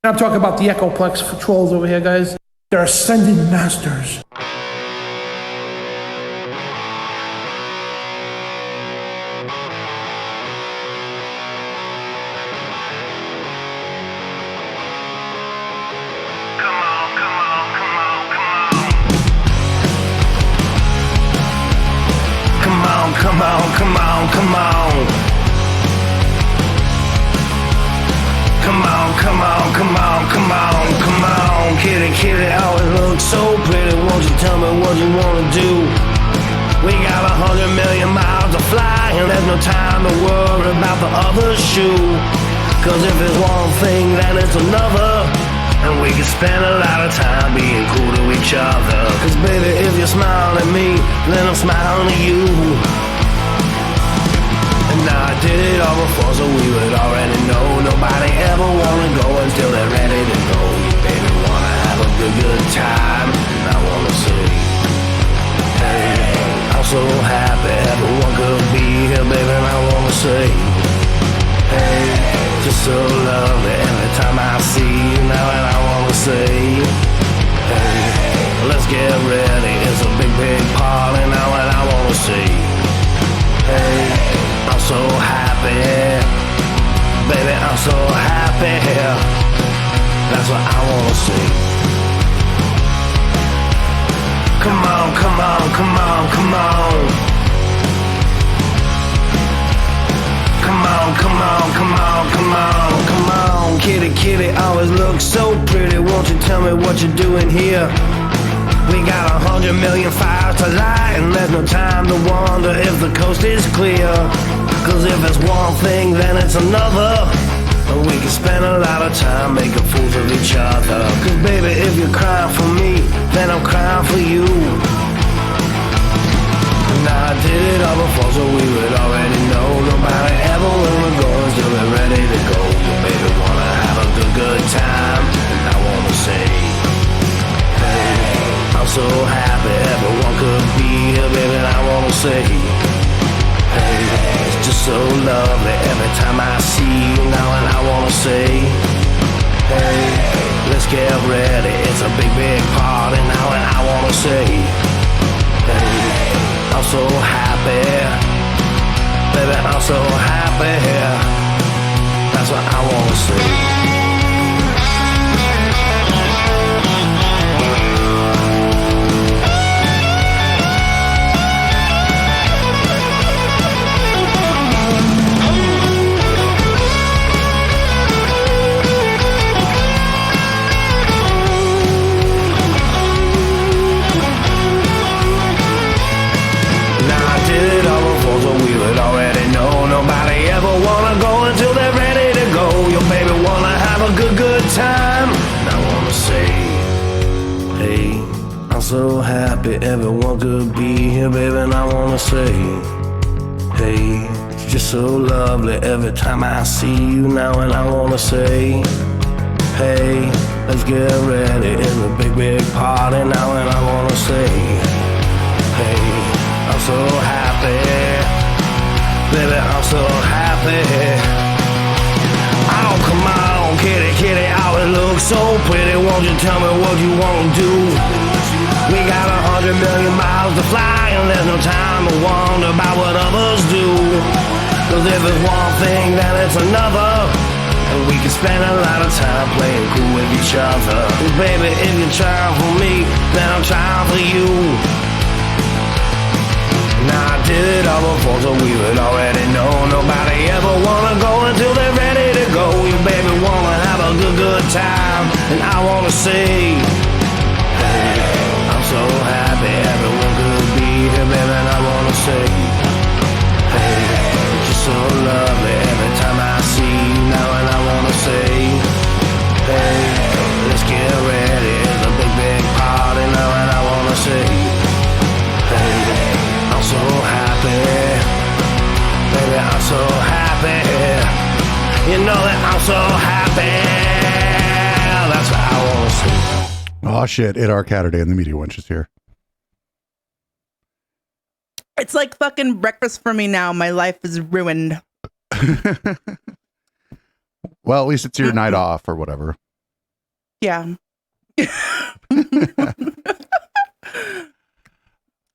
I'm talking about the Echoplex trolls over here, guys. They're ascended masters. Come on, come on, come on. Come on, come on, come on, come on, come on. Kitty, kitty, always look so pretty. Won't you tell me what you wanna do? We got 100 million miles to fly, and there's no time to worry about the other shoe. Cause if it's one thing, then it's another. And we can spend a lot of time being cool to each other. Cause baby, if you smile at me, then I'm smiling at you. And I did it all before, so we would already know. Nobody ever wanna go until they're ready to go. You baby wanna have a good time, and I wanna say, hey, I'm so happy everyone could be here, baby, and I wanna say, hey, just so lovely every time I see you now, and I wanna say, hey, let's get ready, it's a big, big party now, and I wanna say, hey, I'm so happy, baby, I'm so happy, that's what I wanna say. Come on, come on, come on, come on. Come on, come on, come on, come on, come on. Kitty, kitty, always look so pretty. Won't you tell me what you're doing here? We got 100 million fires to light, and there's no time to wonder if the coast is clear. Cause if it's one thing, then it's another. And we can spend a lot of time making fools of each other. Cause baby, if you're crying for me, then I'm crying for you. I did it all before, so we would already know. Nobody ever wanna go until they're ready to go. But baby wanna have a good time, and I wanna say, hey, I'm so happy everyone could be here, baby, and I wanna say, hey, it's just so lovely every time I see you now, and I wanna say, hey, let's get ready, it's a big, big party now, and I wanna say, hey, I'm so happy, baby, I'm so happy, that's what I wanna say. Nobody ever wanna go until they're ready to go. Your baby wanna have a good time. And I wanna say, hey, I'm so happy everyone could be here, baby. And I wanna say, hey, it's just so lovely every time I see you now. And I wanna say, hey, let's get ready, it's a big, big party now. And I wanna say, hey, I'm so happy, baby, I'm so happy. Oh, come on, kitty, kitty, always look so pretty. Won't you tell me what you wanna do? We got 100 million miles to fly, and there's no time to wonder about what others do. Cause if it's one thing, then it's another. And we can spend a lot of time playing cool with each other. Cause baby, if you're trying for me, then I'm trying for you. Now I did it all before, so we would already know. Nobody ever wanna go until they're ready to go. Your baby wanna have a good time, and I wanna say, hey, I'm so happy everyone could be here, baby, and I wanna say, hey, you're so lovely every time I see you now, and I wanna say, hey, let's get ready, it's a big, big party now, and I wanna say, hey, I'm so happy, baby, I'm so happy. You know that I'm so happy. That's what I want to see. Oh shit! It our Caturday and the Media Wench is here. It's like fucking breakfast for me now. My life is ruined. Well, at least it's your night off or whatever. Yeah. It's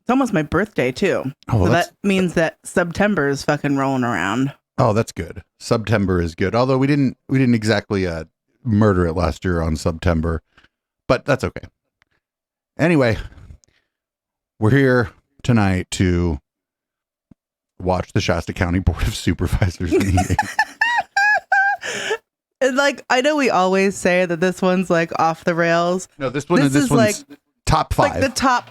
almost my birthday too. Oh, well, so that means that September is fucking rolling around. Oh, that's good. September is good. Although we didn't exactly murder it last year on September, but that's okay. Anyway, we're here tonight to watch the Shasta County Board of Supervisors meeting. And like, I know we always say that this one's like off the rails. No, this one's like top 5. Like the top.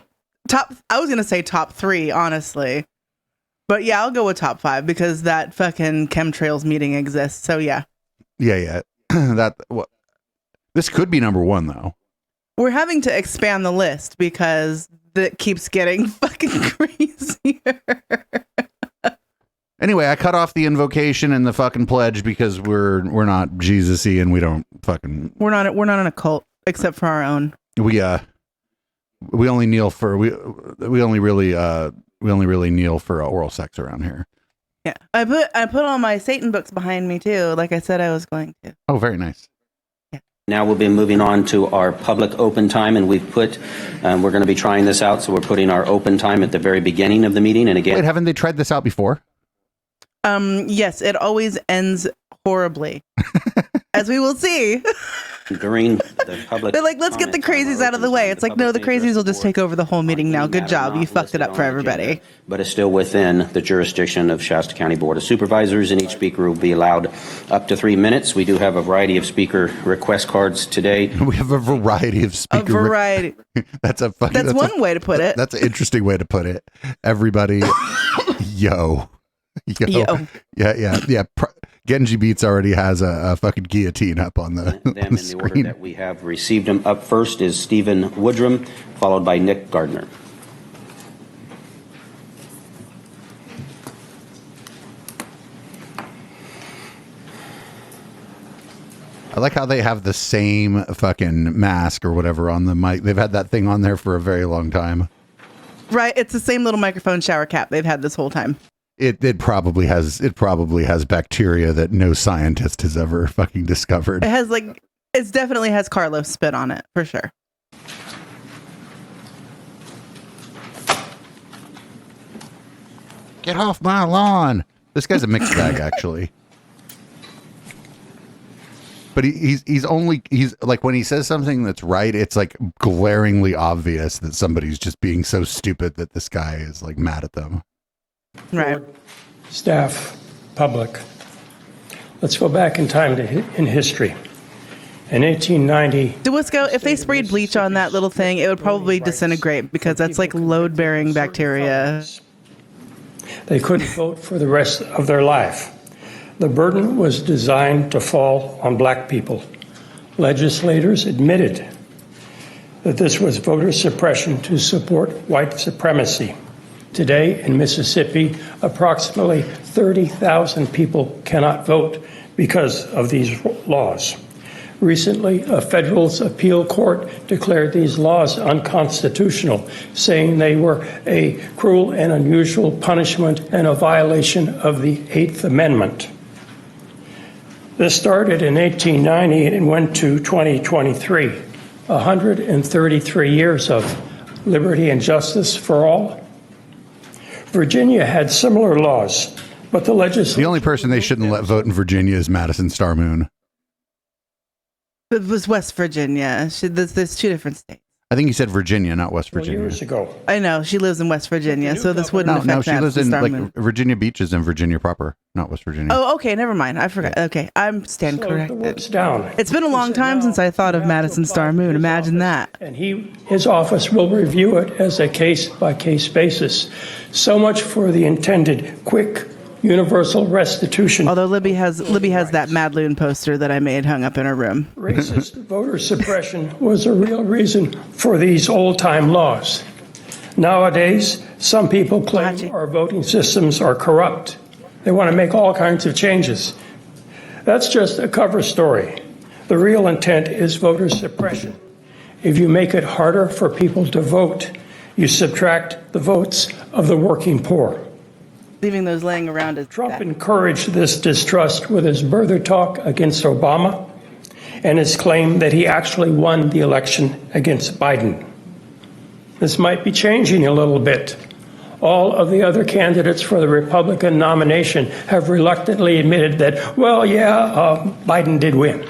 I was gonna say top 3, honestly, but yeah, I'll go with top 5 because that fucking chemtrails meeting exists. So yeah. Yeah. This could be number 1 though. We're having to expand the list because that keeps getting fucking crazier. Anyway, I cut off the invocation and the fucking pledge because we're not Jesus-y and we don't fucking... We're not in a cult except for our own. We only kneel for... We only really kneel for oral sex around here. Yeah. I put all my Satan books behind me too, like I said I was going to. Oh, very nice. Now we'll be moving on to our public open time, and we're going to be trying this out, so we're putting our open time at the very beginning of the meeting. And again, wait, haven't they tried this out before? Yes, it always ends horribly, as we will see. During the public, they're like, let's get the crazies out of the way. It's like, no, the crazies will just take over the whole meeting now. Good job, you fucked it up for everybody. But it's still within the jurisdiction of Shasta County Board of Supervisors, and each speaker will be allowed up to 3 minutes. We do have a variety of speaker request cards today. We have a variety of speaker. A variety. That's one way to put it. That's an interesting way to put it. Everybody, yo. Yeah. Genji Beats already has a fucking guillotine up on the, them on in the the screen. order that we have received them. Up first is Stephen Woodrum, followed by Nick Gardner. I like how they have the same fucking mask or whatever on the mic. They've had that thing on there for a very long time. Right, it's the same little microphone shower cap they've had this whole time. It probably has bacteria that no scientist has ever fucking discovered. It definitely has Carlos spit on it for sure. Get off my lawn! This guy's a mixed bag, actually. But he's like, when he says something that's right, it's like glaringly obvious that somebody's just being so stupid that this guy is like mad at them. Right. Staff, public. Let's go back in time in history. In 1890, DeWisco, if they sprayed bleach on that little thing, it would probably disintegrate because that's like load-bearing bacteria. they couldn't vote for the rest of their life. The burden was designed to fall on black people. Legislators admitted that this was voter suppression to support white supremacy. Today in Mississippi, approximately 30,000 people cannot vote because of these laws. Recently, a federal appeal court declared these laws unconstitutional, saying they were a cruel and unusual punishment and a violation of the Eighth Amendment. This started in 1890 and went to 2023, 133 years of liberty and justice for all. Virginia had similar laws, but the legislature... The only person they shouldn't let vote in Virginia is Madison Star Moon. It was West Virginia. There's two different states. I think you said Virginia, not West Virginia. Years ago. I know. She lives in West Virginia, so this wouldn't affect No, she lives in Madison Star Virginia Beach is in Virginia proper, not West Virginia. Oh, okay. Never mind. I forgot. Okay. I'm stand corrected. Down. It's been a long time since I thought of Madison Star Moon. Imagine that. And his office will review it as a case-by-case basis. So much for the intended quick universal restitution. Although Libby has that Mad Loon poster that I made hung up in her room. Racist voter suppression was a real reason for these old-time laws. Nowadays, some people claim our voting systems are corrupt. They want to make all kinds of changes. That's just a cover story. The real intent is voter suppression. If you make it harder for people to vote, you subtract the votes of the working poor. Leaving those laying around is Trump encouraged this distrust with his birther talk against Obama. and his claim that he actually won the election against Biden. This might be changing a little bit. All of the other candidates for the Republican nomination have reluctantly admitted that, well, yeah, Biden did win.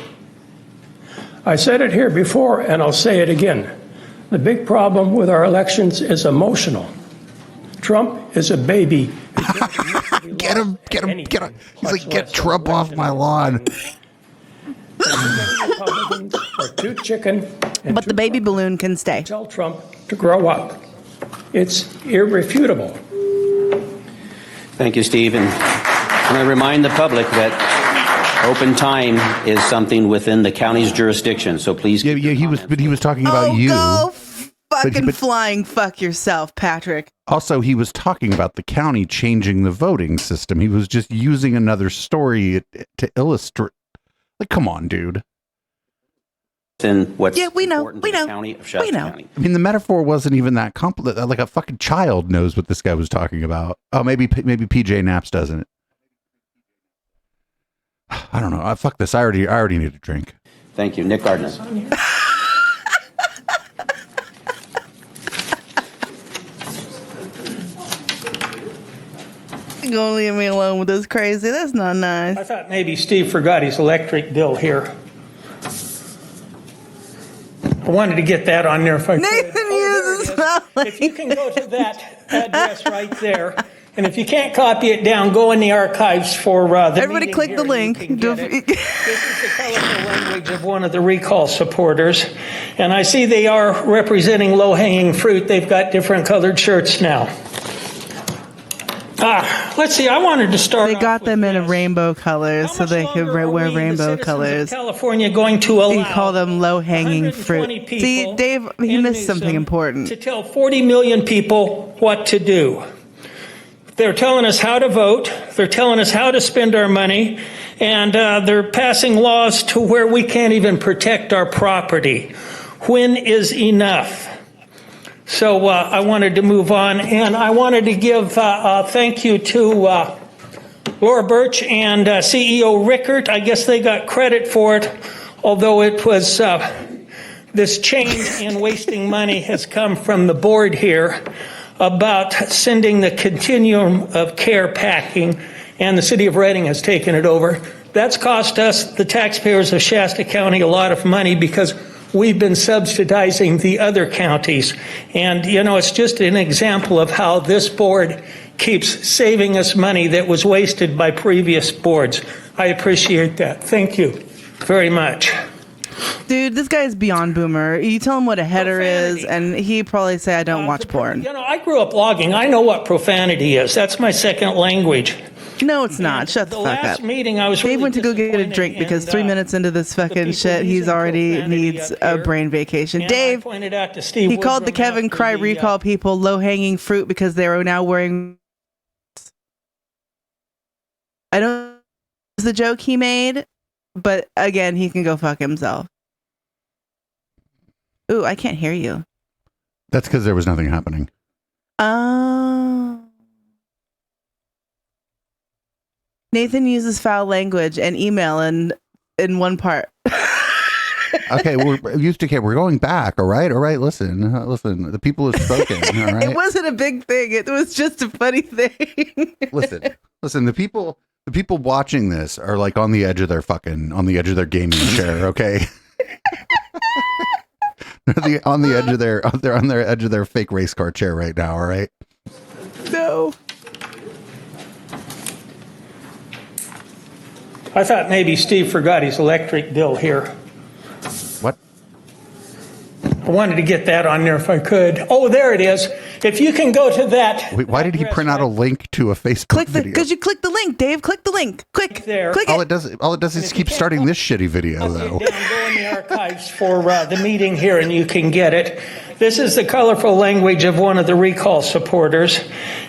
I said it here before, and I'll say it again. The big problem with our elections is emotional. Trump is a baby. Get him. He's like, get Trump off my lawn. Republicans are too chicken. But the baby balloon can stay. Tell Trump to grow up. It's irrefutable. Thank you, Steve. And I remind the public that open time is something within the county's jurisdiction. So please. Yeah, he was talking about you. Go fucking but- flying fuck yourself, Patrick. Also, he was talking about the county changing the voting system. He was just using another story to illustrate. Like, come on, dude. And what's We know. important to the county of Shasta County. I mean, the metaphor wasn't even that complicated. Like a fucking child knows what this guy was talking about. Oh, maybe PJ Naps doesn't. I don't know. Fuck this. I already need a drink. Thank you, Nick Gardner. You're gonna leave me alone with this crazy. That's not nice. I thought maybe Steve forgot his electric bill here. I wanted to get that on there if I could. Nathan uses spelling. If you can go to that address right there, and if you can't copy it down, go in the archives for the Everybody meeting click here the and link. you can get it. This is the colorful language of one of the recall supporters. And I see they are representing low-hanging fruit. They've got different colored shirts now. Let's see, I wanted to start They off they got with them in a this. rainbow colors so they could wear rainbow colors. California going to allow He called them low-hanging 120 fruit. people See, Dave, he in missed something Newsom important. to tell 40 million people what to do. They're telling us how to vote. They're telling us how to spend our money. And they're passing laws to where we can't even protect our property. When is enough? So I wanted to move on, and I wanted to give a thank you to Laura Birch and CEO Rickert. I guess they got credit for it, although it was this change in wasting money has come from the board here about sending the continuum of care packing, and the city of Reading has taken it over. That's cost us, the taxpayers of Shasta County, a lot of money because we've been subsidizing the other counties. And, you know, it's just an example of how this board keeps saving us money that was wasted by previous boards. I appreciate that. Thank you very much. Dude, this guy is beyond boomer. You tell him what a header is, and he probably say, I don't watch porn. You know, I grew up blogging. I know what profanity is. That's my second language. No, it's not. Shut the fuck last up. meeting, I was Dave really went to go get a disappointed drink because in, 3 minutes into this fucking people shit, he's using already profanity needs up a here. brain vacation. And I Dave, pointed out to Steve he called the Woodrum Kevin after Cry the, recall people low-hanging fruit because they were now wearing... I don't know if it's the joke he made, but again, he can go fuck himself. Ooh, I can't hear you. That's because there was nothing happening. Oh. Nathan uses foul language and email in one part. Okay, we're going back. All right. Listen. The people have spoken. All right. It wasn't a big thing. It was just a funny thing. Listen. The people watching this are like on the edge of their gaming chair. Okay. They're on the edge of their fake race car chair right now. All right. No. I thought maybe Steve forgot his electric bill here. What? I wanted to get that on there if I could. Oh, there it is. If you can go to that. Wait, why did he print out a link to a Facebook video? Because you click the link, Dave. Click the link. Quick. There. Click All it. it does is keep starting this shitty video, though. Go in the archives for the meeting here and you can get it. This is the colorful language of one of the recall supporters.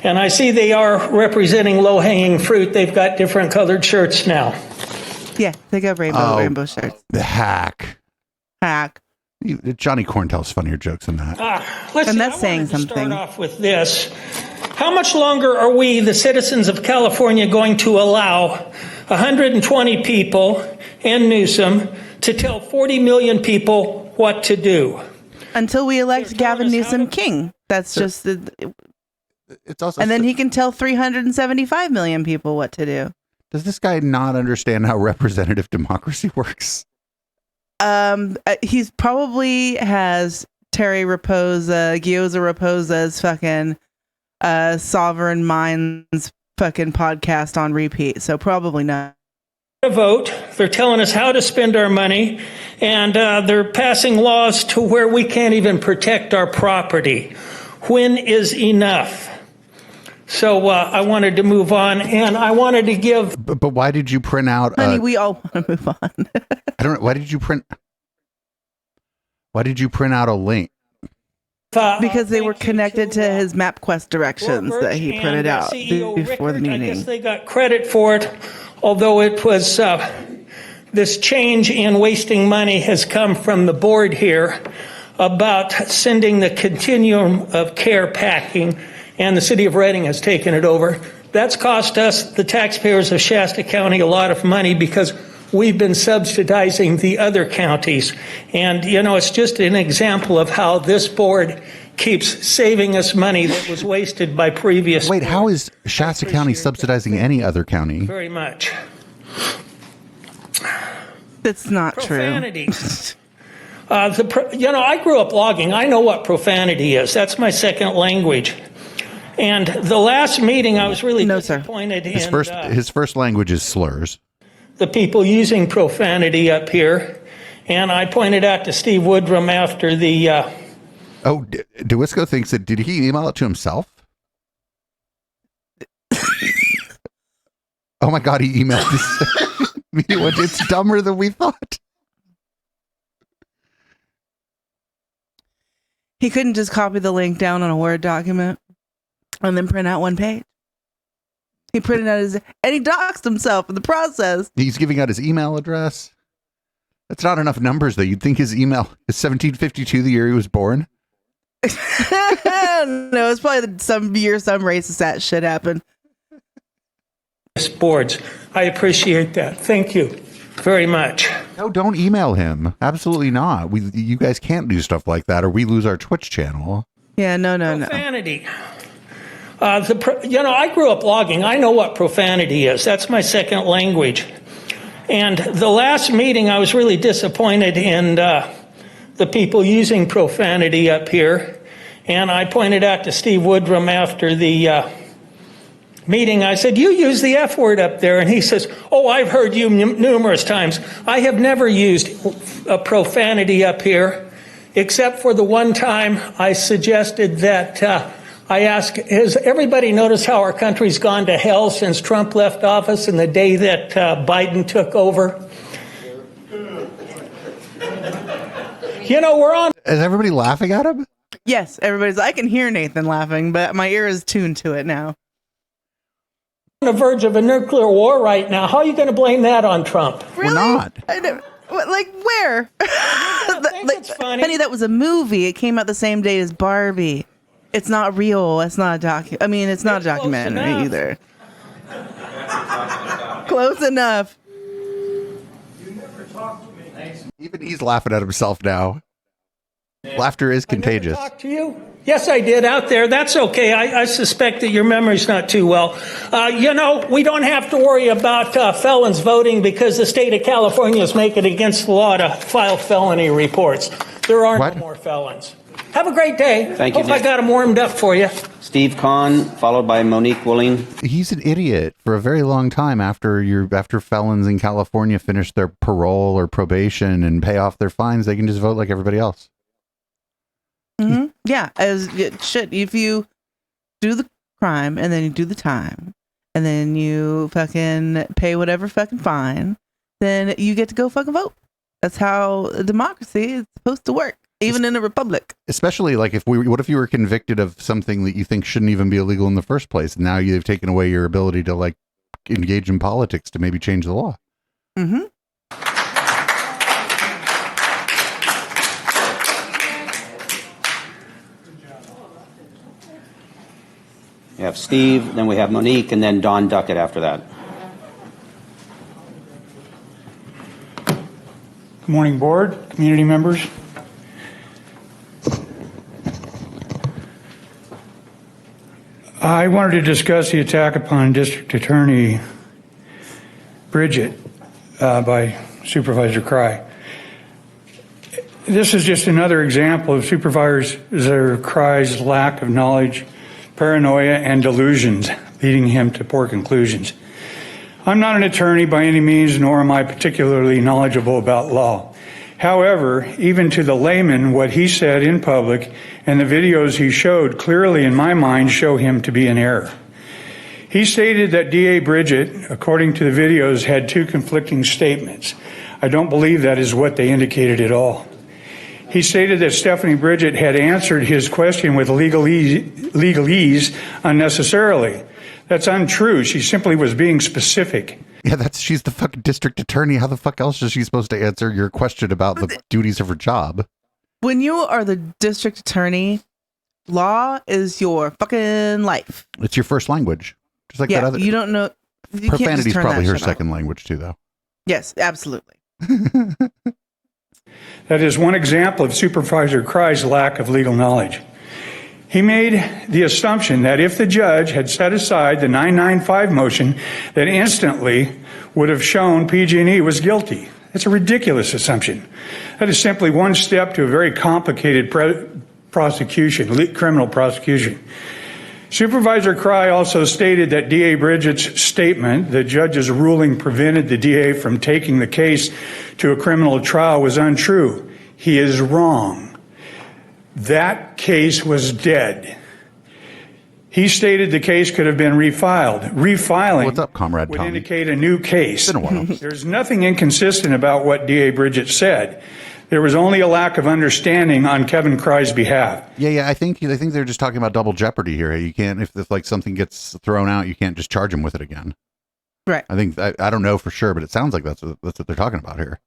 And I see they are representing low-hanging fruit. They've got different colored shirts now. Yeah, they got rainbow shirts. The hack. Johnny Corn tells funnier jokes than that. And that's saying something. Start off with this. How much longer are we, the citizens of California, going to allow 120 people in Newsom to tell 40 million people what to do. Until we elect Gavin Newsom king. That's just It's also and then he can tell 375 million people what to do. Does this guy not understand how representative democracy works? He's probably has Terry Gioza Raposa's fucking Sovereign Minds fucking podcast on repeat. So probably not. A vote. They're telling us how to spend our money, and they're passing laws to where we can't even protect our property. When is enough? So I wanted to move on, and I wanted to give. But why did you print out? Honey, we all want to move on. I don't know. Why did you print? Why did you print out a link? Because they were connected to his MapQuest directions that he printed out before the meeting. I guess they got credit for it, although it was this change in wasting money has come from the board here about sending the continuum of care packing, and the city of Reading has taken it over. That's cost us, the taxpayers of Shasta County, a lot of money because we've been subsidizing the other counties. And, you know, it's just an example of how this board keeps saving us money that was wasted by previous. Wait, how is Shasta County subsidizing any other county? Very much. That's not Profanity. I grew up logging. I know what profanity is. That's my second language. And the last meeting, I was really disappointed in. His first language is slurs. The people using profanity up here. And I pointed out to Steve Woodrum after the... DeWisco thinks that, did he email it to himself? Oh my God, he emailed this. It's dumber than we thought. He couldn't just copy the link down on a Word document and then print out one page. He printed out and he doxed himself in the process. He's giving out his email address. That's not enough numbers, though. You'd think his email is 1752, the year he was born. No, it's probably some year some racist ass shit happened. Boards. I appreciate that. Thank you very much. No, don't email him. Absolutely not. You guys can't do stuff like that, or we lose our Twitch channel. Yeah, no. Profanity. I grew up logging. I know what profanity is. That's my second language. And the last meeting, I was really disappointed in the people using profanity up here. And I pointed out to Steve Woodrum after the meeting, I said, you use the F word up there. And he says, oh, I've heard you numerous times. I have never used a profanity up here, except for the one time I suggested that I asked, has everybody noticed how our country's gone to hell since Trump left office and the day that Biden took over? We're on. Is everybody laughing at him? Yes, I can hear Nathan laughing, but my ear is tuned to it now. On the verge of a nuclear war right now. How are you going to blame that on Trump? Really? We're not. Like where? It's funny. Honey, that was a movie. It came out the same day as Barbie. It's not real. It's not it's not a documentary either. Close enough. Even he's laughing at himself now. Laughter is contagious. Talk to you? Yes, I did out there. That's okay. I suspect that your memory's not too well. We don't have to worry about felons voting because the state of California is making it against the law to file felony reports. There are no more felons. Have a great day. Thank you. Hope I got them warmed up for you. Steve Kahn, followed by Monique Willing. He's an idiot for a very long time after felons in California finish their parole or probation and pay off their fines, they can just vote like everybody else. Mm-hmm. Yeah, as it should. If you do the crime and then you do the time and then you fucking pay whatever fucking fine, then you get to go fucking vote. That's how democracy is supposed to work, even in a republic. Especially like what if you were convicted of something that you think shouldn't even be illegal in the first place? And now you've taken away your ability to like engage in politics to maybe change the law. Mm-hmm. We have Steve, then we have Monique, and then Don Duckett after that. morning, board, community members. I wanted to discuss the attack upon District Attorney Bridget by Supervisor Cry. This is just another example of Supervisor Cry's lack of knowledge, paranoia, and delusions, leading him to poor conclusions. I'm not an attorney by any means, nor am I particularly knowledgeable about law. However, even to the layman, what he said in public and the videos he showed clearly, in my mind, show him to be in error. He stated that DA Bridget, according to the videos, had two conflicting statements. I don't believe that is what they indicated at all. He stated that Stephanie Bridget had answered his question with legalese unnecessarily. That's untrue. She simply was being specific. Yeah, she's the fucking district attorney. How the fuck else is she supposed to answer your question about the duties of her job? When you are the district attorney, law is your fucking life. It's your first language. Just like that other. You don't know. Profanity's is probably her second language too, though. Yes, absolutely. That is one example of Supervisor Cry's lack of legal knowledge. He made the assumption that if the judge had set aside the 995 motion, that instantly would have shown PG&E was guilty. That's a ridiculous assumption. That is simply one step to a very complicated criminal prosecution. Supervisor Cry also stated that DA Bridget's statement, the judge's ruling prevented the DA from taking the case to a criminal trial, was untrue. He is wrong. That case was dead. He stated the case could have been refiled. Refiling What's up, Comrade would Tommy? indicate a new case. It's been a while. There's nothing inconsistent about what DA Bridget said. There was only a lack of understanding on Kevin Cry's behalf. Yeah. I think they're just talking about double jeopardy here. You can't, if like something gets thrown out, you can't just charge him with it again. Right. I don't know for sure, but it sounds like that's what they're talking about here.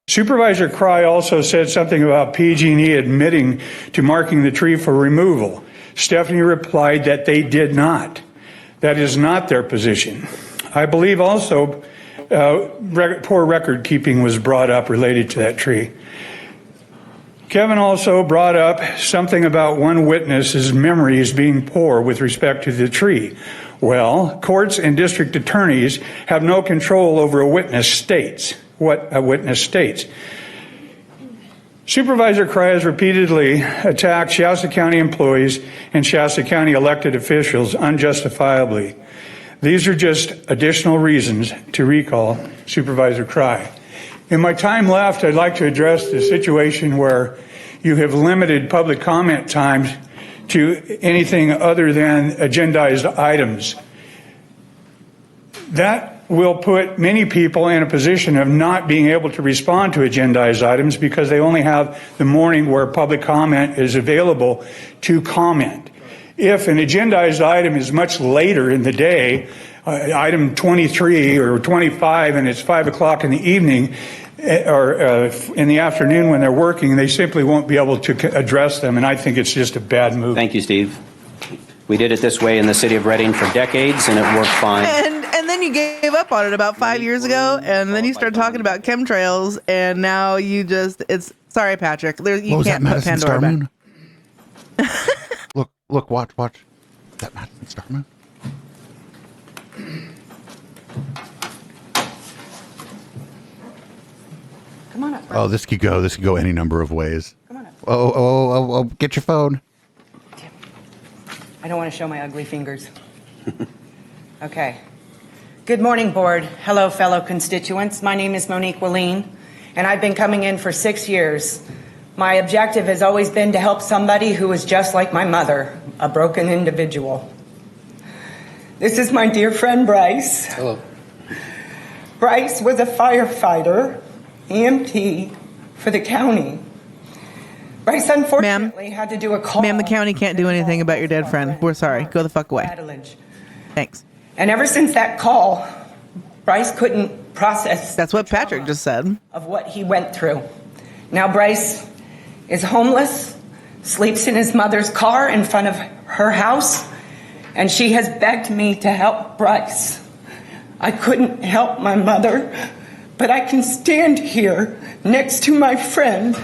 Supervisor Cry also said something about PG&E admitting to marking the tree for removal. Stephanie replied that they did not. That is not their position. I believe also poor record keeping was brought up related to that tree. Kevin also brought up something about one witness's memory as being poor with respect to the tree. Well, courts and district attorneys have no control over what a witness states. Supervisor Cry has repeatedly attacked Shasta County employees and Shasta County elected officials unjustifiably. These are just additional reasons to recall Supervisor Cry. In my time left, I'd like to address the situation where you have limited public comment times to anything other than agendized items. That will put many people in a position of not being able to respond to agendized items because they only have the morning where public comment is available to comment. If an agendized item is much later in the day, item 23 or 25, and it's 5 o'clock in the evening or in the afternoon when they're working, they simply won't be able to address them, and I think it's just a bad move. Thank you, Steve. We did it this way in the city of Reading for decades, and it worked fine. And then you gave up on it about 5 years ago, and then you started talking about chemtrails, and now you just, sorry, Patrick, you can't put Pandora back. Look, watch. Is that Madison Star Moon? Come on up. Oh, this could go any number of ways. Come on up. Oh, get your phone. I don't want to show my ugly fingers. Okay. Good morning, board. Hello, fellow constituents. My name is Monique Willeen, and I've been coming in for 6 years. My objective has always been to help somebody who is just like my mother, a broken individual. This is my dear friend, Bryce. Hello. Bryce was a firefighter, EMT, for the county. Bryce unfortunately had to do a call. Ma'am, the county can't do anything about your dead friend. We're sorry. Go the fuck away. Thanks. And ever since that call, Bryce couldn't process. That's what Patrick just said. Of what he went through. Now Bryce is homeless, sleeps in his mother's car in front of her house, and she has begged me to help Bryce. I couldn't help my mother but I can stand here next to my friend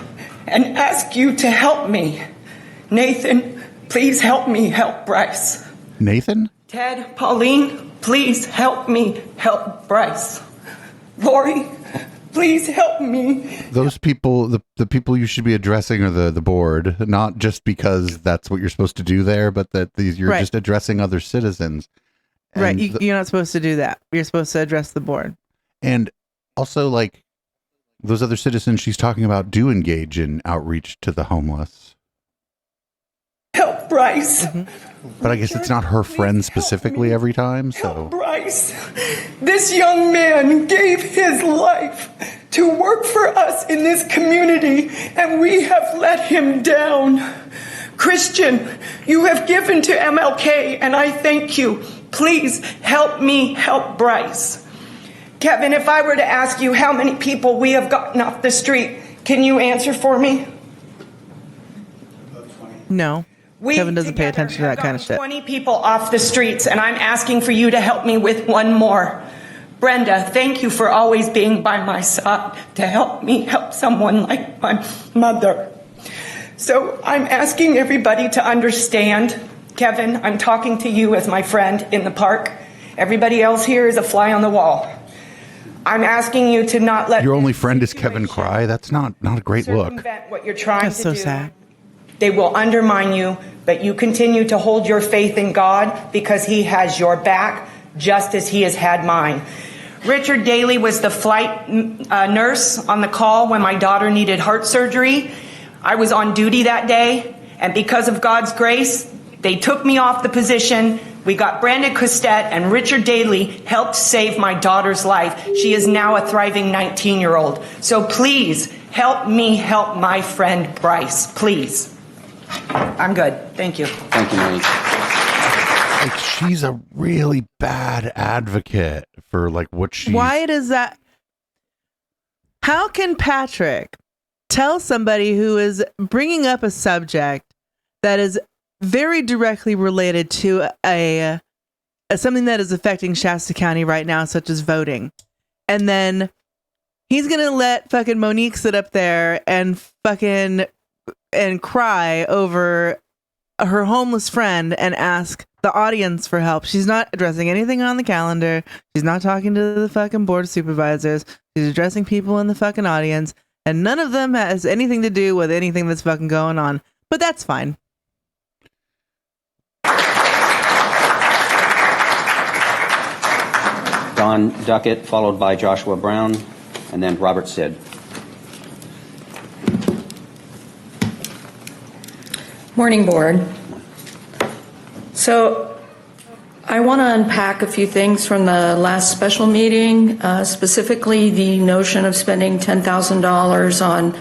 and ask you to help me. Nathan, please help me help Bryce. Nathan? Ted, Pauline, please help me help Bryce. Lori, please help me. Those people, the people you should be addressing are the board, not just because that's what you're supposed to do there, but that you're just addressing other citizens. And right. You're not supposed to do that. You're supposed to address the board. And also, like, those other citizens she's talking about do engage in outreach to the homeless. Help Bryce. But I guess it's not her friend specifically every time, so. Help Bryce. This young man gave his life to work for us in this community, and we have let him down. Christian, you have given to MLK, and I thank you. Please help me help Bryce. Kevin, if I were to ask you how many people we have gotten off the street, can you answer for me? No. Kevin doesn't pay attention to that kind of shit. 20 people off the streets, and I'm asking for you to help me with one more. Brenda, thank you for always being by my side to help me help someone like my mother. So I'm asking everybody to understand. Kevin, I'm talking to you as my friend in the park. Everybody else here is a fly on the wall. I'm asking you to not let your only friend is Kevin cry. That's not a great look. What you're trying That's to so do. sad. They will undermine you, but you continue to hold your faith in God because he has your back just as he has had mine. Richard Daly was the flight nurse on the call when my daughter needed heart surgery. I was on duty that day, and because of God's grace, they took me off the position. We got Brandon Costet, and Richard Daly helped save my daughter's life. She is now a thriving 19-year-old. So please help me help my friend Bryce, please. I'm good. Thank you. Thank you, Monique. Like, she's a really bad advocate for like what she. Why does that? How can Patrick tell somebody who is bringing up a subject that is very directly related to a something that is affecting Shasta County right now, such as voting, and then he's gonna let fucking Monique sit up there and cry over her homeless friend and ask the audience for help? She's not addressing anything on the calendar. She's not talking to the fucking board of supervisors. She's addressing people in the fucking audience, and none of them has anything to do with anything that's fucking going on. But that's fine. Don Duckett, followed by Joshua Brown, and then Robert Sid. Morning, board. So I want to unpack a few things from the last special meeting, specifically the notion of spending $10,000 on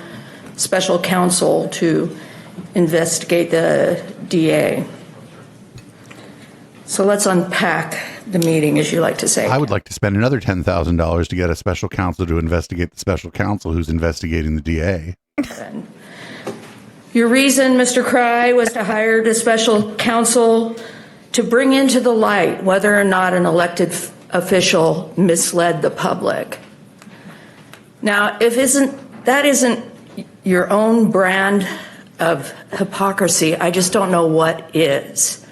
special counsel to investigate the DA. So let's unpack the meeting, as you like to say. I would like to spend another $10,000 to get a special counsel to investigate the special counsel who's investigating the DA. Your reason, Mr. Cry, was to hire the special counsel to bring into the light whether or not an elected official misled the public. Now, if that isn't your own brand of hypocrisy, I just don't know what is.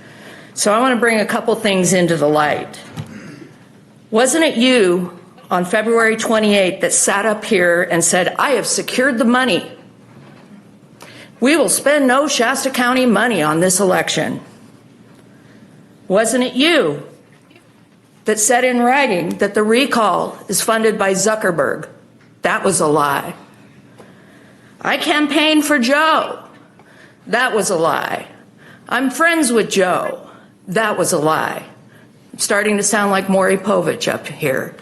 So I want to bring a couple things into the light. Wasn't it you on February 28th that sat up here and said, I have secured the money. We will spend no Shasta County money on this election? Wasn't it you that said in writing that the recall is funded by Zuckerberg? That was a lie. I campaigned for Joe. That was a lie. I'm friends with Joe. That was a lie. I'm starting to sound like Maury Povich up here.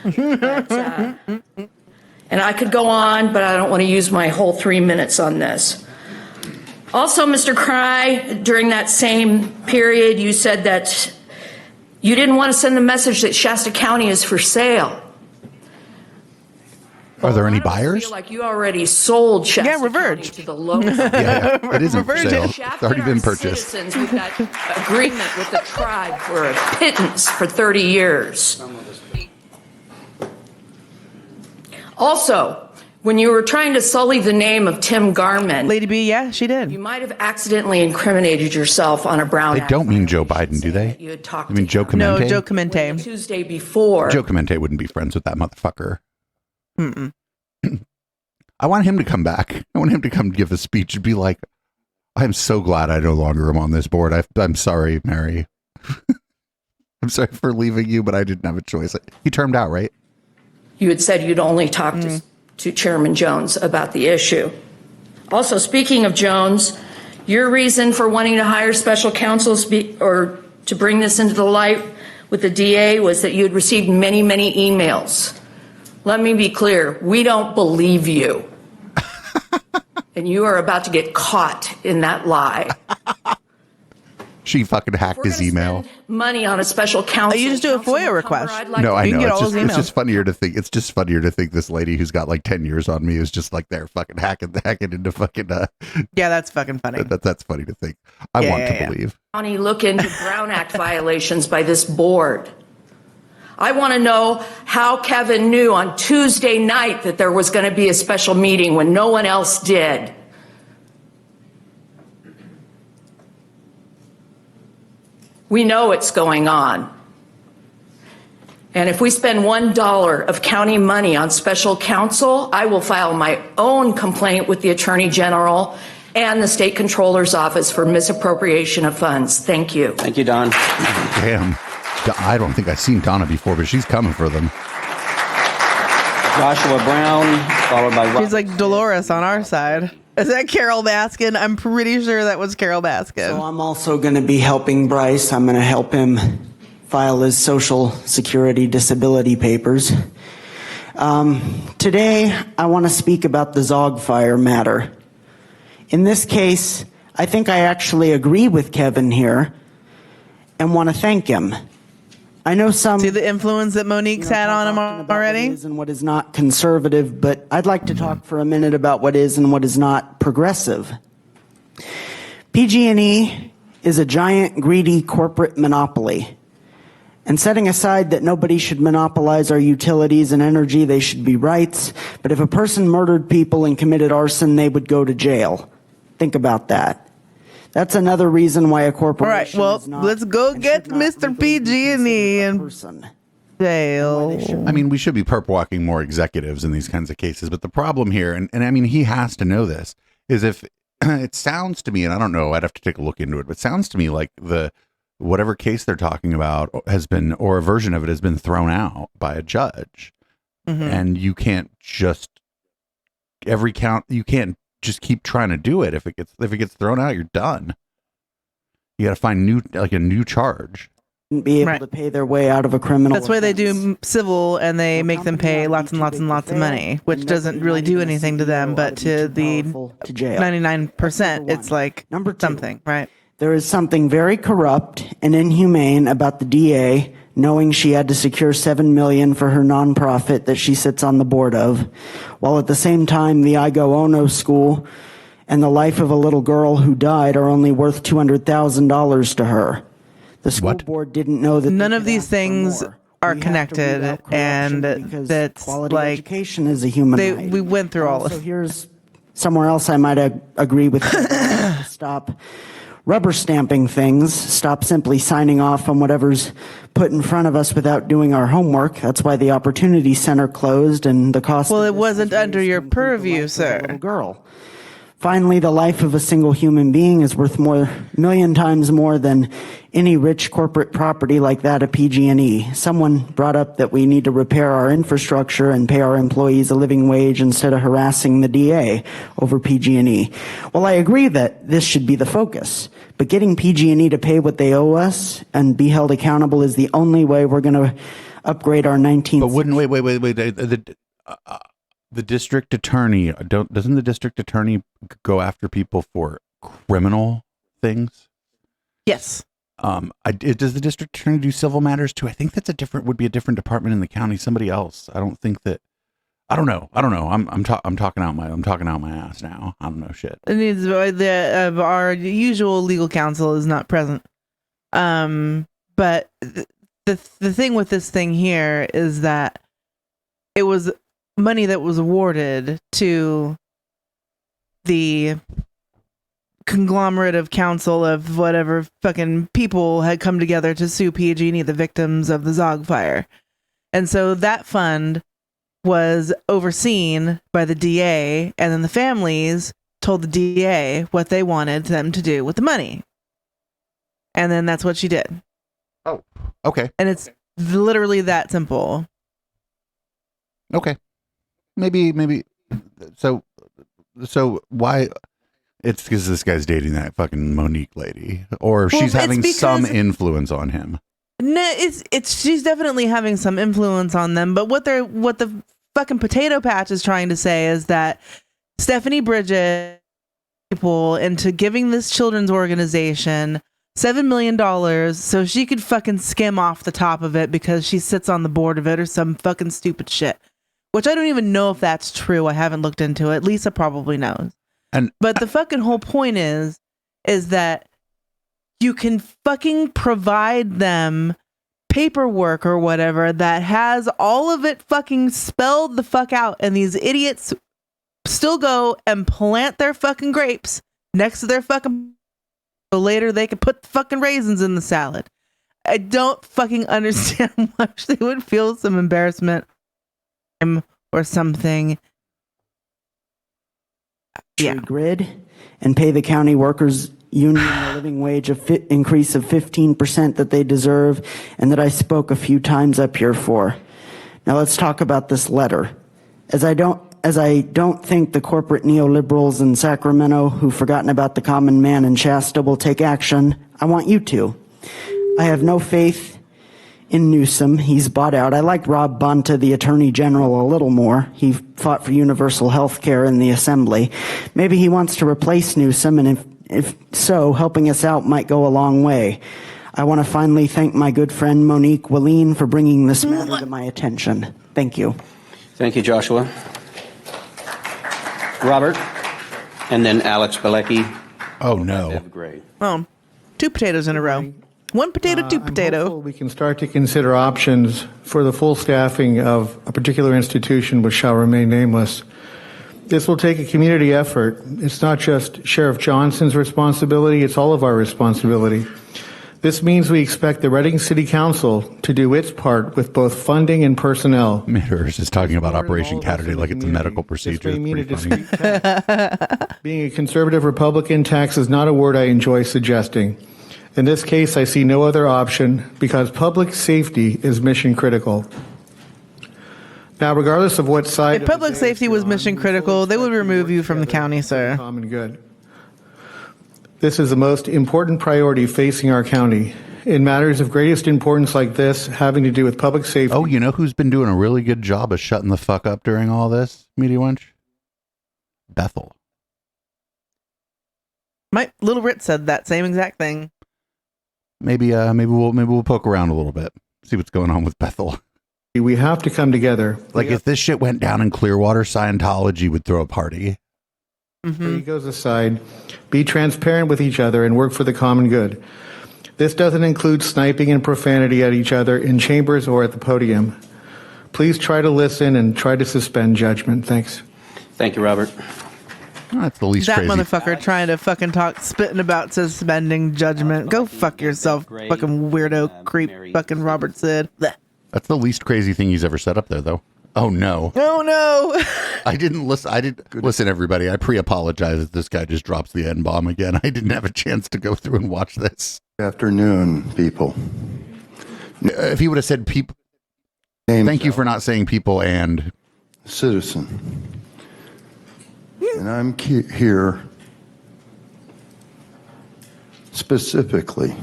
But, and I could go on, but I don't want to use my whole 3 minutes on this. Also, Mr. Cry, during that same period, you said that you didn't want to send the message that Shasta County is for sale. Are there any buyers? I feel like you already sold Shasta County to the lowest. Yeah, it isn't for sale. It's already been purchased. We've got agreement with the tribe for a pittance for 30 years. Also, when you were trying to sully the name of Tim Garman, Lady B, yeah, she did. you might have accidentally incriminated yourself on a Brown They Act don't mean Joe violation, Biden, do saying they? that you had talked I mean to Joe him. Clemente. No, Joe When the Clemente. Tuesday before. Joe Clemente wouldn't be friends with that motherfucker. Mm-mm. I want him to come back. I want him to come give a speech and be like, I'm so glad I no longer am on this board. I'm sorry, Mary. I'm sorry for leaving you, but I didn't have a choice. He termed out, right? You had said you'd only talk to Chairman Jones about the issue. Also, speaking of Jones, your reason for wanting to hire special counsels or to bring this into the light with the DA was that you had received many, many emails. Let me be clear, we don't believe you. And you are about to get caught in that lie. She fucking hacked We're his gonna email. spend money on a special counsel. You just do a Councilman FOIA Cumber, request. I'd like No, to- I You can know. get It's all just, those it's just emails. funnier to think. It's just funnier to think this lady who's got like 10 years on me is just like there fucking hacking into fucking. Yeah, that's fucking funny. That's funny to think. I Yeah, want yeah, to yeah. believe. County look into Brown Act violations by this board. I want to know how Kevin knew on Tuesday night that there was going to be a special meeting when no one else did. We know what's going on. And if we spend $1 of county money on special counsel, I will file my own complaint with the Attorney General and the State Controller's Office for misappropriation of funds. Thank you. Thank you, Don. Damn. I don't think I've seen Donna before, but she's coming for them. Joshua Brown, followed by She's like Dolores on our side. Is that Carol Baskin? I'm pretty sure that was Carol Baskin. So I'm also going to be helping Bryce. I'm going to help him file his Social Security disability papers. Today, I want to speak about the Zog Fire matter. In this case, I think I actually agree with Kevin here and want to thank him. I know some See the influence that Monique's had on him talking about already? What is and what is not conservative, but I'd like to talk for a minute about what is and what is not progressive. PG&E is a giant, greedy corporate monopoly. And setting aside that nobody should monopolize our utilities and energy, they should be rights. But if a person murdered people and committed arson, they would go to jail. Think about that. That's another reason why a corporation All right, well, is not let's go and get should not Mr. legally be PG&E considered a and person. jail. I mean, we should be perp walking more executives in these kinds of cases. But the problem here, and I mean, he has to know this, is if it sounds to me, and I don't know, I'd have to take a look into it, but it sounds to me like whatever case they're talking about has been, or a version of it has been thrown out by a judge. Mm-hmm. And you can't just, you can't just keep trying to do it. If it gets thrown out, you're done. You got to find a new charge. Be able Right. to pay their way out of a criminal. That's why they offense. do civil and they No make them company pay ought to lots be and too lots big and to lots of fail, money, which and doesn't nobody, really not do even a anything to CEO, them, ought but be to too the powerful to jail. 99%, That's it's number like Number two. something, right? There is something very corrupt and inhumane about the DA knowing she had to secure $7 million for her nonprofit that she sits on the board of, while at the same time the Igo Ono School and the life of a little girl who died are only worth $200,000 to her. The school What? board didn't know that None they of could these ask for things more. are We have to connected, root out corruption and because that's quality like education is a human right. we went through all Also, of here's somewhere else I might agree with you. Stop rubber stamping things. Stop simply signing off on whatever's put in front of us without doing our homework. That's why the Opportunity Center closed and the cost. Well, of it this wasn't was under raised your to improve the purview, life of a sir. little girl. Finally, the life of a single human being is worth a million times more than any rich corporate property like that of PG&E. Someone brought up that we need to repair our infrastructure and pay our employees a living wage instead of harassing the DA over PG&E. Well, I agree that this should be the focus, but getting PG&E to pay what they owe us and be held accountable is the only way we're going to upgrade our 19th. But wouldn't wait. The district attorney doesn't the district attorney go after people for criminal things? yes. Does the district attorney do civil matters too? I think that's would be a different department in the county. Somebody else. I don't think that. I don't know. I'm talking out my ass now. I don't know shit. It needs our usual legal counsel is not present. But the thing with this thing here is that it was money that was awarded to the conglomerate of council of whatever fucking people had come together to sue PG&E, the victims of the Zog fire. And so that fund was overseen by the DA, and then the families told the DA what they wanted them to do with the money. And then that's what she did. Oh, okay. And it's literally that simple. Okay. Maybe. So why? It's because this guy's dating that fucking Monique lady, or she's having some influence on him. No, she's definitely having some influence on them. But what the fucking potato patch is trying to say is that Stephanie Bridget people into giving this children's organization $7 million so she could fucking skim off the top of it because she sits on the board of it or some fucking stupid shit. Which I don't even know if that's true. I haven't looked into it. Lisa probably knows. But the fucking whole point is that you can fucking provide them paperwork or whatever that has all of it fucking spelled the fuck out, and these idiots still go and plant their fucking grapes next to their fucking so later they can put the fucking raisins in the salad. I don't fucking understand why they would feel some embarrassment or something. Yeah. Grid and pay the county workers union the living wage increase of 15% that they deserve and that I spoke a few times up here for. Now let's talk about this letter. As I don't think the corporate neoliberals in Sacramento who've forgotten about the common man in Shasta will take action, I want you to. I have no faith in Newsom. He's bought out. I like Rob Bonta, the Attorney General, a little more. He fought for universal health care in the Assembly. Maybe he wants to replace Newsom, and if so, helping us out might go a long way. I want to finally thank my good friend Monique Willeen for bringing this matter to my attention. Thank you. Thank you, Joshua. Robert, and then Alex Bilecki. Oh, no. Gray. Oh, 2 potatoes in a row. 1 potato, 2 potato. We can start to consider options for the full staffing of a particular institution which shall remain nameless. This will take a community effort. It's not just Sheriff Johnson's responsibility, it's all of our responsibility. This means we expect the Reading City Council to do its part with both funding and personnel. Mirrors is talking about Operation Caturday like it's a medical procedure. Being a conservative Republican, tax is not a word I enjoy suggesting. In this case, I see no other option because public safety is mission critical. Now, regardless of what side... If public safety was mission critical, they would remove you from the county, sir. Common good. This is the most important priority facing our county. In matters of greatest importance like this, having to do with public safety... Oh, you know who's been doing a really good job of shutting the fuck up during all this, Media Wench? Bethel. My little Rit said that same exact thing. Maybe we'll poke around a little bit, see what's going on with Bethel. We have to come together. Like if this shit went down in Clearwater, Scientology would throw a party. Mm-hmm. Egos aside, be transparent with each other and work for the common good. This doesn't include sniping and profanity at each other in chambers or at the podium. Please try to listen and try to suspend judgment. Thanks. Thank you, Robert. That's the least that crazy. Motherfucker trying to fucking spitting about suspending judgment. Go fuck yourself, fucking weirdo, creep, fucking Robert Sid. Blech. That's the least crazy thing he's ever said up there, though. Oh, no. Oh, no. I didn't listen. Listen, everybody. I pre-apologize if this guy just drops the N-bomb again. I didn't have a chance to go through and watch this. Afternoon, people. If he would have said people... Thank you for not saying people and... Citizen. And I'm here specifically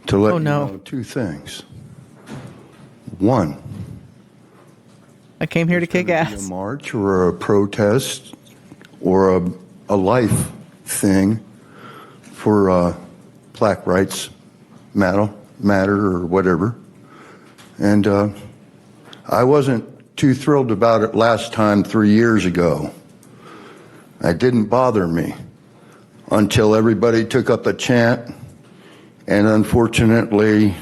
to let you know 2 things. One, I came here to kick ass. A march or a protest or a life thing for Black Rights Matter or whatever. And I wasn't too thrilled about it last time 3 years ago. It didn't bother me until everybody took up a chant, and unfortunately,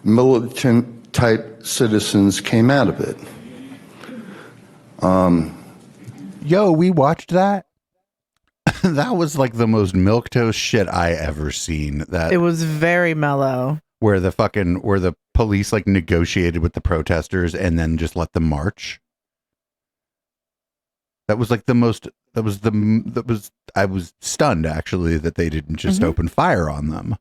militant type citizens came out of it. Yo, we watched that. That was like the most milquetoast shit I ever seen. That It was very mellow. where the police like negotiated with the protesters and then just let them march. That was like I was stunned actually that they didn't just open fire on them.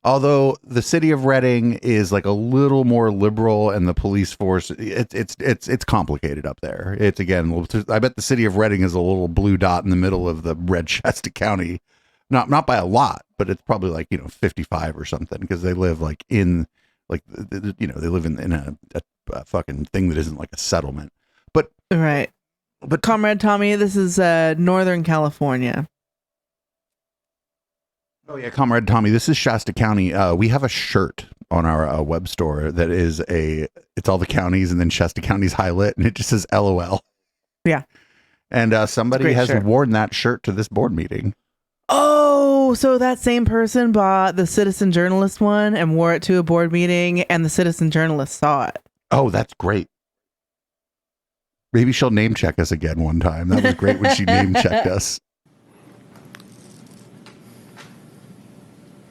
Although the city of Reading is like a little more liberal and the police force, it's complicated up there. It's again, I bet the city of Reading is a little blue dot in the middle of the red Shasta County. Not by a lot, but it's probably like, 55 or something, because they live like in like, they live in a fucking thing that isn't like a settlement. But right. But Comrade Tommy, this is Northern California. Oh yeah, Comrade Tommy, this is Shasta County. We have a shirt on our web store that is it's all the counties and then Shasta County's highlight, and it just says LOL. Yeah. And somebody has worn that shirt to this board meeting. Oh, so that same person bought the Citizen Journalist one and wore it to a board meeting, and the Citizen Journalist saw it. Oh, that's great. Maybe she'll name check us again one time. That was great when she name checked us.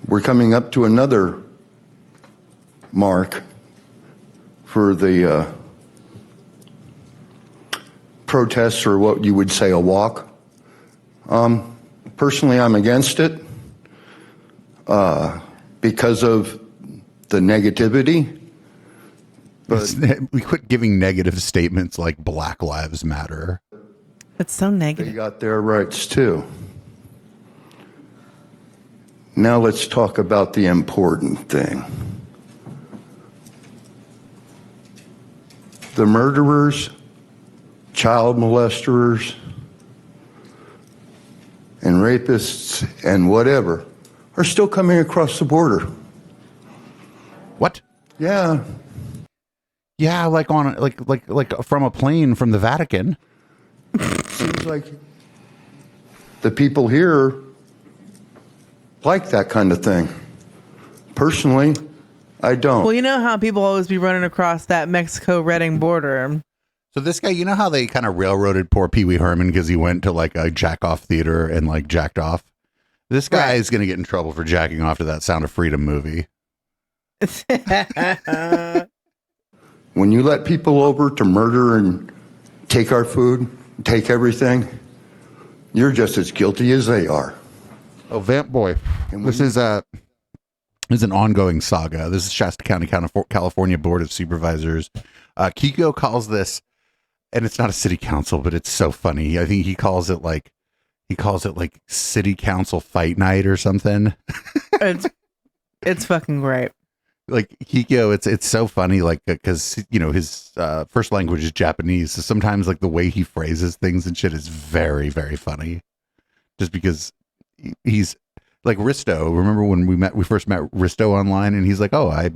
We're coming up to another mark for the protests, or what you would say a walk. Personally, I'm against it because of the negativity. But we quit giving negative statements like Black Lives Matter. It's so negative. They got their rights too. Now let's talk about the important thing. The murderers, child molesters, and rapists and whatever are still coming across the border. What? Yeah. Yeah, like on like from a plane from the Vatican. Seems like the people here like that kind of thing. Personally, I don't. Well, you know how people always be running across that Mexico-Reading border. So this guy, you know how they kind of railroaded poor Pee Wee Herman because he went to like a jack-off theater and like jacked off? This guy is going to get in trouble for jacking off to that Sound of Freedom movie. When you let people over to murder and take our food, take everything, you're just as guilty as they are. Oh, Vamp Boy. This is an ongoing saga. This is Shasta County, California Board of Supervisors. Kiko calls this, and it's not a city council, but it's so funny. I think he calls it like city council fight night or something. It's fucking great. Like Kiko, it's so funny, like, because his first language is Japanese, so sometimes like the way he phrases things and shit is very, very funny. Just because he's like Risto. Remember when we first met Risto online, and he's like, "Oh, I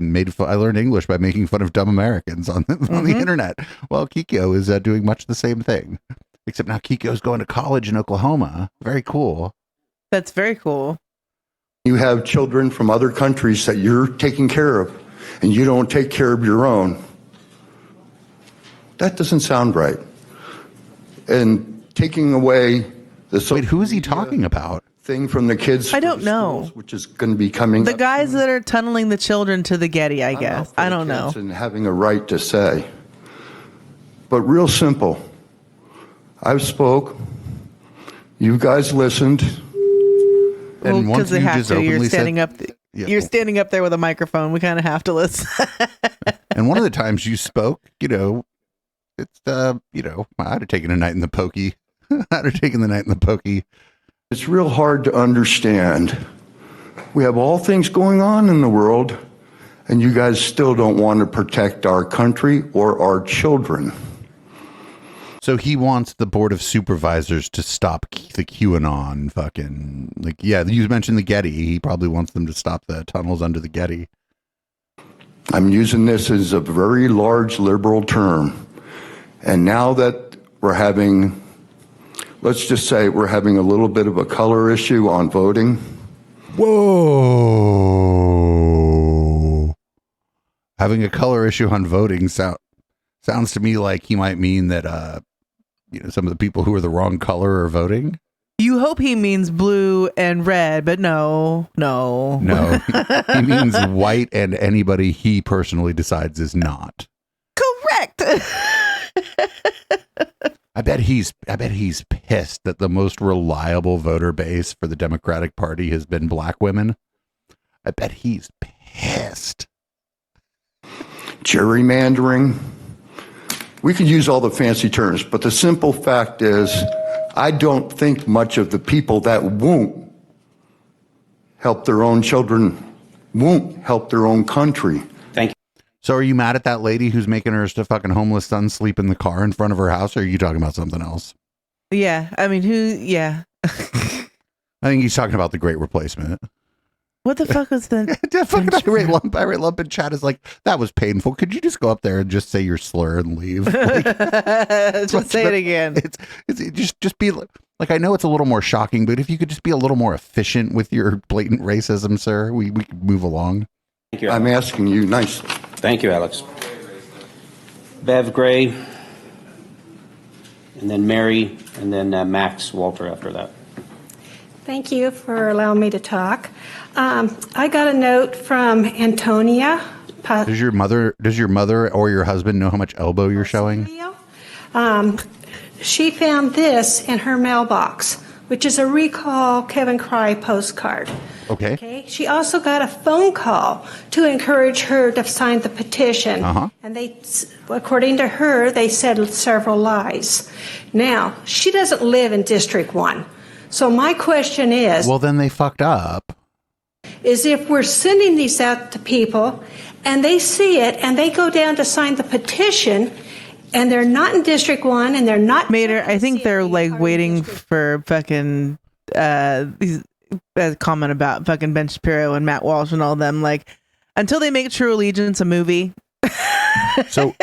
learned English by making fun of dumb Americans on the internet." Well, Kiko is doing much the same thing, except now Kiko's going to college in Oklahoma. Very cool. That's very cool. You have children from other countries that you're taking care of, and you don't take care of your own. That doesn't sound right. And taking away the Wait, who is he talking about? Thing from the kids. I don't know. Schools, which is going to be coming. The guys that are tunneling the children to the Getty, I guess. I don't know. And having a right to say. But real simple. I spoke. You guys listened. Well, because they have to. You're standing up. Yeah. You're standing up there with a microphone. We kind of have to listen. And one of the times you spoke, it's I'd have taken a night in the pokey. I'd have taken the night in the pokey. It's real hard to understand. We have all things going on in the world, and you guys still don't want to protect our country or our children. So he wants the Board of Supervisors to stop the QAnon fucking, like, yeah, you mentioned the Getty. He probably wants them to stop the tunnels under the Getty. I'm using this as a very large liberal term. And now that we're having, let's just say we're having a little bit of a color issue on voting. Whoa. Having a color issue on voting sounds to me like he might mean that some of the people who are the wrong color are voting. You hope he means blue and red, but no. He means white and anybody he personally decides is not. Correct. I bet he's pissed that the most reliable voter base for the Democratic Party has been black women. I bet he's pissed. Gerrymandering. We could use all the fancy terms, but the simple fact is, I don't think much of the people that won't help their own children, won't help their own country. Thank you. So are you mad at that lady who's making her fucking homeless son sleep in the car in front of her house, or are you talking about something else? Yeah, I mean, yeah. I think he's talking about the Great Replacement. What the fuck was the fucking irate lump in chat is like, that was painful. Could you just go up there and just say your slur and leave? Like, just say it again. It's just be like, I know it's a little more shocking, but if you could just be a little more efficient with your blatant racism, sir, we could move along. Thank you. I'm asking you nicely. Thank you, Alex. Bev Gray, and then Mary, and then Max Walter after that. Thank you for allowing me to talk. I got a note from Antonia. Does your mother or your husband know how much elbow you're showing? She found this in her mailbox, which is a Recall Kevin Cry postcard. Okay. She also got a phone call to encourage her to sign the petition. And they, according to her, they said several lies. Now, she doesn't live in District 1. So my question is... Well, then they fucked up. Is if we're sending these out to people and they see it and they go down to sign the petition and they're not in District 1 and they're not... Mater, I think they're like waiting for fucking these comment about fucking Ben Shapiro and Matt Walsh and all them, like, until they make True Allegiance a movie. So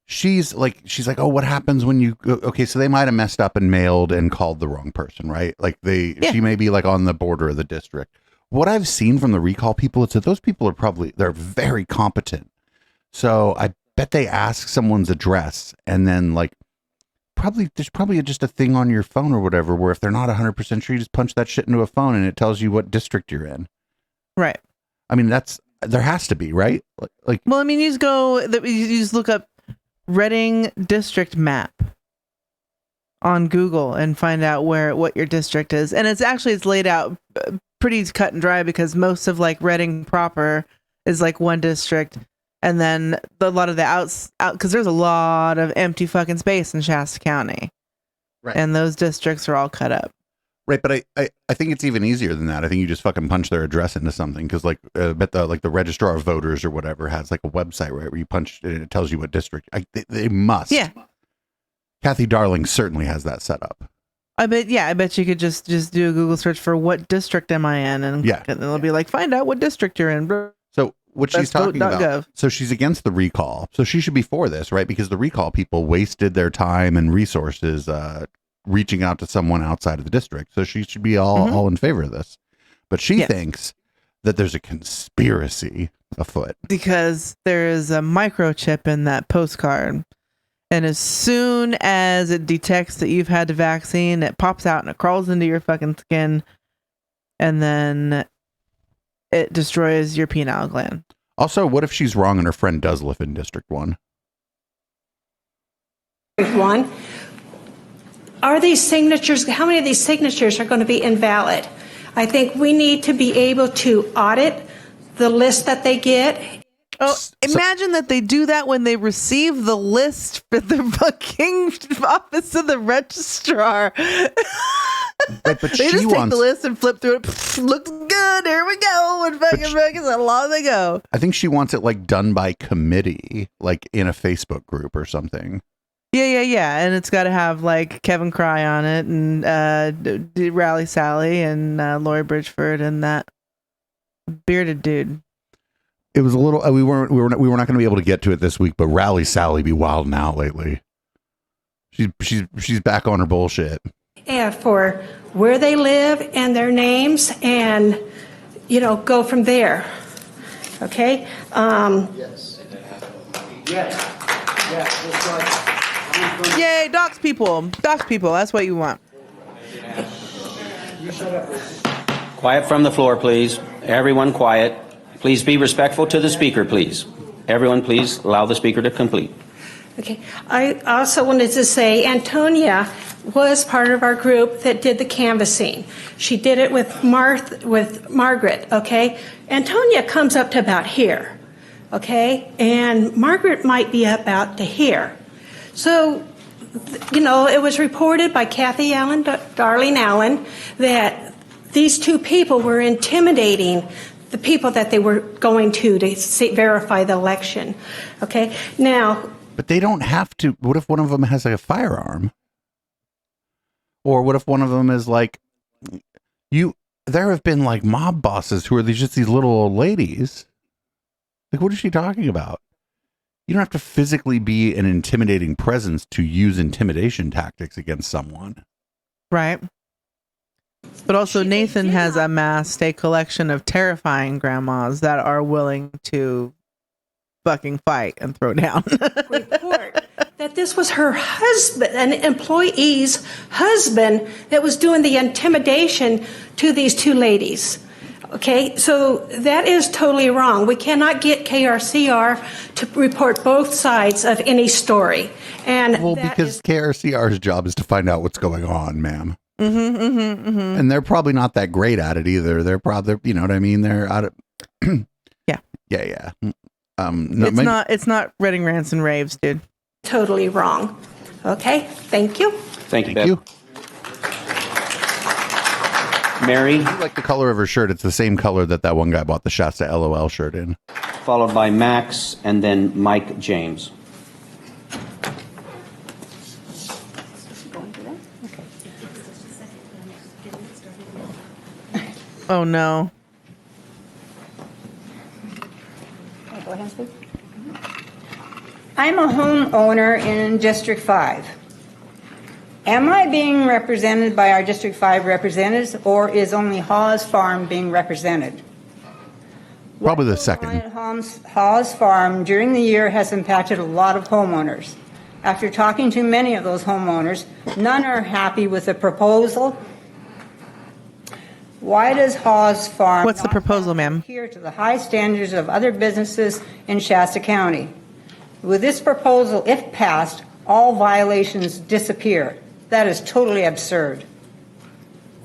she's like, oh, what happens when you, okay, so they might have messed up and mailed and called the wrong person, right? Like she may be like on the border of the district. What I've seen from the recall people is that those people they're very competent. So I bet they ask someone's address and then like, there's probably just a thing on your phone or whatever, where if they're not 100% sure, you just punch that shit into a phone and it tells you what district you're in. Right. I mean, there has to be, right? Like, well, I mean, you just look up Reading district map on Google and find out what your district is, and it's laid out pretty cut and dry, because most of like Reading proper is like one district, and then a lot of the out because there's a lot of empty fucking space in Shasta County, right? And those districts are all cut up. Right, but I think it's even easier than that. I think you just fucking punch their address into something, because like I bet the registrar of voters or whatever has like a website where you punch it and it tells you what district. They must. Yeah. Kathy Darling certainly has that set up. I bet you could just do a Google search for what district am I in, and it'll be like, find out what district you're in. So what she's talking about. Gov. So she's against the recall. So she should be for this, right? Because the recall people wasted their time and resources reaching out to someone outside of the district. So she should be all in favor of this. But she thinks that there's a conspiracy afoot. Because there is a microchip in that postcard. And as soon as it detects that you've had the vaccine, it pops out and it crawls into your fucking skin. And then it destroys your penile gland. Also, what if she's wrong and her friend does live in District 1? One. Are these signatures, how many of these signatures are going to be invalid? I think we need to be able to audit the list that they get. Oh, imagine that they do that when they receive the list for the fucking office of the registrar. But they just take the list and flip through it. Looks good. Here we go. And fucking along they go. I think she wants it like done by committee, like in a Facebook group or something. Yeah. And it's got to have like Kevin Cry on it, and Rally Sally, and Lori Bridgeford, and that bearded dude. It was a little. We were not going to be able to get to it this week, but Rally Sally be wilding out lately. She's back on her bullshit. Yeah, for where they live and their names, and go from there. Okay. Yes. Yes. Yay, dox people. Dox people. That's what you want. Quiet from the floor, please. Everyone quiet. Please be respectful to the speaker, please. Everyone, please allow the speaker to complete. Okay. I also wanted to say Antonia was part of our group that did the canvassing. She did it with Margaret, okay? Antonia comes up to about here, okay? And Margaret might be about to here. So, you know, it was reported by Kathy Allen, Darlene Allen, that these two people were intimidating the people that they were going to verify the election, okay? Now... But they don't have to. What if one of them has a firearm? Or what if one of them is like, there have been like mob bosses who are just these little old ladies. Like, what is she talking about? You don't have to physically be an intimidating presence to use intimidation tactics against someone. Right. But also Nathan has amassed a collection of terrifying grandmas that are willing to fucking fight and throw down. Report that this was her husband, an employee's husband, that was doing the intimidation to these two ladies. Okay, so that is totally wrong. We cannot get KRCR to report both sides of any story. And well, because KRCR's job is to find out what's going on, ma'am. And they're probably not that great at it either. They're probably, you know what I mean? They're out of yeah. No, it's not Reading Rants and Raves, dude. Totally wrong. Okay, thank you. Thank you. Mary. I like the color of her shirt. It's the same color that one guy bought the Shasta LOL shirt in. Followed by Max and then Mike James. Oh no. Go ahead, please. I'm a homeowner in District 5. Am I being represented by our District 5 representatives, or is only Hawes Farm being represented? Probably the second. Hawes Farm during the year has impacted a lot of homeowners. After talking to many of those homeowners, none are happy with the proposal. Why does Hawes Farm What's the proposal, ma'am? adhere to the high standards of other businesses in Shasta County? With this proposal, if passed, all violations disappear. That is totally absurd.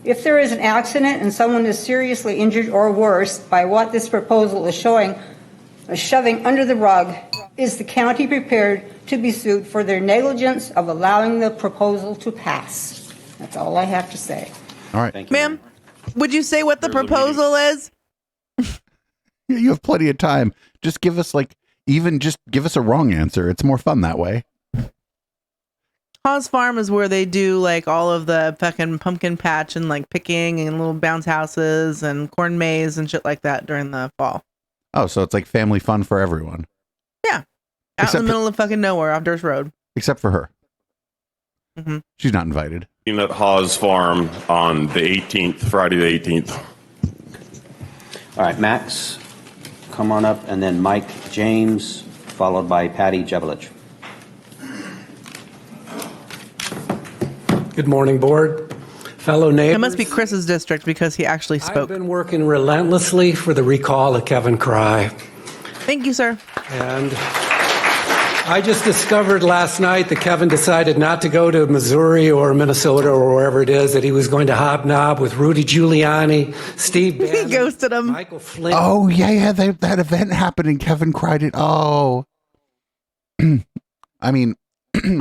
If there is an accident and someone is seriously injured or worse by what this proposal is shoving under the rug, is the county prepared to be sued for their negligence of allowing the proposal to pass? That's all I have to say. All right. Thank you. Ma'am, would you say what the proposal is? You have plenty of time. Just give us just give us a wrong answer. It's more fun that way. Hawes Farm is where they do like all of the fucking pumpkin patch and like picking and little bounce houses and corn maze and shit like that during the fall. Oh, so it's like family fun for everyone. Yeah. Out in the middle of fucking nowhere off Durst Road. Except for her. She's not invited. At Hawes Farm on the 18th, Friday the 18th. All right, Max, come on up, and then Mike James, followed by Patty Jevelich. Good morning, board, fellow neighbors. It must be Chris's district because he actually spoke. I've been working relentlessly for the recall of Kevin Cry. Thank you, sir. And I just discovered last night that Kevin decided not to go to Missouri or Minnesota or wherever it is, that he was going to hobnob with Rudy Giuliani, Steve Bannon, he ghosted him. Michael Flynn. Oh, yeah, that event happened and Kevin cried it. Oh. I mean,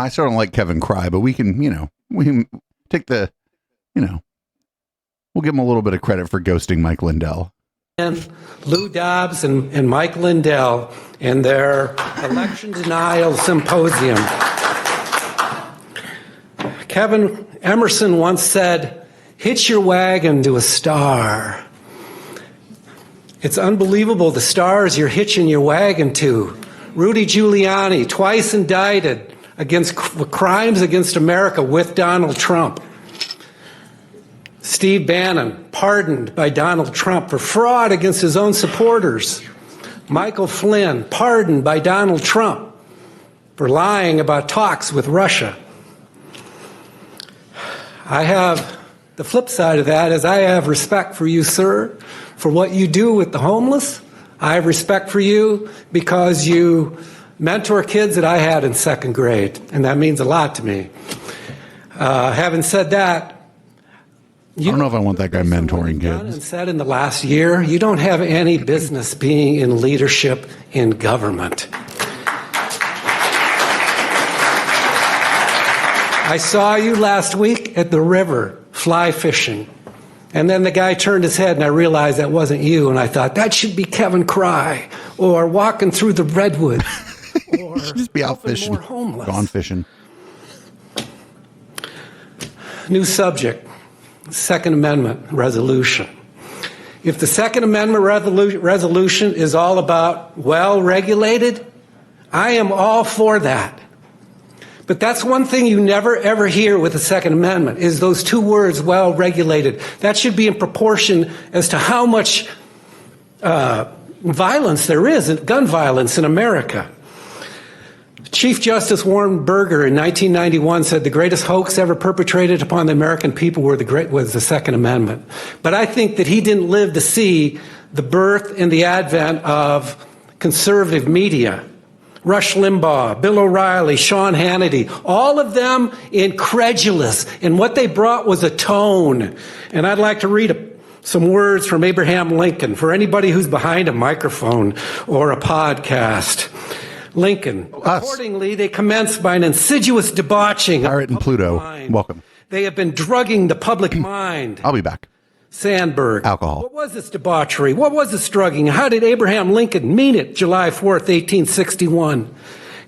I still don't like Kevin Cry, but we can take the, we'll give him a little bit of credit for ghosting Mike Lindell. And Lou Dobbs and Mike Lindell in their election denial symposium. Kevin Emerson once said, "Hitch your wagon to a star." It's unbelievable the stars you're hitching your wagon to. Rudy Giuliani, twice indicted against crimes against America with Donald Trump. Steve Bannon, pardoned by Donald Trump for fraud against his own supporters. Michael Flynn, pardoned by Donald Trump for lying about talks with Russia. I have the flip side of that is I have respect for you, sir, for what you do with the homeless. I have respect for you because you mentor kids that I had in second grade, and that means a lot to me. Having said that, I don't know if I want that guy mentoring kids. and said in the last year, you don't have any business being in leadership in government. I saw you last week at the river fly fishing. And then the guy turned his head and I realized that wasn't you. And I thought, that should be Kevin Cry. Or walking through the redwoods. Or you should just be out fishing. Gone fishing. New subject. Second Amendment resolution. If the Second Amendment resolution is all about well-regulated, I am all for that. But that's one thing you never, ever hear with the Second Amendment, is those two words, well-regulated. That should be in proportion as to how much violence there is, gun violence in America. Chief Justice Warren Burger in 1991 said the greatest hoax ever perpetrated upon the American people was the Second Amendment. But I think that he didn't live to see the birth and the advent of conservative media. Rush Limbaugh, Bill O'Reilly, Sean Hannity, all of them incredulous. And what they brought was a tone. And I'd like to read some words from Abraham Lincoln for anybody who's behind a microphone or a podcast. Lincoln. Accordingly, they commenced by an insidious debauching of and Pluto, mind. welcome. They have been drugging the public mind. I'll be back. Sandberg. Alcohol. What was this debauchery? What was this drugging? How did Abraham Lincoln mean it July 4th, 1861?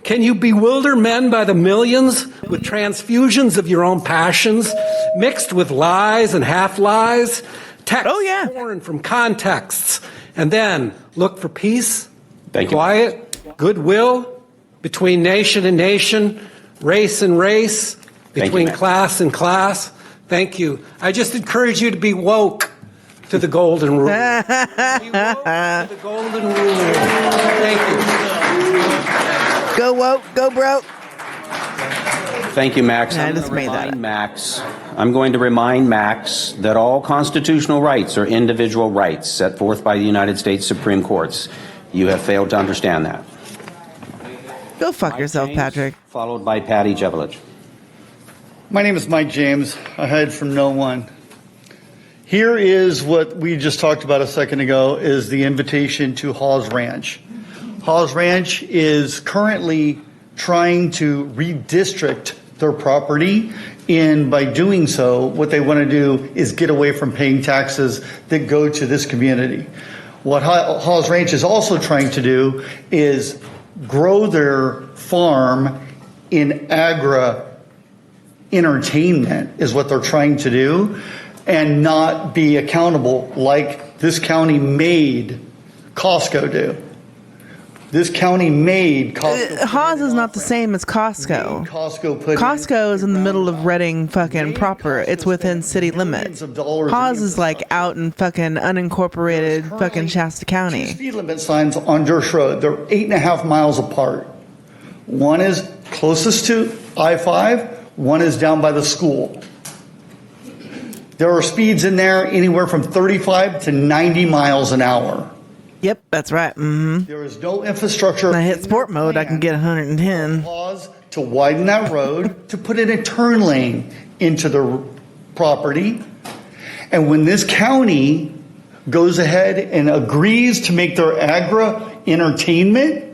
Can you bewilder men by the millions with transfusions of your own passions, mixed with lies and half-lies? Texts torn from contexts. And then look for peace, quiet, goodwill between nation and nation, race and race, between class and class. Thank you. I just encourage you to be woke to the golden rule. Be woke to the golden rule. Thank you. Go woke, go broke. Thank you, Max. I'm going to remind Max that all constitutional rights are individual rights set forth by the United States Supreme Courts. You have failed to understand that. Go fuck yourself, Patrick. Followed by Patty Jevelich. My name is Mike James. I hide from no one. Here is what we just talked about a second ago, is the invitation to Hawes Ranch. Hawes Ranch is currently trying to redistrict their property, and by doing so, what they want to do is get away from paying taxes that go to this community. What Hawes Ranch is also trying to do is grow their farm in entertainment is what they're trying to do, and not be accountable like this county made Costco do. This county made Costco. Hawes is not the same as Costco. Costco is in the middle of Reading fucking proper. It's within city limits. Hawes is like out in fucking unincorporated fucking Shasta County. Speed limit signs on Durst Road. They're 8.5 miles apart. One is closest to I-5. One is down by the school. There are speeds in there anywhere from 35 to 90 miles an hour. Yep, that's right. Mm-hmm. There is no infrastructure. When I hit sport mode, I can get 110. Pause to widen that road, to put in a turn lane into the property. And when this county goes ahead and agrees to make their entertainment,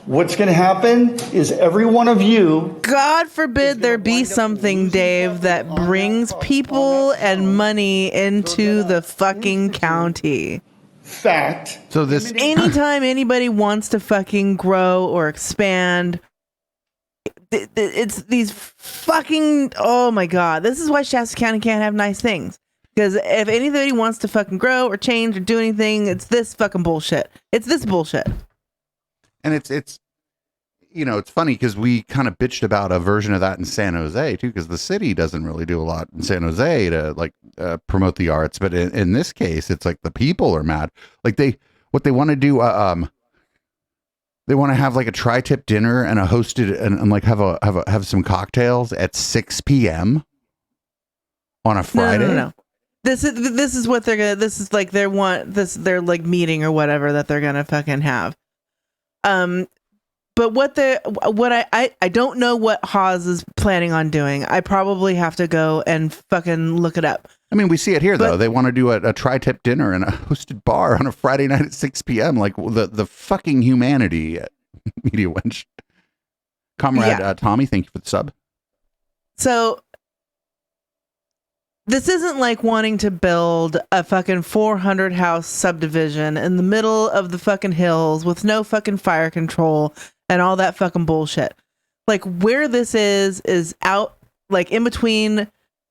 what's going to happen is every one of you... God forbid there be something, Dave, that brings people and money into the fucking county. Fact. So this... Anytime anybody wants to fucking grow or expand, it's these fucking... Oh my God. This is why Shasta County can't have nice things. Because if anybody wants to fucking grow or change or do anything, it's this fucking bullshit. It's this bullshit. And it's you know, it's funny because we kind of bitched about a version of that in San Jose too, because the city doesn't really do a lot in San Jose to like promote the arts. But in this case, it's like the people are mad. Like what they want to do, They want to have like a tri-tip dinner and a hosted and like have some cocktails at 6 p.m. on a Friday. No. This is what they're gonna. This is like their like meeting or whatever that they're gonna fucking have. But I don't know what Haas is planning on doing. I probably have to go and fucking look it up. I mean, we see it here though. They want to do a tri-tip dinner and a hosted bar on a Friday night at 6 p.m. Like the fucking humanity, Media Wench. Comrade Tommy, thank you for the sub. So this isn't like wanting to build a fucking 400 house subdivision in the middle of the fucking hills with no fucking fire control and all that fucking bullshit. Like where this is out like in between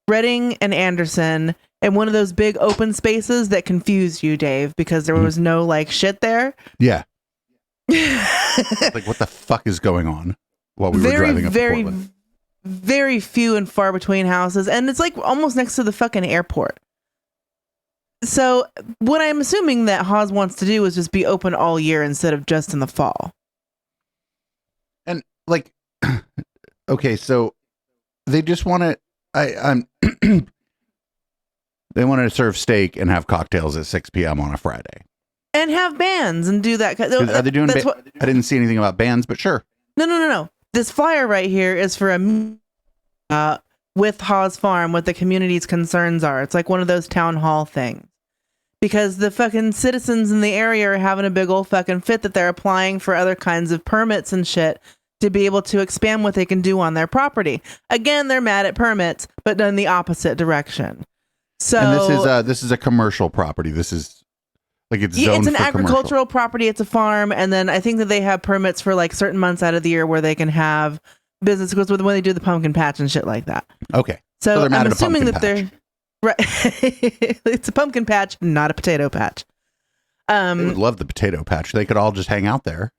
Reading and Anderson and one of those big open spaces that confused you, Dave, because there was no like shit there. Yeah. Like what the fuck is going on while we were driving up to Portland? Very few and far between houses, and it's like almost next to the fucking airport. So what I'm assuming that Haas wants to do is just be open all year instead of just in the fall. And like, okay, so they just want to. They want to serve steak and have cocktails at 6 p.m. on a Friday, and have bands and do that. Are they doing? I didn't see anything about bands, but sure. No. This flyer right here is for a with Haas Farm, what the community's concerns are. It's like one of those town hall things. Because the fucking citizens in the area are having a big old fucking fit that they're applying for other kinds of permits and shit to be able to expand what they can do on their property. Again, they're mad at permits, but done the opposite direction. So and this is a commercial property. This is like it's zoned it's an for agricultural commercial. property. It's a farm, and then I think that they have permits for like certain months out of the year where they can have business. Goes with when they do the pumpkin patch and shit like that. Okay, so they're mad I'm at a assuming that pumpkin they're right. It's a pumpkin patch, not a potato patch. They would love the potato patch. They could all just hang out there.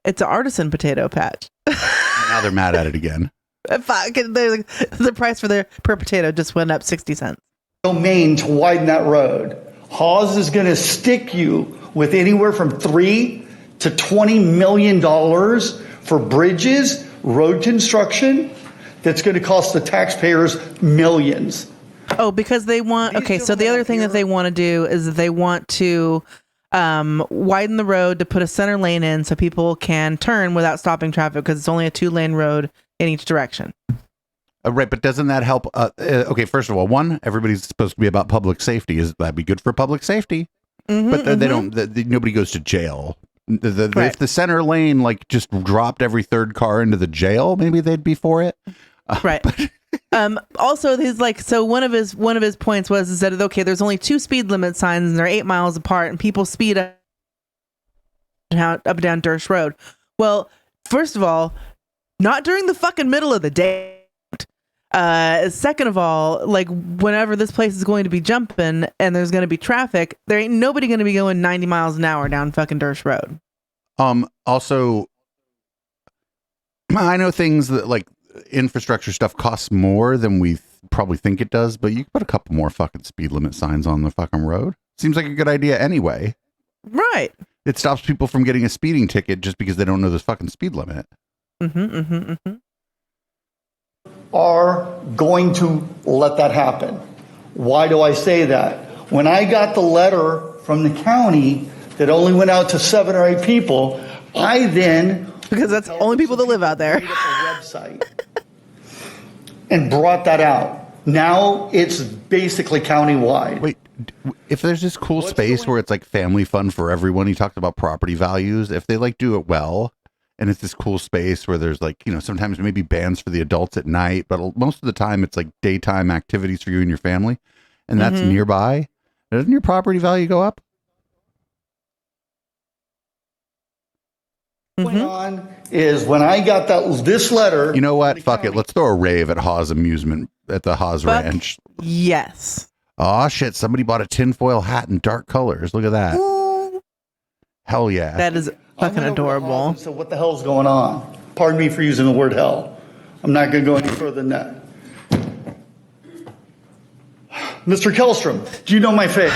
It's an artisan potato patch. Now they're mad at it again. The price for their per potato just went up 60 cents. Domain to widen that road. Haas is going to stick you with anywhere from $3 to $20 million for bridges, road construction. That's going to cost the taxpayers millions. Oh, because they want. Okay, so the other thing that they want to do is that they want to widen the road to put a center lane in so people can turn without stopping traffic because it's only a 2-lane road in each direction. Right, but doesn't that help? Okay, first of all, one, everybody's supposed to be about public safety. Is that be good for public safety? But they don't. Nobody goes to jail. If the center lane like just dropped every third car into the jail, maybe they'd be for it. Right. Also, his one of his points was that okay, there's only 2 speed limit signs and they're 8 miles apart, and people speed up and down Dersh Road. Well, first of all, not during the fucking middle of the day. Second of all, like whenever this place is going to be jumping and there's going to be traffic, there ain't nobody going to be going 90 miles an hour down fucking Dersh Road. Also, I know things that like infrastructure stuff costs more than we probably think it does, but you can put a couple more fucking speed limit signs on the fucking road. Seems like a good idea anyway. Right. It stops people from getting a speeding ticket just because they don't know the fucking speed limit. Are going to let that happen. Why do I say that? When I got the letter from the county that only went out to 7 or 8 people, I then because that's the only people that live out there. Made up a website and brought that out. Now it's basically countywide. Wait, if there's this cool space where it's like family fun for everyone, he talked about property values. If they like do it well, and it's this cool space where there's like, you know, sometimes maybe bands for the adults at night, but most of the time it's like daytime activities for you and your family, and that's nearby. Doesn't your property value go up? What's going on is when I got this letter. You know what? Fuck it. Let's throw a rave at Haas Amusement at the Haas Ranch. Yes. Oh shit! Somebody bought a tinfoil hat in dark colors. Look at that. Hell yeah. That is fucking adorable. So what the hell's going on? Pardon me for using the word hell. I'm not going to go any further than that. Mr. Kellstrom, do you know my face?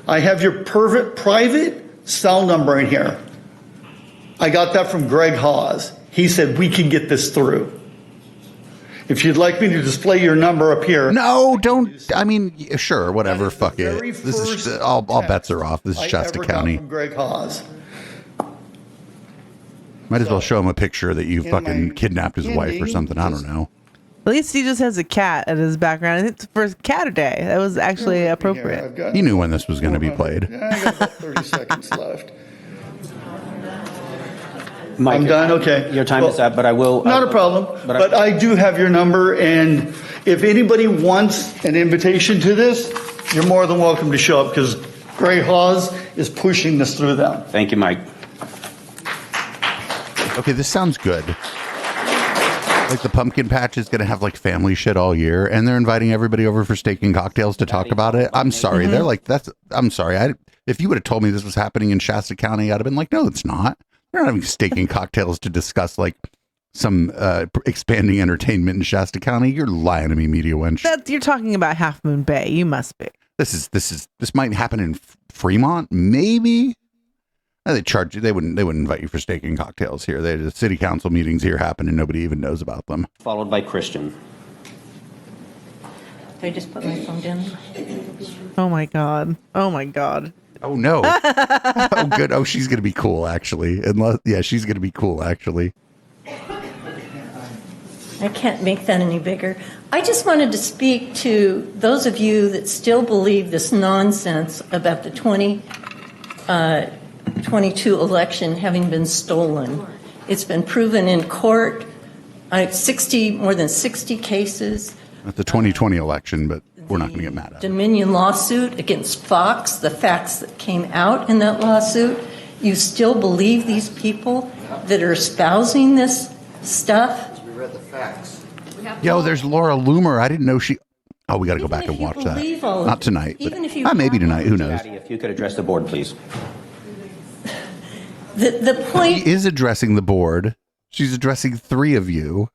I have your private cell number in here. I got that from Greg Hawes. He said we can get this through. If you'd like me to display your number up here. No, don't. I mean, sure, whatever. Fuck it. This is all bets are off. This is Shasta County. From Greg Hawes. Might as well show him a picture that you fucking kidnapped his wife or something. I don't know. At least he just has a cat at his background. I think it's for Caturday. That was actually appropriate. He knew when this was going to be played. Yeah, I got about 30 seconds left. Mike, I'm done. Okay. Your time is up, but I will. Not a problem. But I do have your number, and if anybody wants an invitation to this, you're more than welcome to show up because Greg Hawes is pushing this through them. Thank you, Mike. Okay, this sounds good. Like the pumpkin patch is going to have like family shit all year, and they're inviting everybody over for steak and cocktails to talk about it. I'm sorry. They're like, I'm sorry. If you would have told me this was happening in Shasta County, I'd have been like, no, it's not. We're not having steak and cocktails to discuss like some expanding entertainment in Shasta County. You're lying to me, media wench. You're talking about Half Moon Bay. You must be. This might happen in Fremont, maybe. They charge you. They wouldn't invite you for steak and cocktails here. The city council meetings here happen and nobody even knows about them. Followed by Christian. Did I just put my phone down? Oh my god. Oh my god. Oh no. Oh good. Oh, she's gonna be cool actually. She's gonna be cool actually. I can't make that any bigger. I just wanted to speak to those of you that still believe this nonsense about the 2022 election having been stolen. It's been proven in court. More than 60 cases. At the 2020 election, but we're not going to get mad at it. Dominion lawsuit against Fox, the facts that came out in that lawsuit. You still believe these people that are espousing this stuff? We read the facts. Yo, there's Laura Loomer. I didn't know she. Oh, we got to go back and watch that. Not tonight, but maybe tonight. Who knows? If you could address the board, please. The point She is addressing the board. She's addressing three of you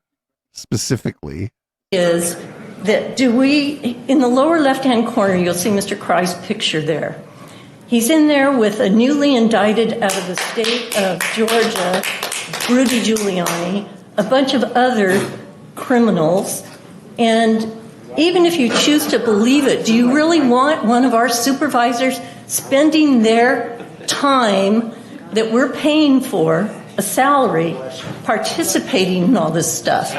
specifically. Is that in the lower left-hand corner, you'll see Mr. Cry's picture there. He's in there with a newly indicted out of the state of Georgia, Rudy Giuliani, a bunch of other criminals. And even if you choose to believe it, do you really want one of our supervisors spending their time that we're paying for, a salary, participating in all this stuff?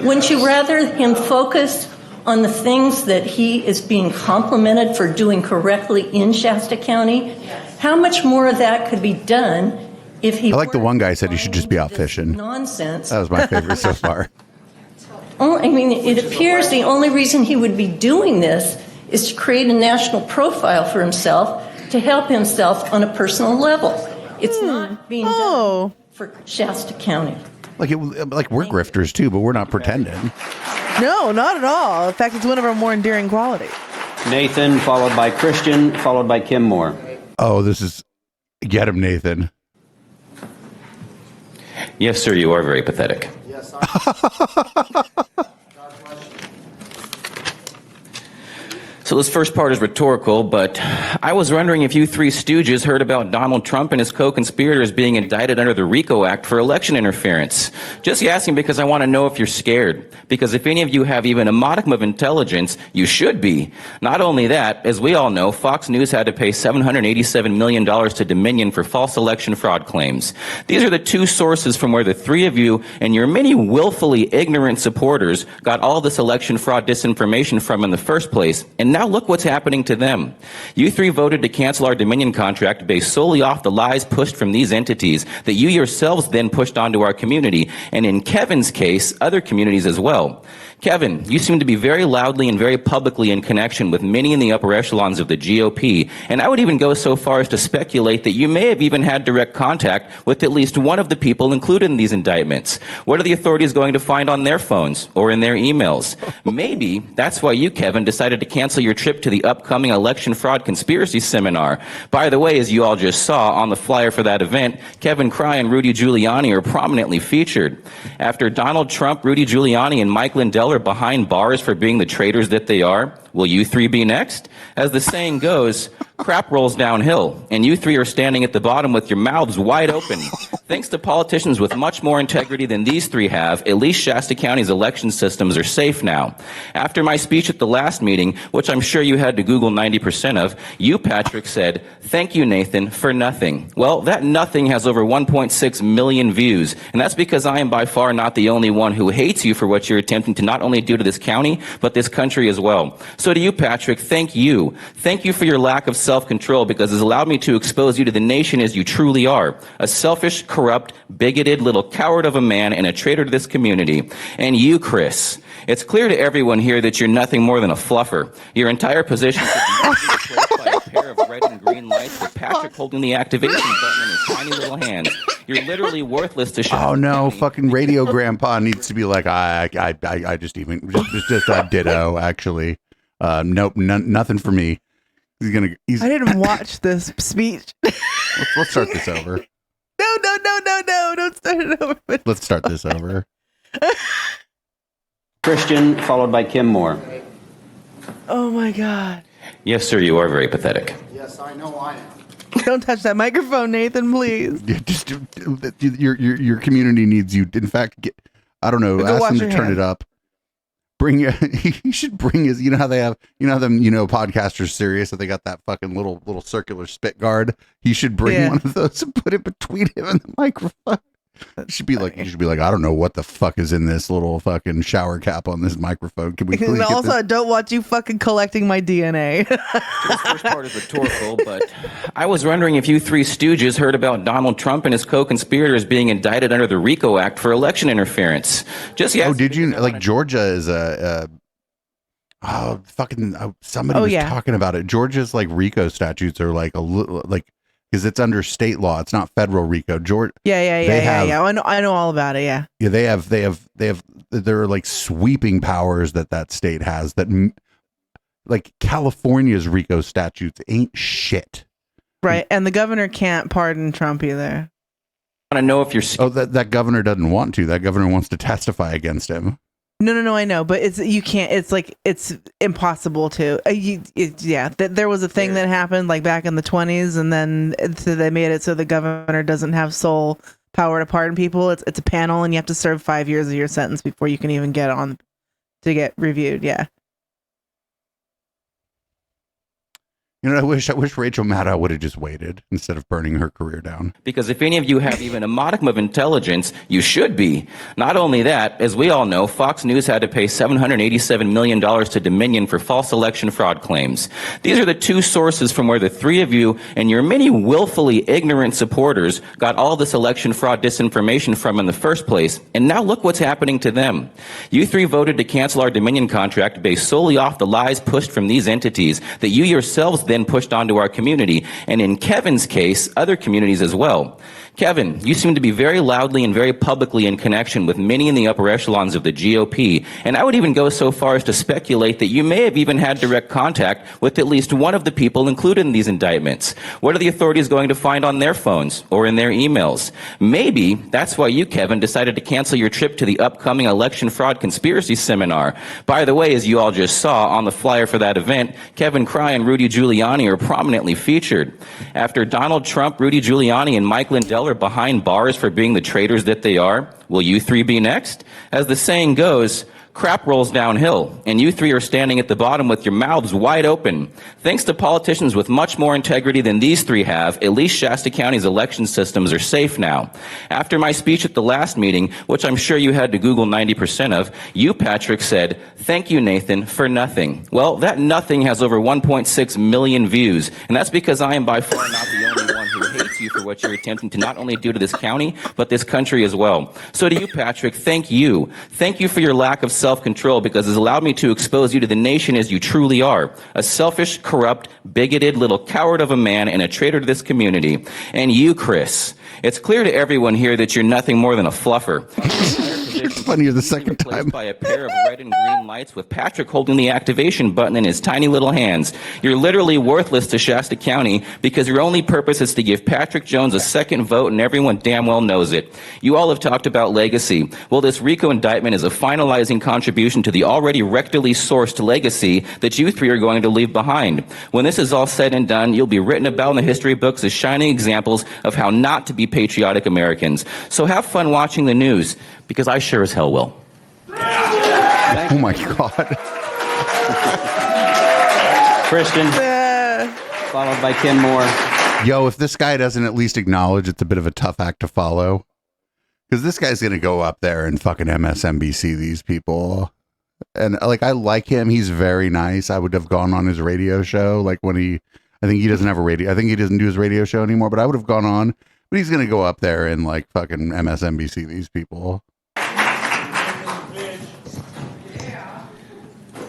Wouldn't you rather him focus on the things that he is being complimented for doing correctly in Shasta County? How much more of that could be done if he... I like the one guy said he should just be out fishing. Nonsense. That was my favorite so far. Oh, I mean, it appears the only reason he would be doing this is to create a national profile for himself, to help himself on a personal level. It's not being done for Shasta County. Like we're grifters too, but we're not pretending. No, not at all. In fact, it's one of our more endearing qualities. Nathan, followed by Christian, followed by Kim Moore. Oh, this is... Get him, Nathan. Yes, sir, you are very pathetic. Yes, So this first part is rhetorical, but I was wondering if you three stooges heard about Donald Trump and his co-conspirators being indicted under the RICO Act for election interference. Just asking because I want to know if you're scared. Because if any of you have even a modicum of intelligence, you should be. Not only that, as we all know, Fox News had to pay $787 million to Dominion for false election fraud claims. These are the two sources from where the three of you and your many willfully ignorant supporters got all this election fraud disinformation from in the first place. And now look what's happening to them. You three voted to cancel our Dominion contract based solely off the lies pushed from these entities that you yourselves then pushed onto our community, and in Kevin's case, other communities as well. Kevin, you seem to be very loudly and very publicly in connection with many in the upper echelons of the GOP, and I would even go so far as to speculate that you may have even had direct contact with at least one of the people included in these indictments. What are the authorities going to find on their phones or in their emails? Maybe that's why you, Kevin, decided to cancel your trip to the upcoming election fraud conspiracy seminar. By the way, as you all just saw on the flyer for that event, Kevin Cry and Rudy Giuliani are prominently featured. After Donald Trump, Rudy Giuliani, and Mike Lindell are behind bars for being the traitors that they are, Will you three be next? As the saying goes, crap rolls downhill, and you three are standing at the bottom with your mouths wide open. Thanks to politicians with much more integrity than these three have, at least Shasta County's election systems are safe now. After my speech at the last meeting, which I'm sure you had to Google 90% of, you, Patrick, said, "Thank you, Nathan, for nothing." Well, that nothing has over 1.6 million views, and that's because I am by far not the only one who hates you for what you're attempting to not only do to this county, but this country as well. So to you, Patrick, thank you. Thank you for your lack of self-control, because it's allowed me to expose you to the nation as you truly are, a selfish, corrupt, bigoted little coward of a man and a traitor to this community. And you, Chris, it's clear to everyone here that you're nothing more than a fluffer. Your entire position should be replaced by a pair of red and green lights with Patrick holding the activation button in his tiny little hands. You're literally worthless to show. Oh no, fucking Radio Grandpa needs to be like, I just ditto, actually. Nope, nothing for me. I didn't watch this speech. Let's start this over. No, don't start it over. Let's start this over. Christian, followed by Kim Moore. Oh my God. Yes, sir, you are very pathetic. Yes, I know I am. Don't touch that microphone, Nathan, please. Just your community needs you. In fact, I don't know. Ask them to turn it up. He should bring his. You know how they have. You know them. Podcasters serious that they got that fucking little circular spit guard. He should bring one of those and put it between him and the microphone. You should be like, I don't know what the fuck is in this little fucking shower cap on this microphone. Can we please also, get this? I don't want you fucking collecting my DNA. This first part is rhetorical, but I was wondering if you three stooges heard about Donald Trump and his co-conspirators being indicted under the RICO Act for election interference. Did you like Georgia is somebody was talking about it. Georgia's like RICO statutes are like a little like. Because it's under state law, it's not federal RICO. Yeah. I know all about it. Yeah. Yeah, there are like sweeping powers that state has that, like California's RICO statutes ain't shit. Right, and the governor can't pardon Trump either. I want to know if you're. That governor doesn't want to. That governor wants to testify against him. No, I know, but you can't. It's impossible to. There was a thing that happened like back in the 1920s, and then they made it so the governor doesn't have sole power to pardon people. It's a panel, and you have to serve 5 years of your sentence before you can even get on to get reviewed. Yeah. I wish Rachel Maddow would have just waited instead of burning her career down. Because if any of you have even a modicum of intelligence, you should be. Not only that, as we all know, Fox News had to pay $787 million to Dominion for false election fraud claims. These are the two sources from where the three of you and your many willfully ignorant supporters got all this election fraud disinformation from in the first place. And now look what's happening to them. You three voted to cancel our Dominion contract based solely off the lies pushed from these entities that you yourselves then pushed onto our community, and in Kevin's case, other communities as well. Kevin, you seem to be very loudly and very publicly in connection with many in the upper echelons of the GOP, and I would even go so far as to speculate that you may have even had direct contact with at least one of the people included in these indictments. What are the authorities going to find on their phones or in their emails? Maybe that's why you, Kevin, decided to cancel your trip to the upcoming election fraud conspiracy seminar. By the way, as you all just saw on the flyer for that event, Kevin Cry and Rudy Giuliani are prominently featured. After Donald Trump, Rudy Giuliani, and Mike Lindell are behind bars for being the traitors that they are, will you three be next? As the saying goes, crap rolls downhill, and you three are standing at the bottom with your mouths wide open. Thanks to politicians with much more integrity than these three have, at least Shasta County's election systems are safe now. After my speech at the last meeting, which I'm sure you had to Google 90% of, you, Patrick, said, "Thank you, Nathan, for nothing." Well, that nothing has over 1.6 million views, and that's because I am by far not the only one who hates you for what you're attempting to not only do to this county, but this country as well. So to you, Patrick, thank you. Thank you for your lack of self-control, because it's allowed me to expose you to the nation as you truly are, a selfish, corrupt, bigoted little coward of a man and a traitor to this community. And you, Chris, it's clear to everyone here that you're nothing more than a fluffer. Your position funnier the second time. By a pair of red and green lights with Patrick holding the activation button in his tiny little hands. You're literally worthless to Shasta County because your only purpose is to give Patrick Jones a second vote, and everyone damn well knows it. You all have talked about legacy. Well, this RICO indictment is a finalizing contribution to the already rectally sourced legacy that you three are going to leave behind. When this is all said and done, you'll be written about in the history books as shining examples of how not to be patriotic Americans. So have fun watching the news, because I sure as hell will. Oh my God. Christian, followed by Kim Moore. Yo, if this guy doesn't at least acknowledge it's a bit of a tough act to follow, because this guy's going to go up there and fucking MSNBC these people. And like, I like him. He's very nice. I would have gone on his radio show. Like when I think he doesn't have a radio. I think he doesn't do his radio show anymore, but I would have gone on. But he's going to go up there and like fucking MSNBC these people.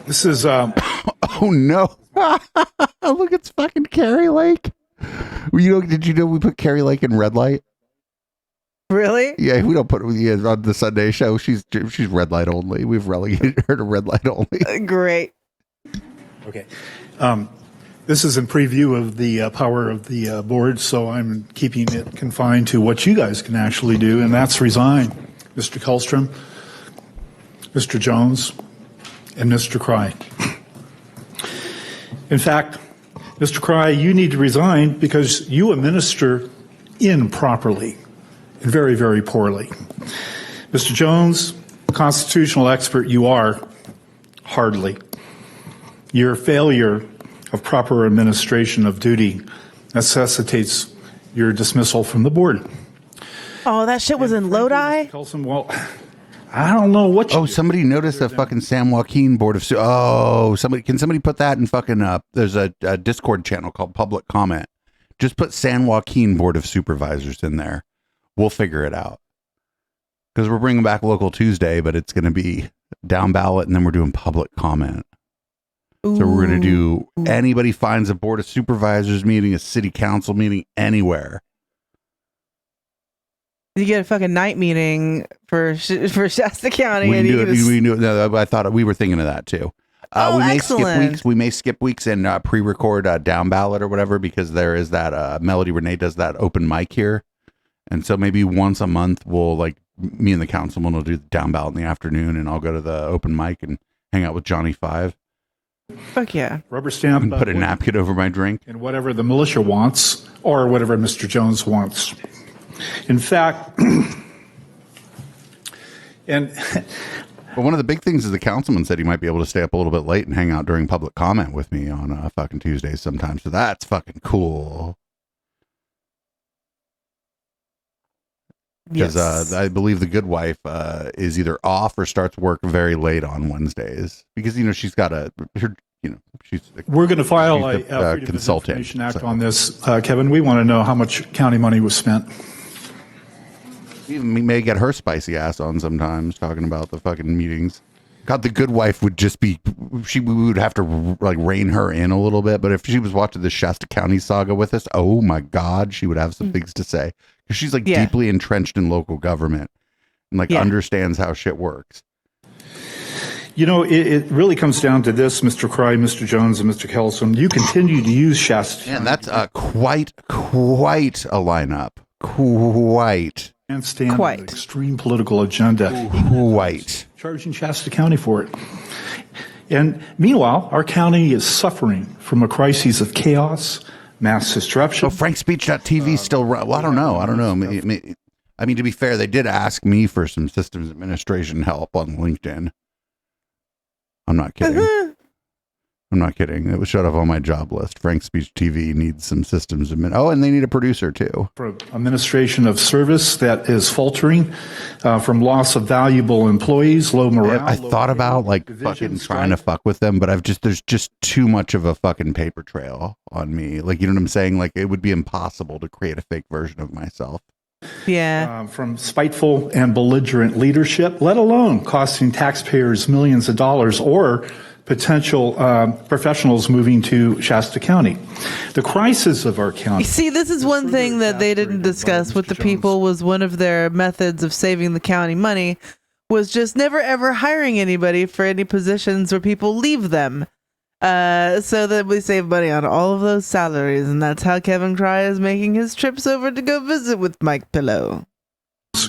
This is, oh no. Look, it's fucking Carrie Lake. Did you know we put Carrie Lake in red light? Really? Yeah, we don't put on the Sunday show. She's red light only. We've relegated her to red light only. Great. Okay. This is in preview of the power of the board, so I'm keeping it confined to what you guys can actually do, and that's resign. Mr. Kellstrom, Mr. Jones, and Mr. Cry. In fact, Mr. Cry, you need to resign because you administer improperly and very, very poorly. Mr. Jones, constitutional expert you are, hardly. Your failure of proper administration of duty necessitates your dismissal from the board. Oh, that shit was in Lodi? Well, I don't know what you somebody noticed a fucking San Joaquin Board of can somebody put that in fucking there's a Discord channel called Public Comment. Just put San Joaquin Board of Supervisors in there. We'll figure it out. Because we're bringing back Local Tuesday, but it's going to be down ballot, and then we're doing public comment. Ooh. So we're going to do anybody finds a Board of Supervisors meeting, a city council meeting, anywhere. You get a fucking night meeting for Shasta County. We can do it. No, I thought we were thinking of that too. We may skip weeks. We may skip weeks and pre-record down ballot or whatever, because there is that Melody Renee does that open mic here, and so maybe once a month we'll me and the councilman will do the down ballot in the afternoon, and I'll go to the open mic and hang out with Johnny Five. Fuck yeah! Rubber stamp and put a napkin over my drink and whatever the militia wants or whatever Mr. Jones wants. In fact, but one of the big things is the councilman said he might be able to stay up a little bit late and hang out during public comment with me on fucking Tuesdays sometimes. So that's fucking cool. Because I believe the good wife is either off or starts work very late on Wednesdays, because she's got we're going to file a Freedom of Information Act on this, Kevin. We want to know how much county money was spent. We may get her spicy ass on sometimes talking about the fucking meetings. God, the good wife would just be, we would have to rein her in a little bit. But if she was watching the Shasta County saga with us, oh my God, she would have some things to say. Because she's deeply entrenched in local government and understands how shit works. It really comes down to this, Mr. Cry, Mr. Jones, and Mr. Kellstrom. You continue to use Shasta. And that's quite a lineup. Quite. And stand on an extreme political agenda. Quite. Charging Shasta County for it. And meanwhile, our county is suffering from a crisis of chaos, mass disruption. Oh, FrankSpeech.tv still run. Well, I don't know. I mean, to be fair, they did ask me for some systems administration help on LinkedIn. I'm not kidding. I'm not kidding. It was shut off on my job list. Frank Speech TV needs some systems admin. Oh, and they need a producer too. For administration of service that is faltering from loss of valuable employees, low morale. I thought about fucking trying to fuck with them, but there's just too much of a fucking paper trail on me. You know what I'm saying? It would be impossible to create a fake version of myself. Yeah. From spiteful and belligerent leadership, let alone costing taxpayers millions of dollars or potential professionals moving to Shasta County. The crisis of our county. See, this is one thing that they didn't discuss with the people was one of their methods of saving the county money was just never ever hiring anybody for any positions where people leave them. So that we save money on all of those salaries, and that's how Kevin Cry is making his trips over to go visit with Mike Pillow.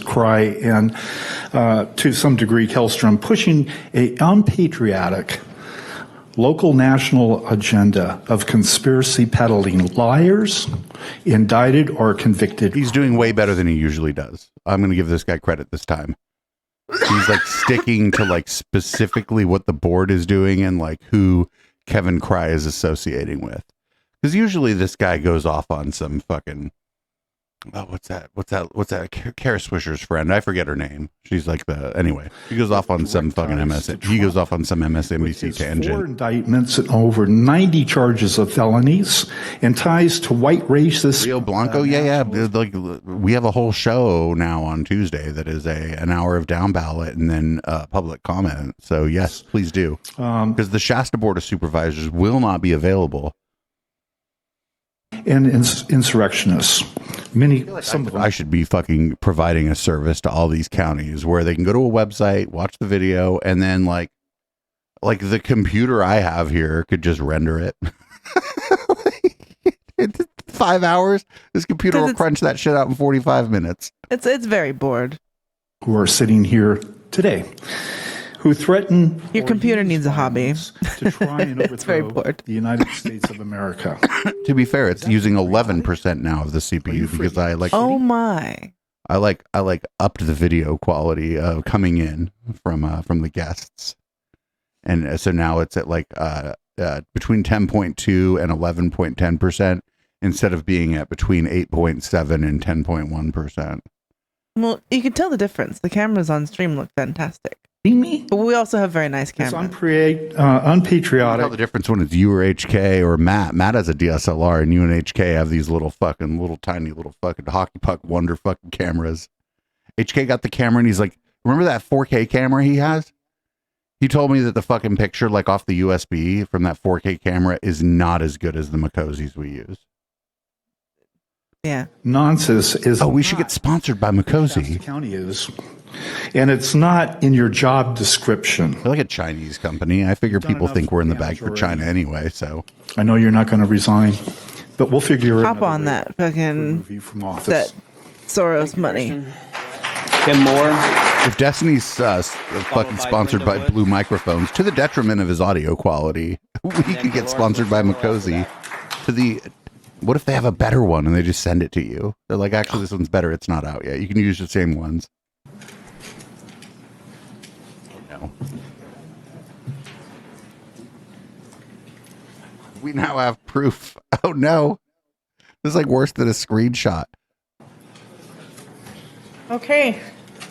Cry and to some degree Hellstrom pushing a unpatriotic local national agenda of conspiracy peddling liars, indicted or convicted. He's doing way better than he usually does. I'm going to give this guy credit this time. He's like sticking to like specifically what the board is doing and like who Kevin Cry is associating with. Because usually this guy goes off on some fucking, what's that? Kara Swisher's friend. I forget her name. She's like anyway, he goes off on some fucking MSNBC tangent. 4 indictments and over 90 charges of felonies and ties to white racists. Rio Blanco, yeah. Like we have a whole show now on Tuesday that is an hour of down ballot and then public comment. So yes, please do. Because the Shasta Board of Supervisors will not be available. And insurrectionists. Some of them. I should be fucking providing a service to all these counties where they can go to a website, watch the video, and then like the computer I have here could just render it. 5 hours. This computer will crunch that shit out in 45 minutes. It's very bored. Who are sitting here today, who threaten your computer needs a hobby to try and it's very bored. The United States of America. To be fair, it's using 11% now of the CPU because I like. Oh my! I like upped the video quality coming in from the guests, and so now it's at like between 10.2 and 11.10% instead of being at between 8.7 and 10.1%. Well, you can tell the difference. The cameras on stream look fantastic. Me? But we also have very nice cameras. Unpatriotic. You can tell the difference when it's you or HK or Matt. Matt has a DSLR and you and HK have these little tiny hockey puck wonder fucking cameras. HK got the camera and he's like, remember that 4K camera he has? He told me that the fucking picture like off the USB from that 4K camera is not as good as the Makosis we use. Yeah. Nonsense is. Oh, we should get sponsored by Makosi. County is. And it's not in your job description. We're like a Chinese company. I figure people think we're in the bag for China anyway, so. I know you're not going to resign, but we'll figure it out. Hop on that fucking that Soros money. Tim Moore. If Destiny's fucking sponsored by Blue Microphones, to the detriment of his audio quality, we could get sponsored by Makosi. What if they have a better one and they just send it to you? They're like, actually, this one's better. It's not out yet. You can use the same ones. No. We now have proof. Oh, no. This is like worse than a screenshot. Okay.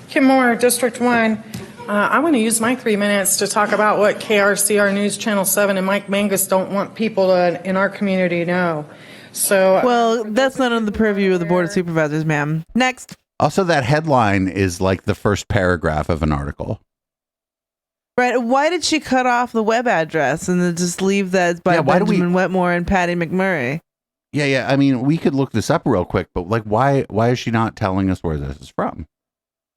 Kim Moore, District 1. I want to use my 3 minutes to talk about what KRCR News Channel 7 and Mike Mangus don't want people in our community to know. So, well, that's not on the purview of the Board of Supervisors, ma'am. Next. Also, that headline is like the first paragraph of an article. Right. Why did she cut off the web address and then just leave that by Benjamin Wetmore and Patty McMurray? Yeah. I mean, we could look this up real quick, but like, why is she not telling us where this is from?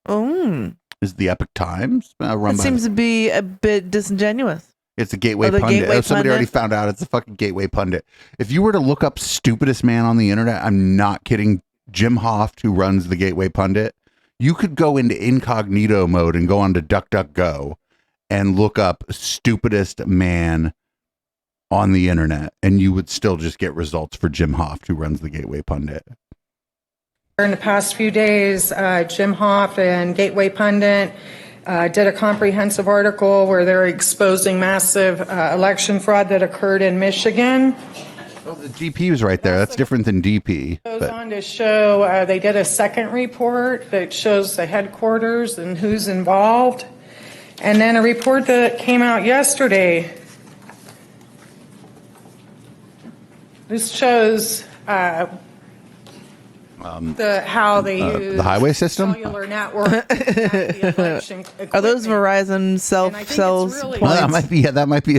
Oh. Is the Epoch Times run It seems to be a bit disingenuous. It's a Gateway Pundit. Somebody already found out it's a fucking Gateway Pundit. If you were to look up stupidest man on the internet, I'm not kidding, Jim Hoft, who runs the Gateway Pundit, you could go into incognito mode and go on to DuckDuckGo and look up stupidest man on the internet, and you would still just get results for Jim Hoft, who runs the Gateway Pundit. In the past few days, Jim Hoff and Gateway Pundit did a comprehensive article where they're exposing massive election fraud that occurred in Michigan. Oh, the GP was right there. That's different than DP. Goes on to show they did a second report that shows the headquarters and who's involved. And then a report that came out yesterday. This shows how they use the highway system, cellular network. The election Are those Verizon cell points? Well, that might be.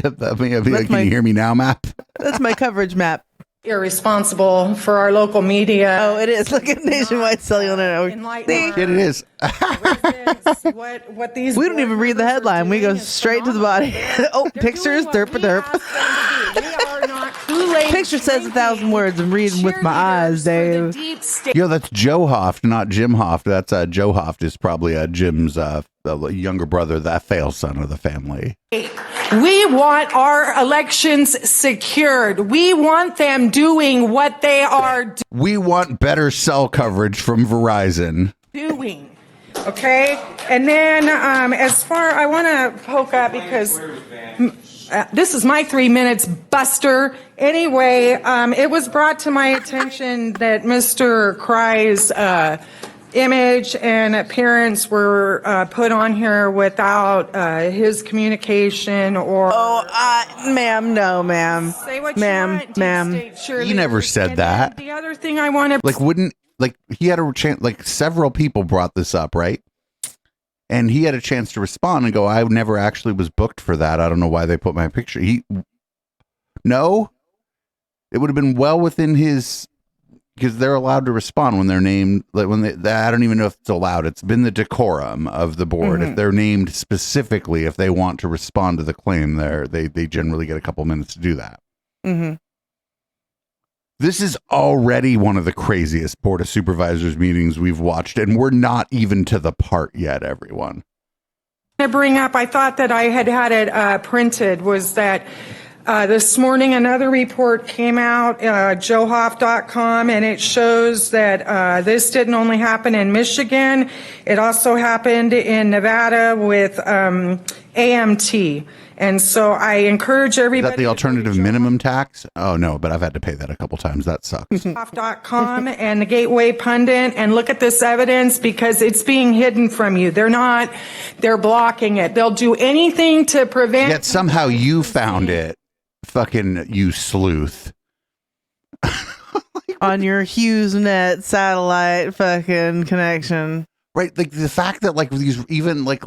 Can you hear me now, map? That's my coverage map. irresponsible for our local media. Oh, it is. Look at Nationwide Cellular. Enlighten Shit, it is. what these We don't even read the headline. We go straight to the body. Oh, pictures, derp. Picture says 1,000 words. I'm reading with my eyes, Dave. Yo, that's Joe Hoft, not Jim Hoft. That's Joe Hoft is probably Jim's younger brother, that fail son of the family. We want our elections secured. We want them doing what they are We want better cell coverage from Verizon. doing. Okay? And then as far, I want to poke up because this is my 3 minutes, Buster. Anyway, it was brought to my attention that Mr. Cry's image and appearance were put on here without his communication or... ma'am, no, ma'am. Say what ma'am, ma'am. He never said that. The other thing I want to... He had a chance, several people brought this up, right? And he had a chance to respond and go, I never actually was booked for that. I don't know why they put my picture. No, it would have been well within his, because they're allowed to respond when they're named. Like I don't even know if it's allowed. It's been the decorum of the board. If they're named specifically, if they want to respond to the claim, they generally get a couple minutes to do that. Mm-hmm. This is already one of the craziest Board of Supervisors meetings we've watched, and we're not even to the part yet, everyone. To bring up, I thought that I had it printed, was that this morning another report came out, joehoff.com, and it shows that this didn't only happen in Michigan, it also happened in Nevada with AMT. And so I encourage everybody. Is that the alternative minimum tax? Oh, no, but I've had to pay that a couple times. That sucks. .com and the Gateway Pundit and look at this evidence because it's being hidden from you. They're blocking it. They'll do anything to prevent. Yet somehow you found it. Fucking you sleuth. On your HughesNet satellite fucking connection. Right, like the fact that these even let's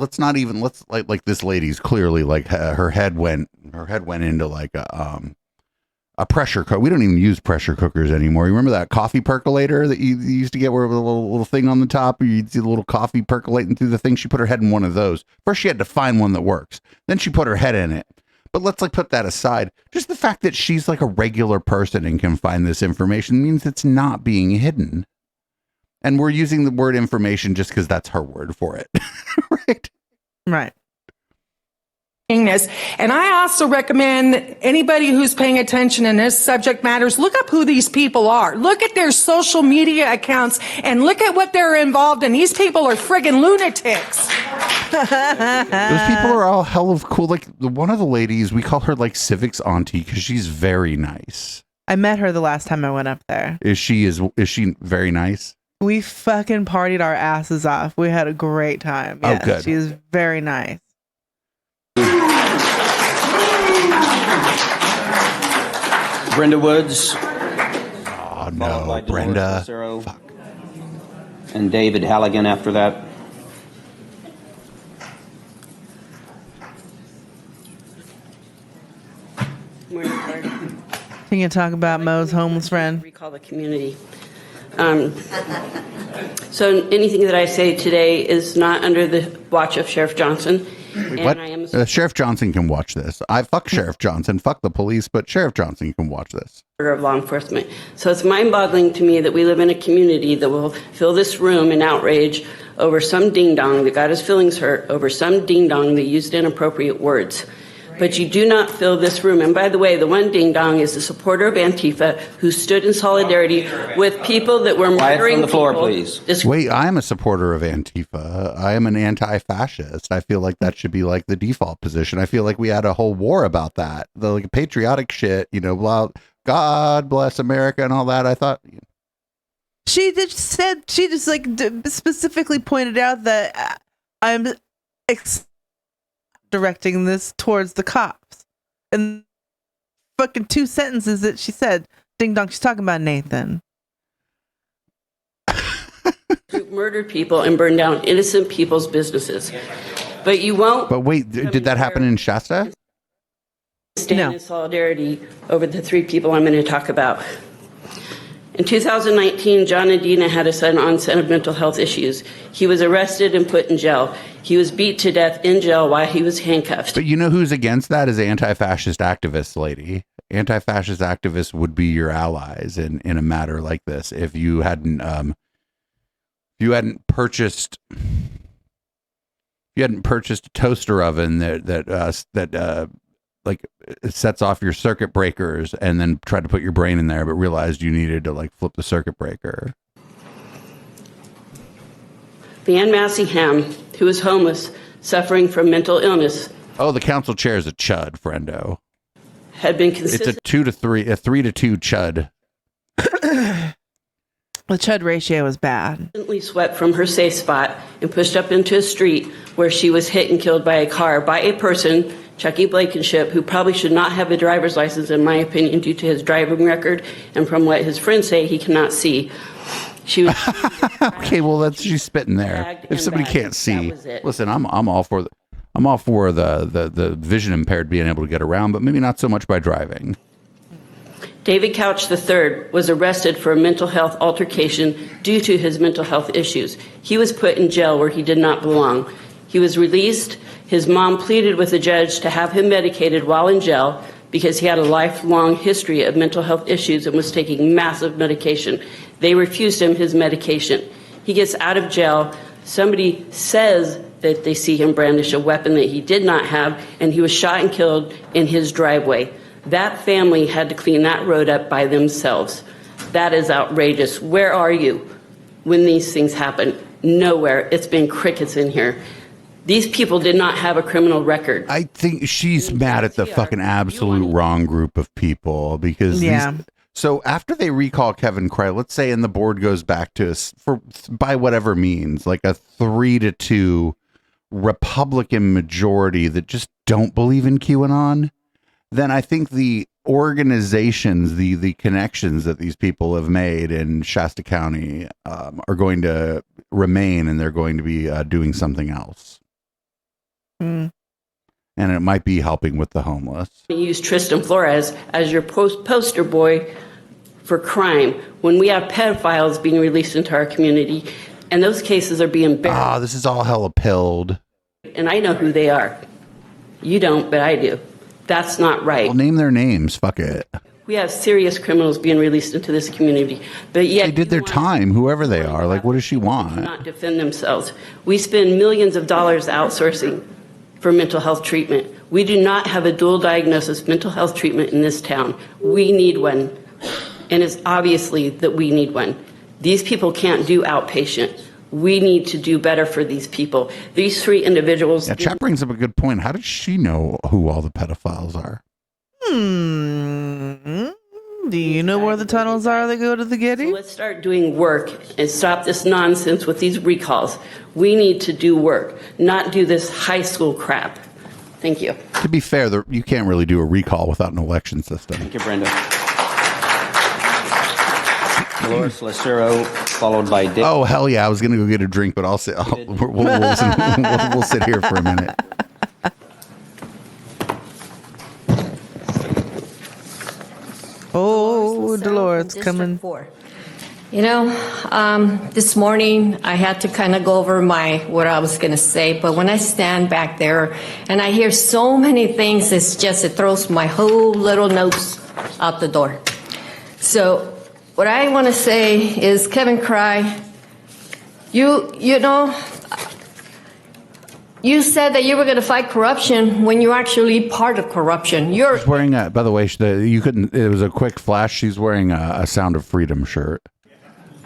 this lady's clearly her head went into a pressure cooker. We don't even use pressure cookers anymore. You remember that coffee percolator that you used to get where with a little thing on the top, you'd see the little coffee percolating through the thing? She put her head in one of those. First she had to find one that works. Then she put her head in it. But let's put that aside. Just the fact that she's a regular person and can find this information means it's not being hidden. And we're using the word information just because that's her word for it. Right. And I also recommend anybody who's paying attention in this subject matters, look up who these people are. Look at their social media accounts and look at what they're involved in. These people are friggin' lunatics. Those people are all hell of cool. One of the ladies, we call her civics auntie because she's very nice. I met her the last time I went up there. Is she very nice? We fucking partied our asses off. We had a great time. Yeah, oh, good. She is very nice. Brenda Woods. Oh, no, Brenda. Fuck. And David Halligan after that. Morning, Bart. Can you talk about Mo's homeless friend? Recall the community. So anything that I say today is not under the watch of Sheriff Johnson. What? Sheriff Johnson can watch this. I fuck Sheriff Johnson, fuck the police, but Sheriff Johnson can watch this. Of law enforcement. So it's mind-boggling to me that we live in a community that will fill this room in outrage over some ding-dong that got his feelings hurt, over some ding-dong that used inappropriate words. But you do not fill this room. And by the way, the one ding-dong is the supporter of Antifa who stood in solidarity with people that were murdering Quiet from the floor, people. please. Wait, I am a supporter of Antifa. I am an anti-fascist. I feel like that should be the default position. I feel like we had a whole war about that. The patriotic shit, blah, God bless America and all that. I thought... She just specifically pointed out that I'm directing this towards the cops. And fucking 2 sentences that she said, ding dong, she's talking about Nathan. Who murdered people and burned down innocent people's businesses. But you won't. But wait, did that happen in Shasta? stand in solidarity over the three people I'm going to talk about. In 2019, John and Dina had a sudden onset of mental health issues. He was arrested and put in jail. He was beat to death in jail while he was handcuffed. But you know who's against that is anti-fascist activists, lady. Anti-fascist activists would be your allies in a matter like this. If you hadn't purchased a toaster oven that like it sets off your circuit breakers and then tried to put your brain in there, but realized you needed to like flip the circuit breaker. Leanne Massingham, who was homeless, suffering from mental illness. Oh, the council chair is a chud, friendo. Had been consistent. It's a 3 to 2 chud. The chud ratio was bad. Consistently swept from her safe spot and pushed up into a street where she was hit and killed by a car by a person, Chucky Blankenship, who probably should not have a driver's license, in my opinion, due to his driving record and from what his friends say he cannot see. She was okay, well, she's spitting there. If somebody can't see, listen, I'm all for the vision impaired being able to get around, but maybe not so much by driving. David Couch III was arrested for a mental health altercation due to his mental health issues. He was put in jail where he did not belong. He was released. His mom pleaded with the judge to have him medicated while in jail because he had a lifelong history of mental health issues and was taking massive medication. They refused him his medication. He gets out of jail. Somebody says that they see him brandish a weapon that he did not have, and he was shot and killed in his driveway. That family had to clean that road up by themselves. That is outrageous. Where are you when these things happen? Nowhere. It's been crickets in here. These people did not have a criminal record. I think she's mad at the fucking absolute wrong group of people because so after they recall Kevin Cray, let's say, and the board goes back to us by whatever means, like a 3 to 2 Republican majority that just don't believe in QAnon, then I think the organizations, the connections that these people have made in Shasta County are going to remain, and they're going to be doing something else. And it might be helping with the homeless. You use Tristan Flores as your poster boy for crime when we have pedophiles being released into our community, and those cases are being buried. This is all hella pilled. And I know who they are. You don't, but I do. That's not right. Well, name their names. Fuck it. We have serious criminals being released into this community, but yet they did their time, whoever they are. Like, what does she want? Not defend themselves. We spend millions of dollars outsourcing for mental health treatment. We do not have a dual diagnosis mental health treatment in this town. We need one, and it's obviously that we need one. These people can't do outpatient. We need to do better for these people. These three individuals. Yeah, chat brings up a good point. How does she know who all the pedophiles are? Do you know where the tunnels are that go to the Getty? So let's start doing work and stop this nonsense with these recalls. We need to do work, not do this high school crap. Thank you. To be fair, you can't really do a recall without an election system. Thank you, Brenda. Dolores Lucero, followed by Dick. Oh, hell yeah. I was going to go get a drink, but we'll sit here for a minute. Oh, Dolores coming. 4. You know, this morning I had to kind of go over what I was going to say, but when I stand back there and I hear so many things, it throws my whole little notes out the door. So what I want to say is, Kevin Cray, you said that you were going to fight corruption when you're actually part of corruption. She's wearing by the way, you couldn't, it was a quick flash. She's wearing a Sound of Freedom shirt.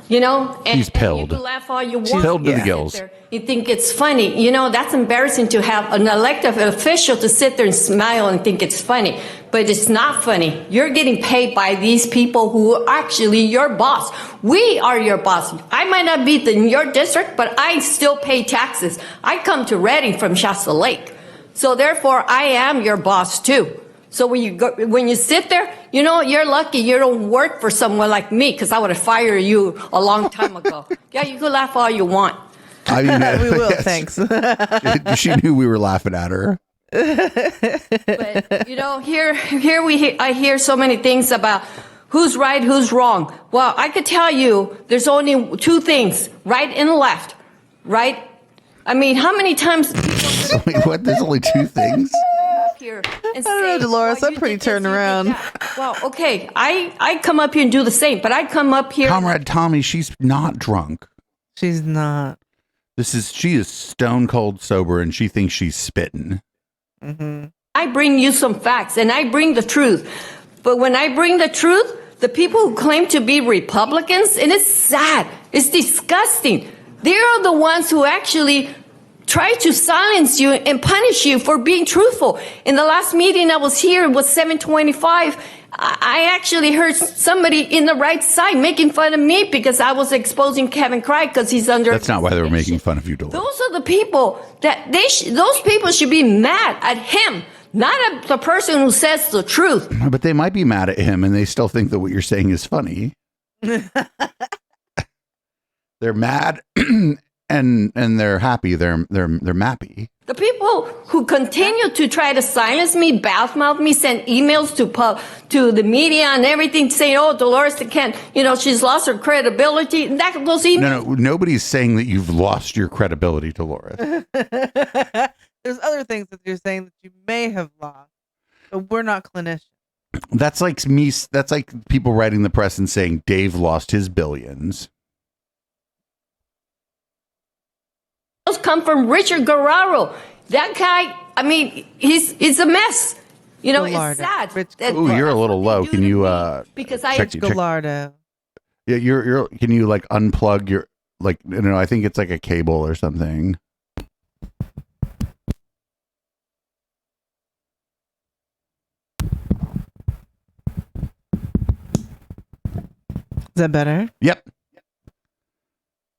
You know, and she's pilled. You can laugh all you want. She's pilled to the gills. You think it's funny. You know, that's embarrassing to have an elected official to sit there and smile and think it's funny. But it's not funny. You're getting paid by these people who are actually your boss. We are your boss. I might not be in your district, but I still pay taxes. I come to Redding from Shasta Lake. So therefore, I am your boss too. So when you sit there, you know, you're lucky you don't work for someone like me, because I would have fired you a long time ago. Yeah, you can laugh all you want. I mean, we will, thanks. She knew we were laughing at her. But I hear so many things about who's right, who's wrong. Well, I could tell you there's only two things, right and left, right? I mean, how many times Wait, what? There's only two things? here I and don't know, Dolores, I'm pretty turned around. Well, okay, I come up here and do the same, but I come up here. Comrade Tommy, she's not drunk. She's not. She is stone cold sober, and she thinks she's spitting. Mm-hmm. I bring you some facts, and I bring the truth. But when I bring the truth, the people who claim to be Republicans, and it's sad, it's disgusting. They're the ones who actually try to silence you and punish you for being truthful. In the last meeting I was here, it was 7:25. I actually heard somebody in the right side making fun of me because I was exposing Kevin Craig because he's under. That's not why they were making fun of you, Dolores. Those are the people that those people should be mad at him, not at the person who says the truth. But they might be mad at him, and they still think that what you're saying is funny. They're mad, and they're happy. They're mappy. The people who continue to try to silence me, badmouth me, send emails to the media and everything saying, "Oh, Dolores can't, she's lost her credibility." Those emails. No, nobody's saying that you've lost your credibility, Dolores. There's other things that you're saying that you may have lost, but we're not clinicians. That's like me. That's like people writing the press and saying Dave lost his billions. Those come from Richard Guerrero. That guy, I mean, he's a mess. It's sad. Oh, you're a little low. Can you because check? Gallardo. Yeah, you're. Can you like unplug your I think it's like a cable or something. Is that better? Yep.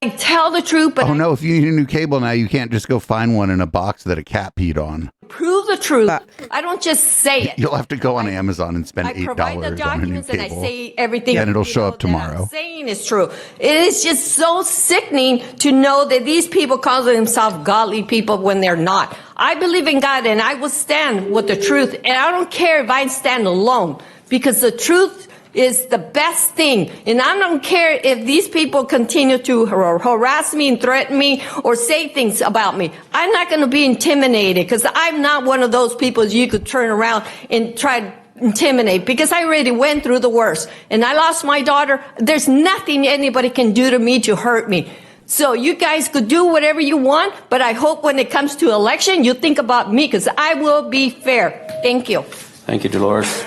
I tell the truth, but no, if you need a new cable now, you can't just go find one in a box that a cat peed on. Prove the truth. I don't just say it. You'll have to go on Amazon and spend $8 provide the documents on a new and cable. I say everything. And it'll show up tomorrow. I'm saying is true. It is just so sickening to know that these people call themselves godly people when they're not. I believe in God and I will stand with the truth. And I don't care if I stand alone because the truth is the best thing. And I don't care if these people continue to harass me and threaten me or say things about me. I'm not going to be intimidated because I'm not one of those people you could turn around and try to intimidate because I already went through the worst. And I lost my daughter. There's nothing anybody can do to me to hurt me. So you guys could do whatever you want, but I hope when it comes to election, you think about me because I will be fair. Thank you. Thank you, Dolores.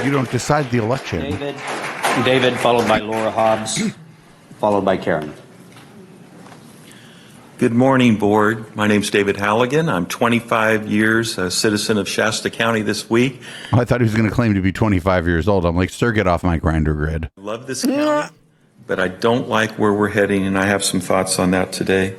You don't decide the election. David, followed by Laura Hobbs, followed by Karen. Good morning, Board. My name's David Halligan. I'm 25 years a citizen of Shasta County this week. I thought he was going to claim to be 25 years old. I'm like, sir, get off my grinder grid. I love this county, but I don't like where we're heading, and I have some thoughts on that today.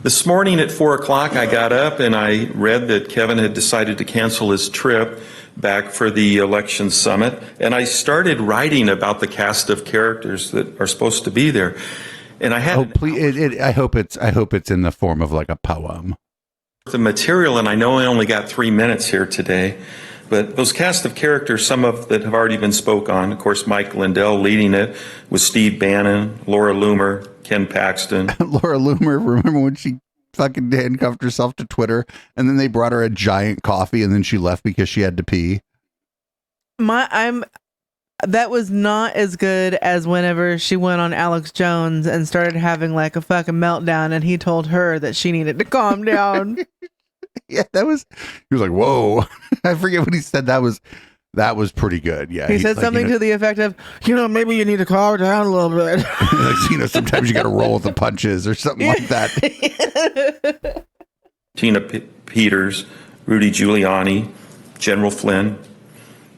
This morning at 4 o'clock, I got up and I read that Kevin had decided to cancel his trip back for the election summit, and I started writing about the cast of characters that are supposed to be there. And I had I hope it's in the form of like a poem. The material, and I know I only got 3 minutes here today, but those cast of characters, some of that have already been spoke on. Of course, Mike Lindell leading it with Steve Bannon, Laura Loomer, Ken Paxton. Laura Loomer, remember when she fucking handcuffed herself to Twitter and then they brought her a giant coffee and then she left because she had to pee? That was not as good as whenever she went on Alex Jones and started having like a fucking meltdown and he told her that she needed to calm down. Yeah, he was like, whoa. I forget what he said. That was pretty good. Yeah. He said something to the effect of, maybe you need to calm down a little bit. Sometimes you got to roll with the punches or something like that. Tina Peters, Rudy Giuliani, General Flynn,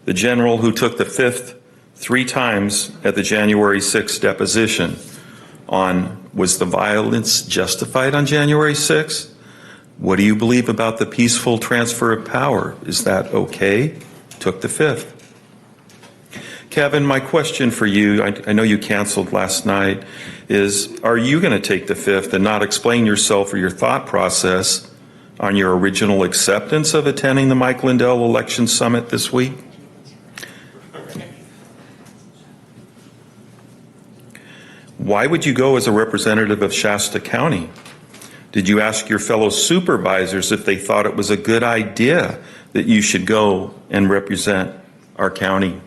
the general who took the fifth 3 times at the January 6th deposition was the violence justified on January 6th? What do you believe about the peaceful transfer of power? Is that okay? Took the fifth. Kevin, my question for you, I know you canceled last night, is are you going to take the fifth and not explain yourself or your thought process on your original acceptance of attending the Mike Lindell Election Summit this week? Why would you go as a representative of Shasta County? Did you ask your fellow supervisors if they thought it was a good idea that you should go and represent our county?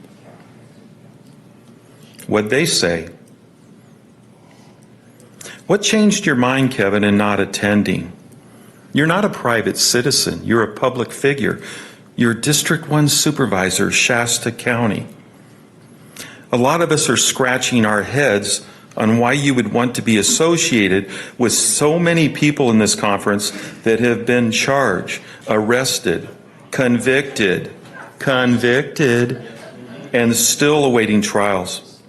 What'd they say? What changed your mind, Kevin, in not attending? You're not a private citizen. You're a public figure. You're District 1 Supervisor, Shasta County. A lot of us are scratching our heads on why you would want to be associated with so many people in this conference that have been charged, arrested, convicted, and still awaiting trials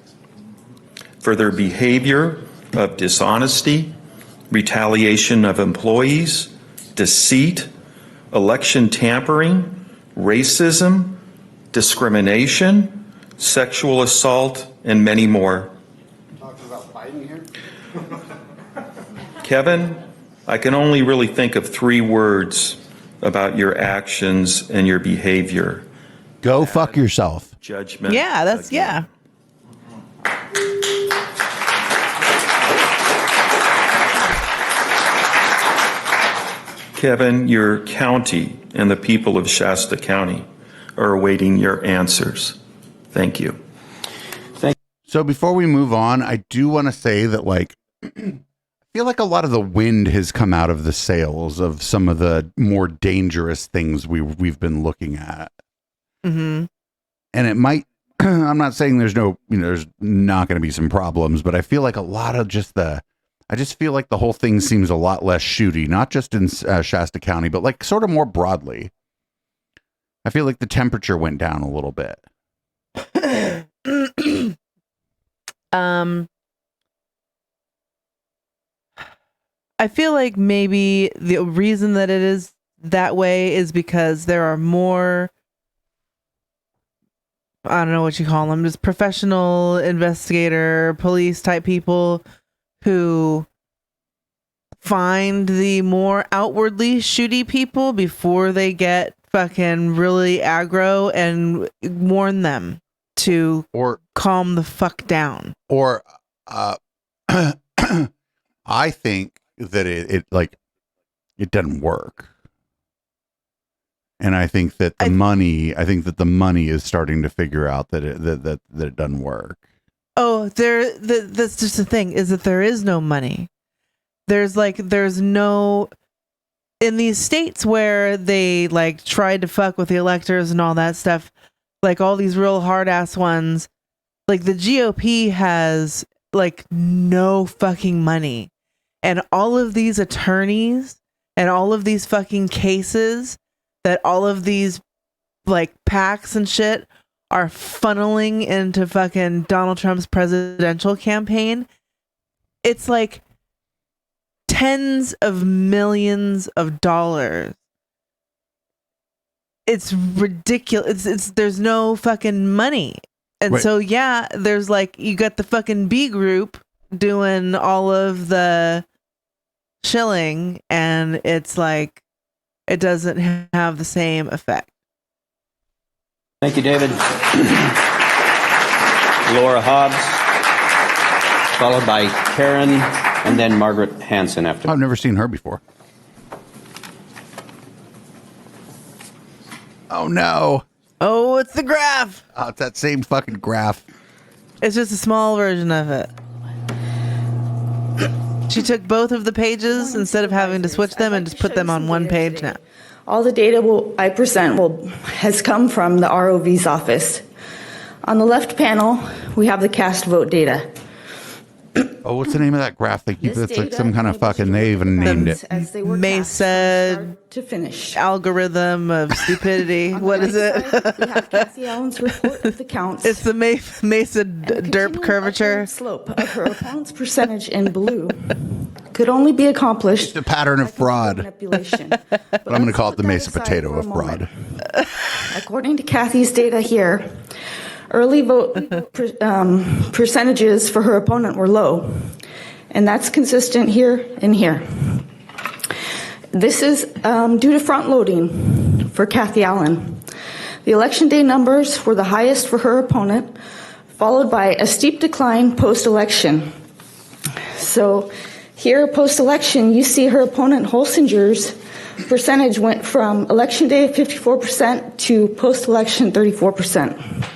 for their behavior of dishonesty, retaliation of employees, deceit, election tampering, racism, discrimination, sexual assault, and many more. Kevin, I can only really think of 3 words about your actions and your behavior. Go fuck yourself. Judgment. Yeah, that's, yeah. Kevin, your county and the people of Shasta County are awaiting your answers. Thank you. So before we move on, I do want to say that, like, I feel like a lot of the wind has come out of the sails of some of the more dangerous things we've been looking at. Mm-hmm. And it might, I'm not saying there's there's not going to be some problems, but I feel like a lot of I just feel like the whole thing seems a lot less shooty, not just in Shasta County, but like sort of more broadly. I feel like the temperature went down a little bit. I feel like maybe the reason that it is that way is because there are more, I don't know what you call them, just professional investigator, police type people who find the more outwardly shooty people before they get fucking really aggro and warn them to calm the fuck down. Or I think that it doesn't work. And I think that the money is starting to figure out that it doesn't work. Oh, that's just the thing, is that there is no money. There's no, in these states where they like tried to fuck with the electors and all that stuff, like all these real hard ass ones, like the GOP has like no fucking money. And all of these attorneys and all of these fucking cases that all of these like PACs and shit are funneling into fucking Donald Trump's presidential campaign, it's like tens of millions of dollars. It's ridiculous. There's no fucking money. And Wait. So yeah, there's like, you got the fucking B group doing all of the shilling, and it's like it doesn't have the same effect. Thank you, David. Laura Hobbs, followed by Karen, and then Margaret Hanson after. I've never seen her before. Oh no. Oh, it's the graph. Oh, it's that same fucking graph. It's just a small version of it. She took both of the pages instead of having to switch them and just put them on one page now. All the data I present has come from the ROV's office. On the left panel, we have the cast vote data. Oh, what's the name of that graph? It's like some kind of fucking, they even named it. Mesa to finish. Algorithm of stupidity. What is it? We have Cassie Allen's report of the counts. It's the Mesa derp curvature. Slope of her opponent's percentage in blue could only be accomplished. The pattern of fraud. Manipulation. But I'm going to call it the Mesa potato of fraud. According to Kathy's data here, early vote percentages for her opponent were low, and that's consistent here and here. This is due to front loading for Kathy Allen. The election day numbers were the highest for her opponent, followed by a steep decline post-election. So here, post-election, you see her opponent Holsinger's percentage went from election day 54% to post-election 34%.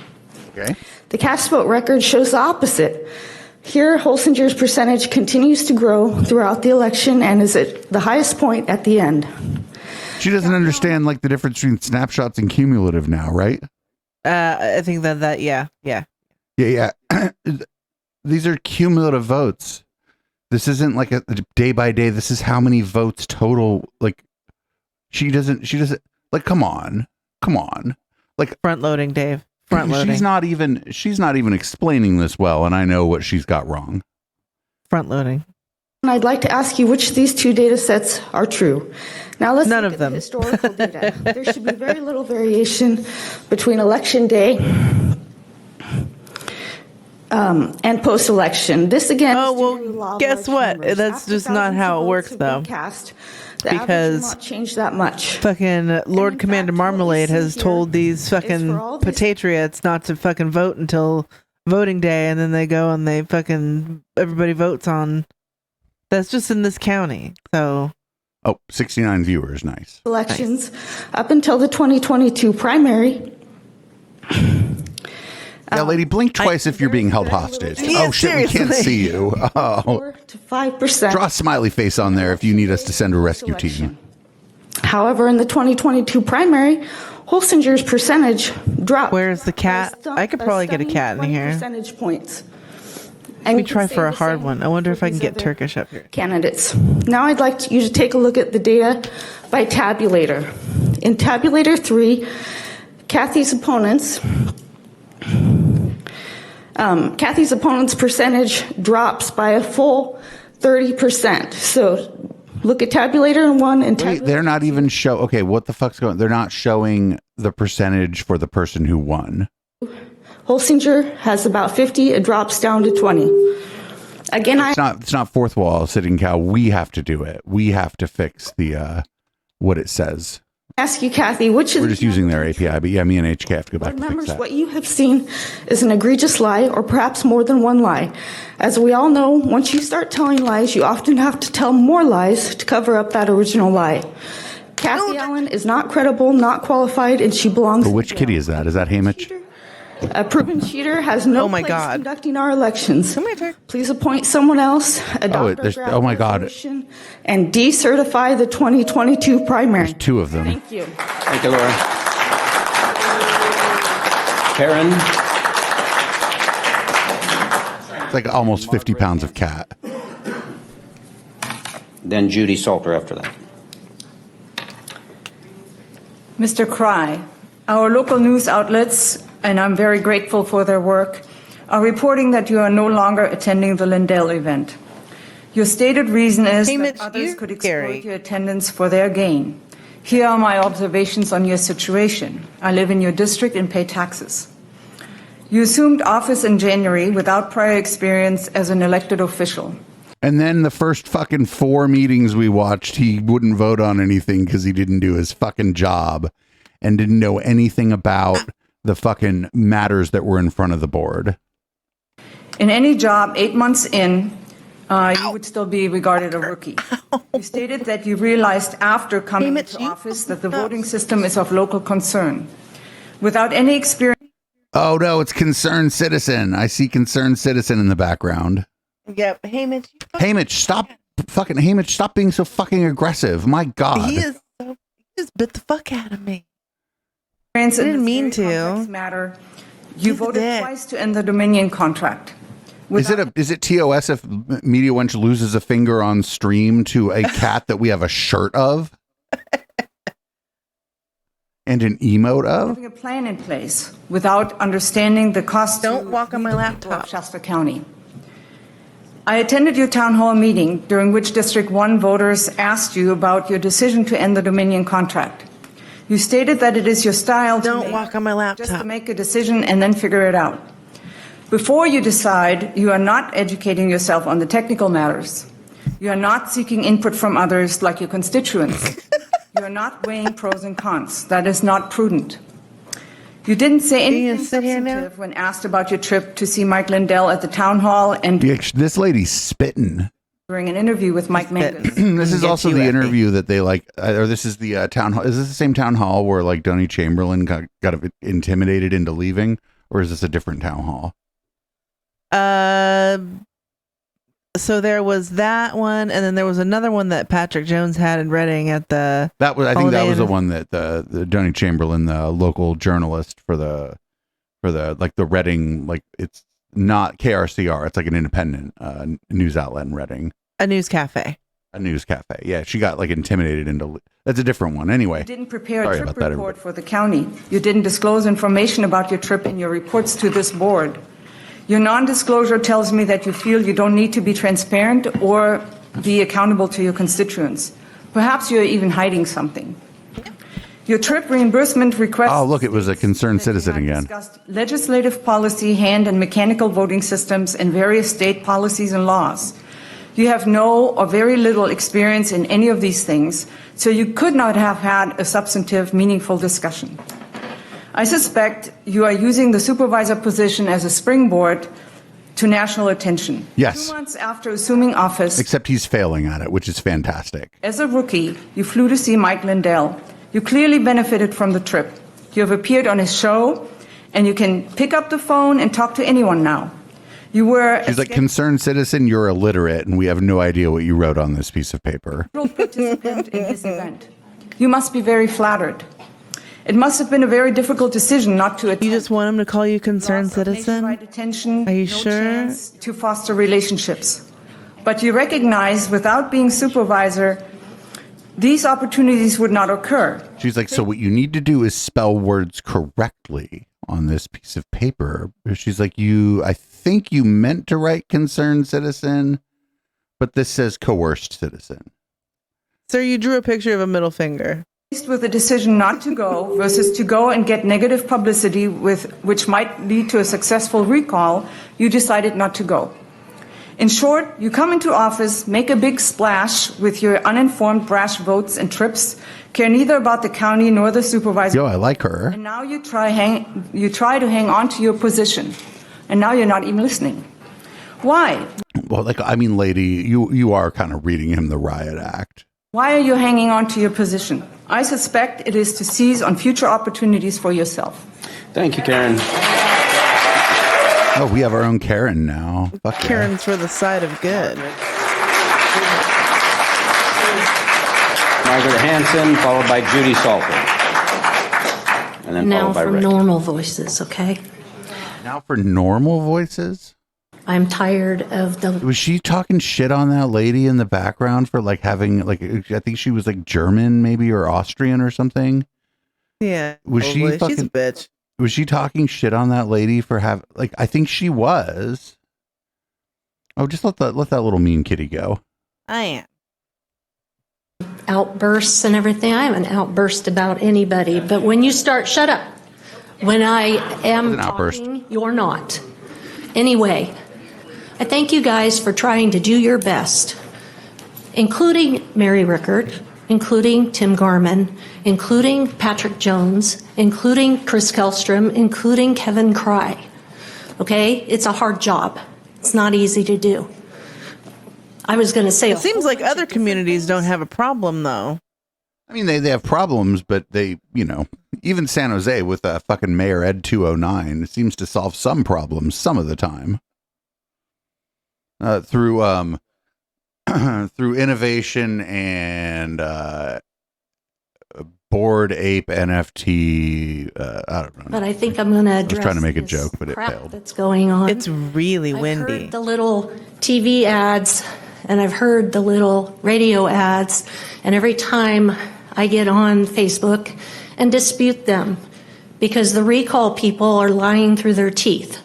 Okay. The cast vote record shows the opposite. Here, Holsinger's percentage continues to grow throughout the election and is at the highest point at the end. She doesn't understand like the difference between snapshots and cumulative now, right? I think that yeah. Yeah. These are cumulative votes. This isn't like a day by day. This is how many votes total. Like she doesn't like, come on. Like front loading, Dave. Front loading. She's not even explaining this well. And I know what she's got wrong. Front loading. And I'd like to ask you which of these two data sets are true. Now let's None look of at them. The historical data. There should be very little variation between election day and post-election. This again. Oh well, guess what? That's just not how it works, though. Because not change that much. Fucking Lord Commander Marmalade has told these fucking patriots not to fucking vote until voting day, and then they go and they fucking everybody votes on. That's just in this county, so. Oh, 69 viewers, nice. Elections up until the 2022 primary. Yeah, lady, blink twice if you're being held hostage. Yeah, oh shit, we can't see you. Oh. 4 to 5%. Draw a smiley face on there if you need us to send a rescue team. However, in the 2022 primary, Holsinger's percentage dropped. Where's the cat? I could probably get a cat in here. Percentage points. Let me try for a hard one. I wonder if I can get Turkish up here. Candidates. Now I'd like you to take a look at the data by tabulator. In tabulator 3, Kathy's opponent's percentage drops by a full 30%. So look at tabulator 1 and tabulator. Wait, they're not even okay, what the fuck's going on? They're not showing the percentage for the person who won. Holsinger has about 50. It drops down to 20. Again, it's not fourth wall sitting cow. We have to do it. We have to fix the what it says. Ask you, Kathy, which is we're just using their API, but yeah, me and HK have to go back to fix that. What you have seen is an egregious lie, or perhaps more than one lie. As we all know, once you start telling lies, you often have to tell more lies to cover up that original lie. Kathy Allen is not credible, not qualified, and she belongs. But which kitty is that? Is that Hamish? A proven cheater has no place conducting our elections. Please appoint someone else, adopt our draft resolution, and decertify the 2022 primary. There's two of them. Thank you. Thank you, Laura. Karen. It's like almost 50 pounds of cat. Then Judy Salter after that. Mr. Cry, our local news outlets, and I'm very grateful for their work, are reporting that you are no longer attending the Lindell event. Your stated reason is that others could exploit your attendance for their gain. Here are my observations on your situation. I live in your district and pay taxes. You assumed office in January without prior experience as an elected official. And then the first fucking 4 meetings we watched, he wouldn't vote on anything because he didn't do his fucking job and didn't know anything about the fucking matters that were in front of the board. In any job 8 months in, you would still be regarded a rookie. You stated that you realized after coming into office that the voting system is of local concern. Without any experience. Oh no, it's Concerned Citizen. I see Concerned Citizen in the background. Yep, Hamish. Hamish, stop being so fucking aggressive. My God. He just bit the fuck out of me. I didn't mean to. Matter. You voted twice to end the Dominion contract. Is it TOS if Media Wench loses a finger on stream to a cat that we have a shirt of? And an emote of? Having a plan in place without understanding the cost. Don't walk on my laptop. Of Shasta County. I attended your town hall meeting during which District 1 voters asked you about your decision to end the Dominion contract. You stated that it is your style Don't walk on my laptop. Just to make a decision and then figure it out. Before you decide, you are not educating yourself on the technical matters. You are not seeking input from others like your constituents. You are not weighing pros and cons. That is not prudent. You didn't say anything substantive when asked about your trip to see Mike Lindell at the town hall and This lady's spitting. during an interview with Mike Mangus. This is also the interview that they like, or this is the town hall. Is this the same town hall where like Donnie Chamberlain got intimidated into leaving, or is this a different town hall? So there was that one, and then there was another one that Patrick Jones had in Reading at the. I think that was the one that the Donnie Chamberlain, the local journalist for the like the Reading, like it's not KRCR, it's like an independent news outlet in Reading. A news cafe. Yeah, she got like intimidated into. That's a different one. Anyway, You didn't prepare a trip report for the county. You didn't disclose information about your trip in your reports to this board. Your non-disclosure tells me that you feel you don't need to be transparent or be accountable to your constituents. Perhaps you're even hiding something. Your trip reimbursement request. oh look, it was a concerned citizen again. Discussed legislative policy, hand and mechanical voting systems, and various state policies and laws. You have no or very little experience in any of these things, so you could not have had a substantive, meaningful discussion. I suspect you are using the supervisor position as a springboard to national attention. Yes. 2 months after assuming office, Except he's failing at it, which is fantastic. as a rookie, you flew to see Mike Lindell. You clearly benefited from the trip. You have appeared on his show, and you can pick up the phone and talk to anyone now. You were She's like, concerned citizen, you're illiterate, and we have no idea what you wrote on this piece of paper. a participant in his event. You must be very flattered. It must have been a very difficult decision not to attend. You just want him to call you concerned citizen? Attention, Are you no sure? chance to foster relationships. But you recognize without being supervisor, these opportunities would not occur. She's like, so what you need to do is spell words correctly on this piece of paper. She's like, I think you meant to write concerned citizen, but this says coerced citizen. Sir, you drew a picture of a middle finger. Faced with the decision not to go versus to go and get negative publicity which might lead to a successful recall, you decided not to go. In short, you come into office, make a big splash with your uninformed brash votes and trips, care neither about the county nor the supervisor. Yo, I like her. And now you try to hang on to your position, and now you're not even listening. Why? Well, like, I mean, lady, you are kind of reading him the riot act. Why are you hanging on to your position? I suspect it is to seize on future opportunities for yourself. Thank you, Karen. Oh, we have our own Karen now. Fuck yeah. Karen's for the side of good. Margaret Hanson, followed by Judy Salter. And then Now followed by for Rick. normal voices, okay? Now for normal voices? I'm tired of the. Was she talking shit on that lady in the background for like having like, I think she was like German maybe or Austrian or something? Yeah. Was she she's a fucking bitch. Was she talking shit on that lady for like, I think she was. Oh, just let that little mean kitty go. I am. Outbursts and everything. I haven't outburst about anybody, but when you start, shut up. When I am talking, you're not. Anyway, I thank you guys for trying to do your best, including Mary Rickard, including Tim Garman, including Patrick Jones, including Chris Kellstrom, including Kevin Cry. Okay? It's a hard job. It's not easy to do. I was going to say... It seems like other communities don't have a problem, though. I mean, they have problems, but they, even San Jose with fucking Mayor Ed 209 seems to solve some problems some of the time. Through innovation and Bored Ape NFT. I don't know. But I think I'm going to address I was trying to make a this joke, but it crap failed. that's going on. It's really I've windy. heard the little TV ads, and I've heard the little radio ads, and every time I get on Facebook and dispute them because the recall people are lying through their teeth.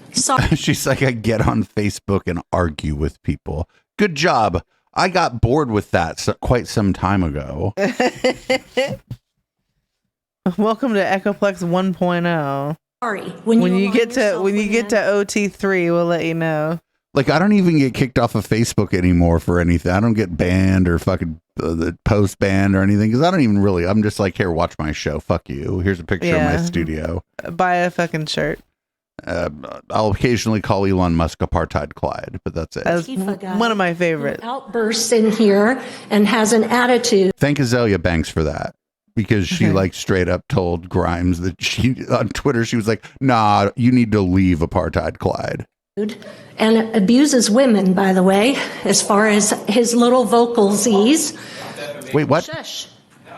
She's like, I get on Facebook and argue with people. Good job. I got bored with that quite some time ago. Welcome to Echoplex 1.0. Sorry. When you get to OT3, we'll let you know. Like, I don't even get kicked off of Facebook anymore for anything. I don't get banned or fucking the post banned or anything because I don't even really. I'm just like, here, watch my show. Fuck you. Here's a picture of my studio. Buy a fucking shirt. I'll occasionally call Elon Musk apartheid Clyde, but that's it. That's one of my favorites. Outbursts in here and has an attitude. Thank Azalea Banks for that. Because she like straight up told Grimes that she on Twitter, she was like, nah, you need to leave apartheid Clyde. And abuses women, by the way, as far as his little vocalsies. Wait, what? Shush.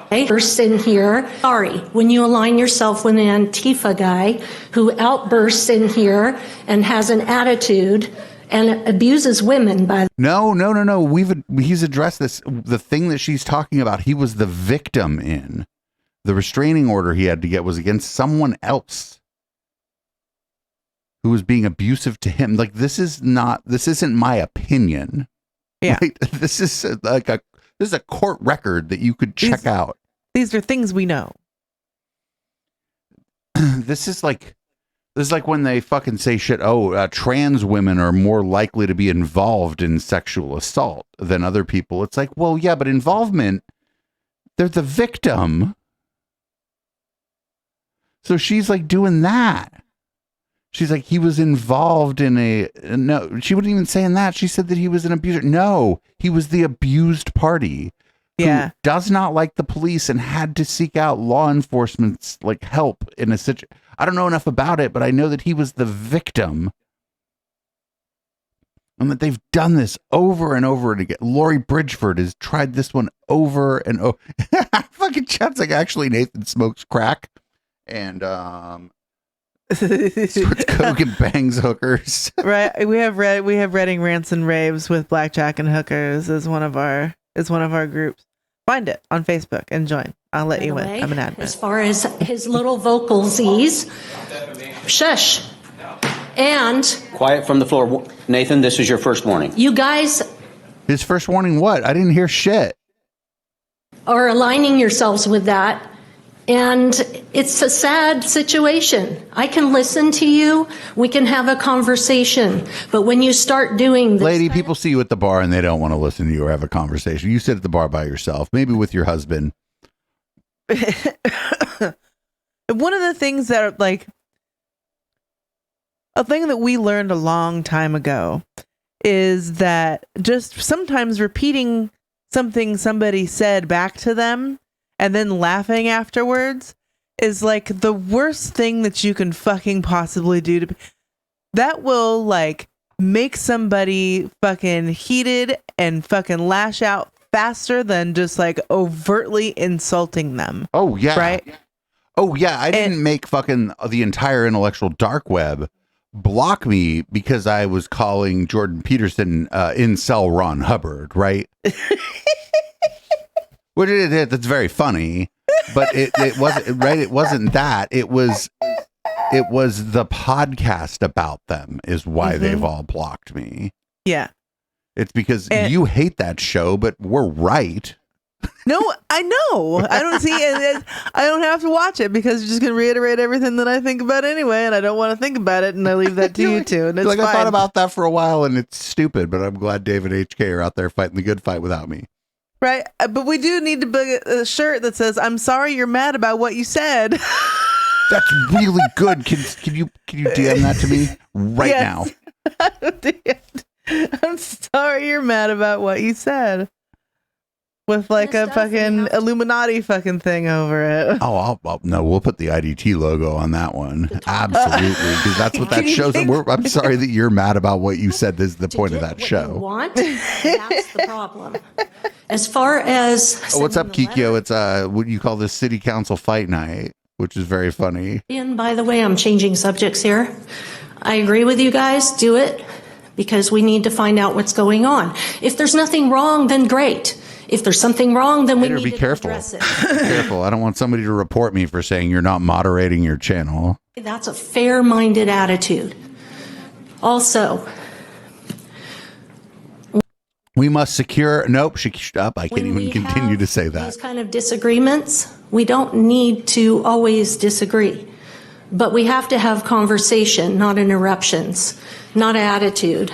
Bursts in here. Sorry, when you align yourself with an Antifa guy who outbursts in here and has an attitude and abuses women by No. He's addressed this. The thing that she's talking about, he was the victim in. The restraining order he had to get was against someone else who was being abusive to him. Like, this isn't my opinion. Yeah. Right? This is a court record that you could check out. These are things we know. This is like when they fucking say shit. Oh, trans women are more likely to be involved in sexual assault than other people. It's like, well, yeah, but involvement, they're the victim. So she's like doing that. She's like, he was involved in no, she wasn't even saying that. She said that he was an abuser. No, he was the abused party. Yeah. Who does not like the police and had to seek out law enforcement's like help in a situation. I don't know enough about it, but I know that he was the victim. And that they've done this over and over again. Lori Bridgeford has tried this one over and over. Fucking chat's like, actually, Nathan smokes crack. And snorts coke and bangs hookers. Right. We have Reading Rants and Raves with Blackjack and Hookers as one of our groups. Find it on Facebook and join. I'll let you in. I'm an admin. As far as his little vocalsies, shush. And quiet from the floor. Nathan, this is your first warning. You guys, his first warning, what? I didn't hear shit. Are aligning yourselves with that. And it's a sad situation. I can listen to you. We can have a conversation. But when you start doing this... Lady, people see you at the bar and they don't want to listen to you or have a conversation. You sit at the bar by yourself, maybe with your husband. One of the things that are like... A thing that we learned a long time ago is that just sometimes repeating something somebody said back to them and then laughing afterwards is like the worst thing that you can fucking possibly do. That will like make somebody fucking heated and fucking lash out faster than just like overtly insulting them. Oh yeah. Right? Oh yeah. I didn't make fucking the entire intellectual dark web block me because I was calling Jordan Peterson incel Ron Hubbard, right? Which that's very funny, but it wasn't right. It wasn't that. It was the podcast about them is why they've all blocked me. Yeah, it's because you hate that show, but we're right. No, I know. I don't see it. I don't have to watch it because you're just going to reiterate everything that I think about anyway, and I don't want to think about it, and I leave that to you two. And it's like fine. I thought about that for a while, and it's stupid, but I'm glad David HK are out there fighting the good fight without me. Right, but we do need to buy a shirt that says, "I'm sorry you're mad about what you said." That's really good. Can you DM that to me right now? I'm sorry you're mad about what you said. With like a fucking Illuminati fucking thing over it. Oh, no, we'll put the IDT logo on that one. Absolutely, because that's what that shows. I'm sorry that you're mad about what you said. This is the point of that show. That's the problem. As far as what's up, Kikyo? It's what you call this city council fight night, which is very funny. And by the way, I'm changing subjects here. I agree with you guys. Do it because we need to find out what's going on. If there's nothing wrong, then great. If there's something wrong, then we need to address it. Be careful. I don't want somebody to report me for saying you're not moderating your channel. That's a fair-minded attitude. Also, we must secure. Nope, stop. I can't even continue to say that. These kind of disagreements, we don't need to always disagree. But we have to have conversation, not interruptions, not attitude.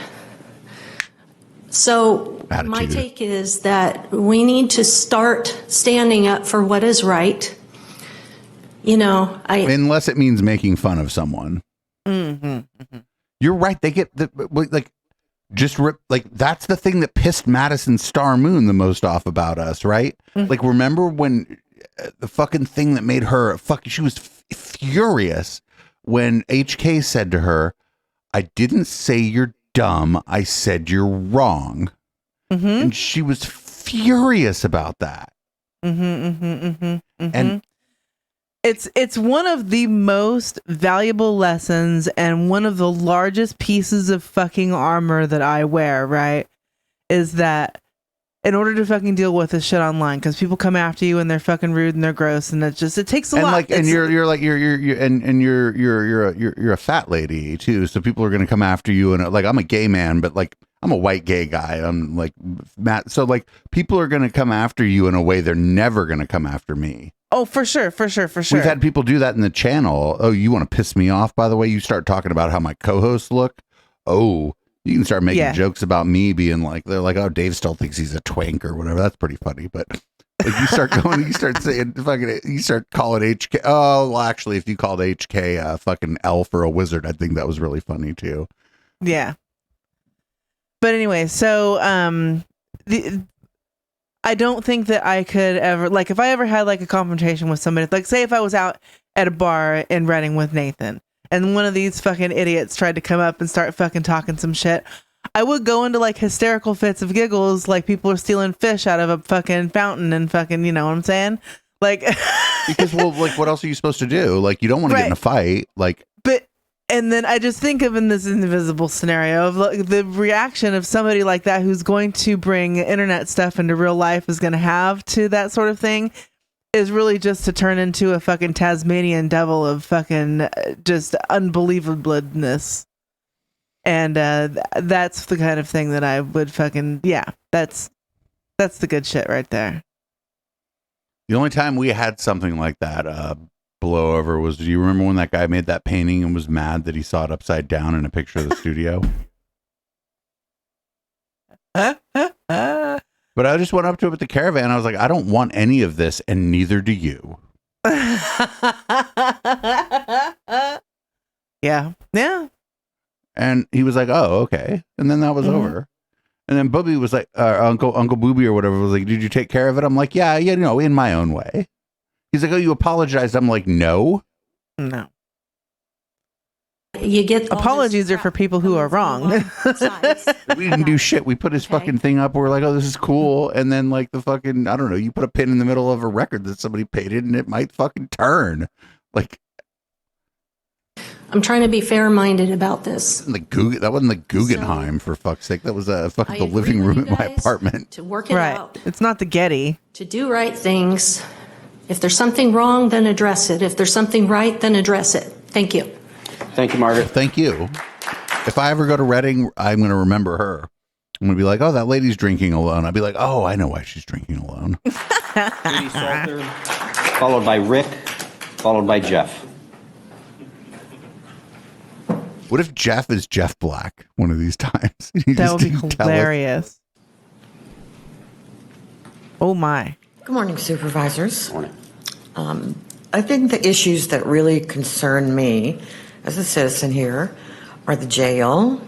So my take is that we need to start standing up for what is right. You know, unless it means making fun of someone. You're right. They get that's the thing that pissed Madison Star Moon the most off about us, right? Like, remember when the fucking thing that made her she was furious when HK said to her, "I didn't say you're dumb. I said you're wrong." And she was furious about that. And it's one of the most valuable lessons and one of the largest pieces of fucking armor that I wear, right? Is that in order to fucking deal with this shit online, because people come after you and they're fucking rude and they're gross, and it takes a lot. Like, and you're a fat lady too, so people are gonna come after you. And like, I'm a gay man, but like, I'm a white gay guy. I'm like Matt, so like, people are gonna come after you in a way they're never gonna come after me. Oh, for sure. We've had people do that in the channel. Oh, you want to piss me off? By the way, you start talking about how my co-hosts look. Oh, you can start making jokes about me being like, they're like, oh, Dave still thinks he's a twink or whatever. That's pretty funny. But like, you start saying fucking, you start calling HK. Oh, well, actually, if you called HK fucking elf or a wizard, I think that was really funny too. Yeah. But anyway, so I don't think that I could ever, like, if I ever had like a confrontation with somebody, like, say if I was out at a bar in Reading with Nathan and one of these fucking idiots tried to come up and start fucking talking some shit, I would go into like hysterical fits of giggles, like people are stealing fish out of a fucking fountain and fucking, you know what I'm saying? Like, because, well, like, what else are you supposed to do? Like, you don't want to get in a fight. Like, and then I just think of in this invisible scenario of like, the reaction of somebody like that who's going to bring internet stuff into real life is going to have to that sort of thing is really just to turn into a fucking Tasmanian devil of fucking just unbelievableness. And that's the kind of thing that I would fucking, that's the good shit right there. The only time we had something like that blow over was, do you remember when that guy made that painting and was mad that he saw it upside down in a picture of the studio? But I just went up to it with the caravan. I was like, I don't want any of this, and neither do you. Yeah. And he was like, oh, okay. And then that was over. And then Booby was like, Uncle Booby or whatever was like, did you take care of it? I'm like, yeah, in my own way. He's like, oh, you apologized. I'm like, no. You get apologies are for people who are wrong. We didn't do shit. We put his fucking thing up. We're like, oh, this is cool. And then like the fucking, I don't know, you put a pin in the middle of a record that somebody painted and it might fucking turn. Like, I'm trying to be fair-minded about this. That wasn't the Guggenheim, for fuck's sake. That was fucking the living room at my apartment. To work it out. It's not the Getty. To do right things. If there's something wrong, then address it. If there's something right, then address it. Thank you. Thank you, Margaret. Thank you. If I ever go to Reading, I'm going to remember her. I'm going to be like, oh, that lady's drinking alone. I'll be like, oh, I know why she's drinking alone. Judy Salter, followed by Rick, followed by Jeff. What if Jeff is Jeff Black one of these times? That would be hilarious. Oh, my. Good morning, Supervisors. Good morning. I think the issues that really concern me as a citizen here are the jail,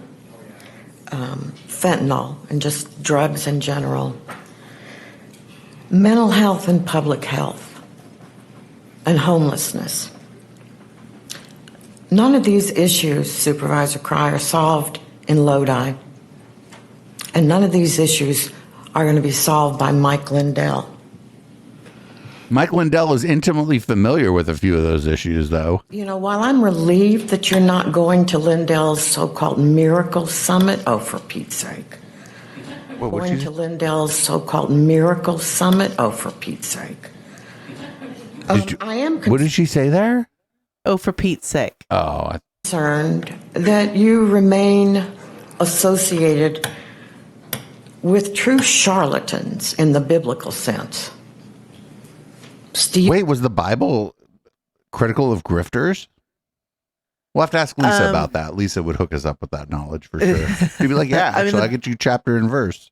fentanyl, and just drugs in general, mental health and public health, and homelessness. None of these issues, Supervisor Cry, are solved in Lodi, and none of these issues are going to be solved by Mike Lindell. Mike Lindell is intimately familiar with a few of those issues, though. You know, while I'm relieved that you're not going to Lindell's so-called Miracle Summit, oh, for Pete's sake. Going to Lindell's so-called Miracle Summit, oh, for Pete's sake. I am what did she say there? Oh, for Pete's sake. Oh. Concerned that you remain associated with true charlatans in the biblical sense. Wait, was the Bible critical of grifters? We'll have to ask Lisa about that. Lisa would hook us up with that knowledge for sure. She'd be like, yeah, actually, I get you chapter and verse.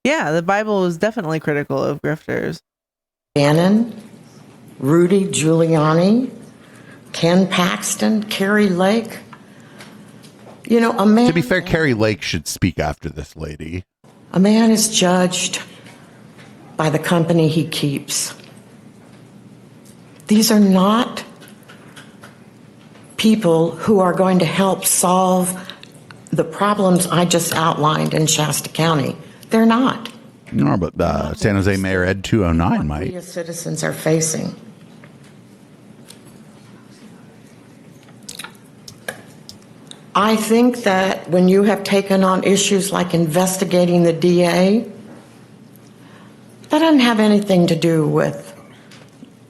Yeah, the Bible is definitely critical of grifters. Bannon, Rudy Giuliani, Ken Paxton, Carrie Lake. You know, a man. To be fair, Carrie Lake should speak after this lady. A man is judged by the company he keeps. These are not people who are going to help solve the problems I just outlined in Shasta County. They're not. No, but San Jose Mayor Ed 209 might. We as citizens are facing. I think that when you have taken on issues like investigating the DA, that doesn't have anything to do with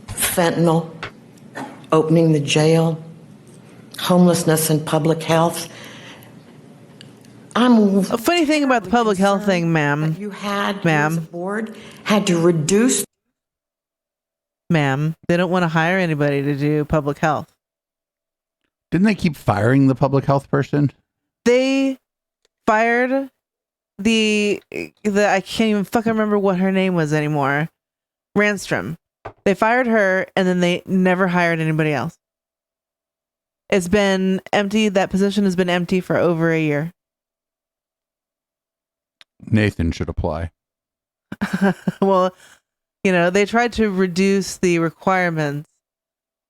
fentanyl, opening the jail, homelessness and public health. A funny thing about the public health thing, ma'am. You had, the board had to reduce. Ma'am, they don't want to hire anybody to do public health. Didn't they keep firing the public health person? They fired the I can't even fucking remember what her name was anymore. Randstrom. They fired her and then they never hired anybody else. It's been empty. That position has been empty for over a year. Nathan should apply. Well, you know, they tried to reduce the requirements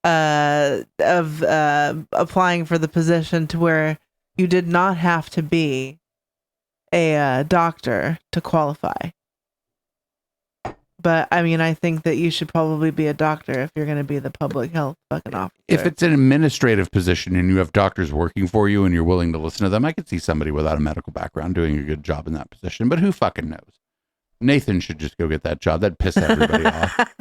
of applying for the position to where you did not have to be a doctor to qualify. But I mean, I think that you should probably be a doctor if you're going to be the public health fucking officer. If it's an administrative position and you have doctors working for you and you're willing to listen to them, I could see somebody without a medical background doing a good job in that position. But who fucking knows? Nathan should just go get that job. That'd piss everybody off.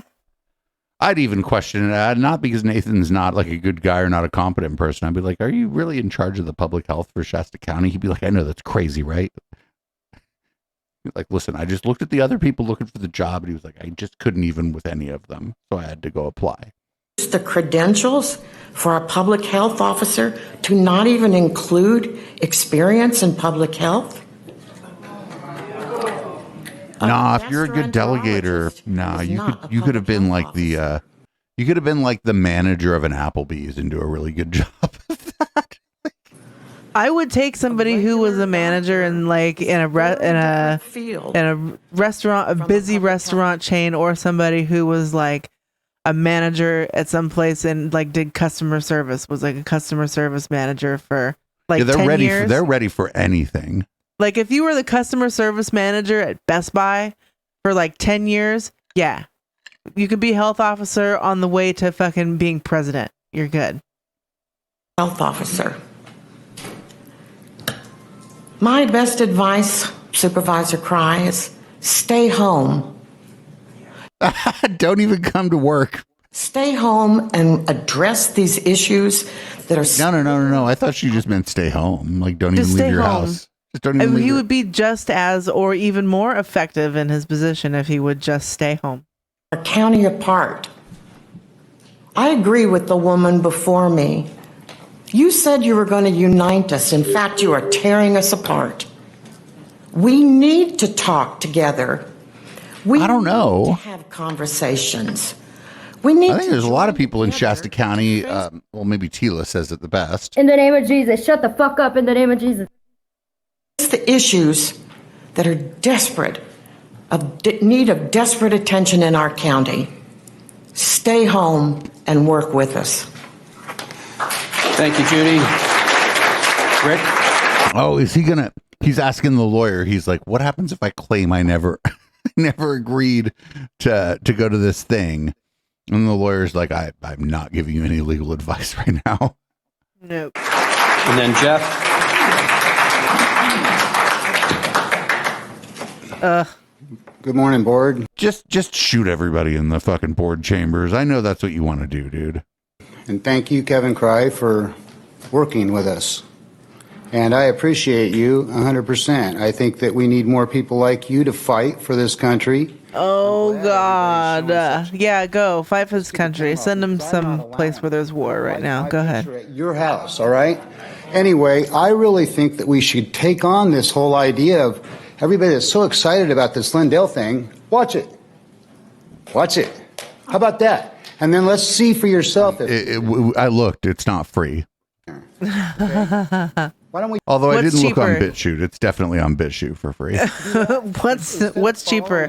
I'd even question it, not because Nathan's not like a good guy or not a competent person. I'd be like, are you really in charge of the public health for Shasta County? He'd be like, I know that's crazy, right? Like, listen, I just looked at the other people looking for the job, and he was like, I just couldn't even with any of them, so I had to go apply. The credentials for a public health officer to not even include experience in public health? Nah, if you're a good delegator, you could have been like the manager of an Applebee's and do a really good job of that. I would take somebody who was a manager in like in a restaurant, a busy restaurant chain, or somebody who was like a manager at some place and like did customer service, was like a customer service manager for like 10 years. They're ready for anything. Like if you were the customer service manager at Best Buy for like 10 years, yeah, you could be health officer on the way to fucking being president. You're good. Health officer. My best advice, Supervisor Cry, is stay home. Don't even come to work. Stay home and address these issues that are... No. I thought she just meant stay home. Like, don't even leave your house. Just don't even leave he would be just as or even more effective in his position if he would just stay home. A county apart. I agree with the woman before me. You said you were going to unite us. In fact, you are tearing us apart. We need to talk together. I don't know. We need to have conversations. I think there's a lot of people in Shasta County. Well, maybe Tila says it the best. In the name of Jesus, shut the fuck up in the name of Jesus. It's the issues that are desperate, need of desperate attention in our county. Stay home and work with us. Thank you, Judy. Rick? Oh, he's asking the lawyer. He's like, what happens if I claim I never agreed to go to this thing? And the lawyer's like, I'm not giving you any legal advice right now. Nope. And then Jeff? Good morning, board. Just shoot everybody in the fucking board chambers. I know that's what you want to do, dude. And thank you, Kevin Cry, for working with us And I appreciate you 100%. I think that we need more people like you to fight for this country. Oh, God. Yeah, go. Fight for this country. Send them some place where there's war right now. Go ahead. At your house, all right? Anyway, I really think that we should take on this whole idea of everybody that's so excited about this Lindell thing. Watch it. Watch it. How about that? And then let's see for yourself. I looked. It's not free. Why don't we? Although I What's didn't look on cheaper? BitChute. It's definitely on BitChute for free. What's cheaper,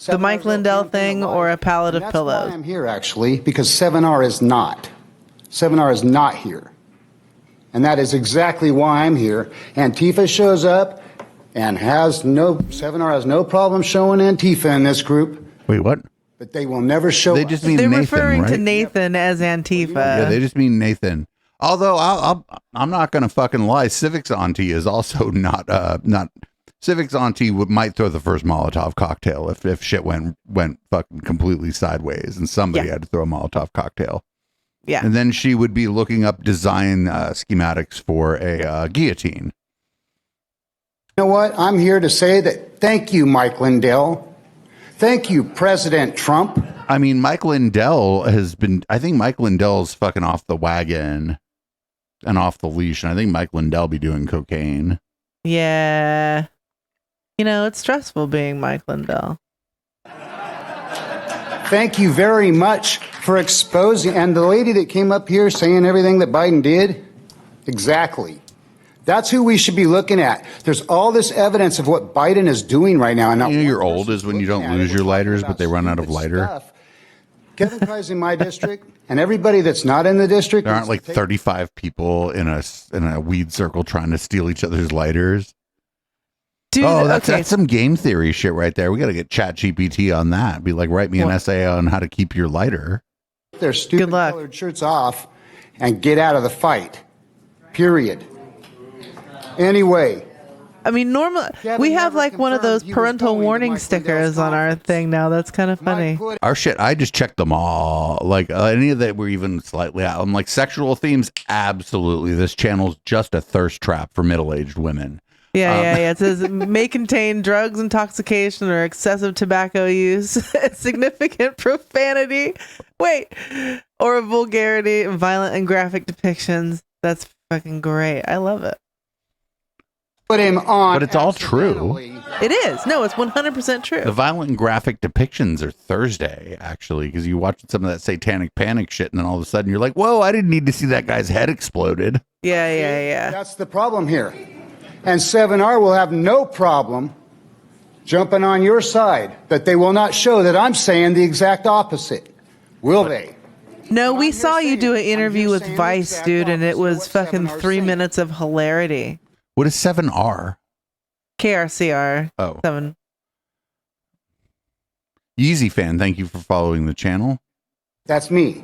the Mike Lindell thing or a pallet of That's pillows? why I'm here, actually, because 7R is not. 7R is not here. And that is exactly why I'm here. Antifa shows up and 7R has no problem showing Antifa in this group. Wait, what? But they will never show They us. just mean They're Nathan, referring right? to Nathan as Antifa. Yeah, they just mean Nathan. Although I'm not gonna fucking lie, Civic's auntie is also not. Civic's auntie might throw the first Molotov cocktail if shit went fucking completely sideways and somebody had to throw a Molotov cocktail. Yeah, and then she would be looking up design schematics for a guillotine. You know what? I'm here to say that thank you, Mike Lindell. Thank you, President Trump. I mean, Mike Lindell I think Mike Lindell's fucking off the wagon and off the leash. And I think Mike Lindell be doing cocaine. Yeah. You know, it's stressful being Mike Lindell. Thank you very much for exposing. And the lady that came up here saying everything that Biden did, exactly. That's who we should be looking at. There's all this evidence of what Biden is doing right now. And You're old is when you don't lose your lighters, but they run out of lighter. Kevin Cry's in my district, and everybody that's not in the district. There aren't like 35 people in a weed circle trying to steal each other's lighters. Dude, that's some game theory shit right there. We got to get ChatGPT on that. Be like, write me an essay on how to keep your lighter. Their stupid colored shirts off and get out of the fight. Period. Anyway. I mean, we have like one of those parental warning stickers on our thing now. That's kind of funny. Our shit, I just checked them all. Like any of that were even slightly out. I'm like, sexual themes, absolutely. This channel's just a thirst trap for middle-aged women. Yeah. It says may contain drugs, intoxication, or excessive tobacco use, significant profanity, or vulgarity, violent and graphic depictions. That's fucking great. I love it. Put him on. But it's all true. It is. No, it's 100% true. The violent and graphic depictions are Thursday, actually, because you watch some of that satanic panic shit, and then all of a sudden you're like, whoa, I didn't need to see that guy's head exploded. Yeah. That's the problem here. And 7R will have no problem jumping on your side, but they will not show that I'm saying the exact opposite. Will they? No, we saw you do an interview with Vice, dude, and it was fucking 3 minutes of hilarity. What is 7R? KRCR. Oh. 7. Yeezy fan, thank you for following the channel. That's me.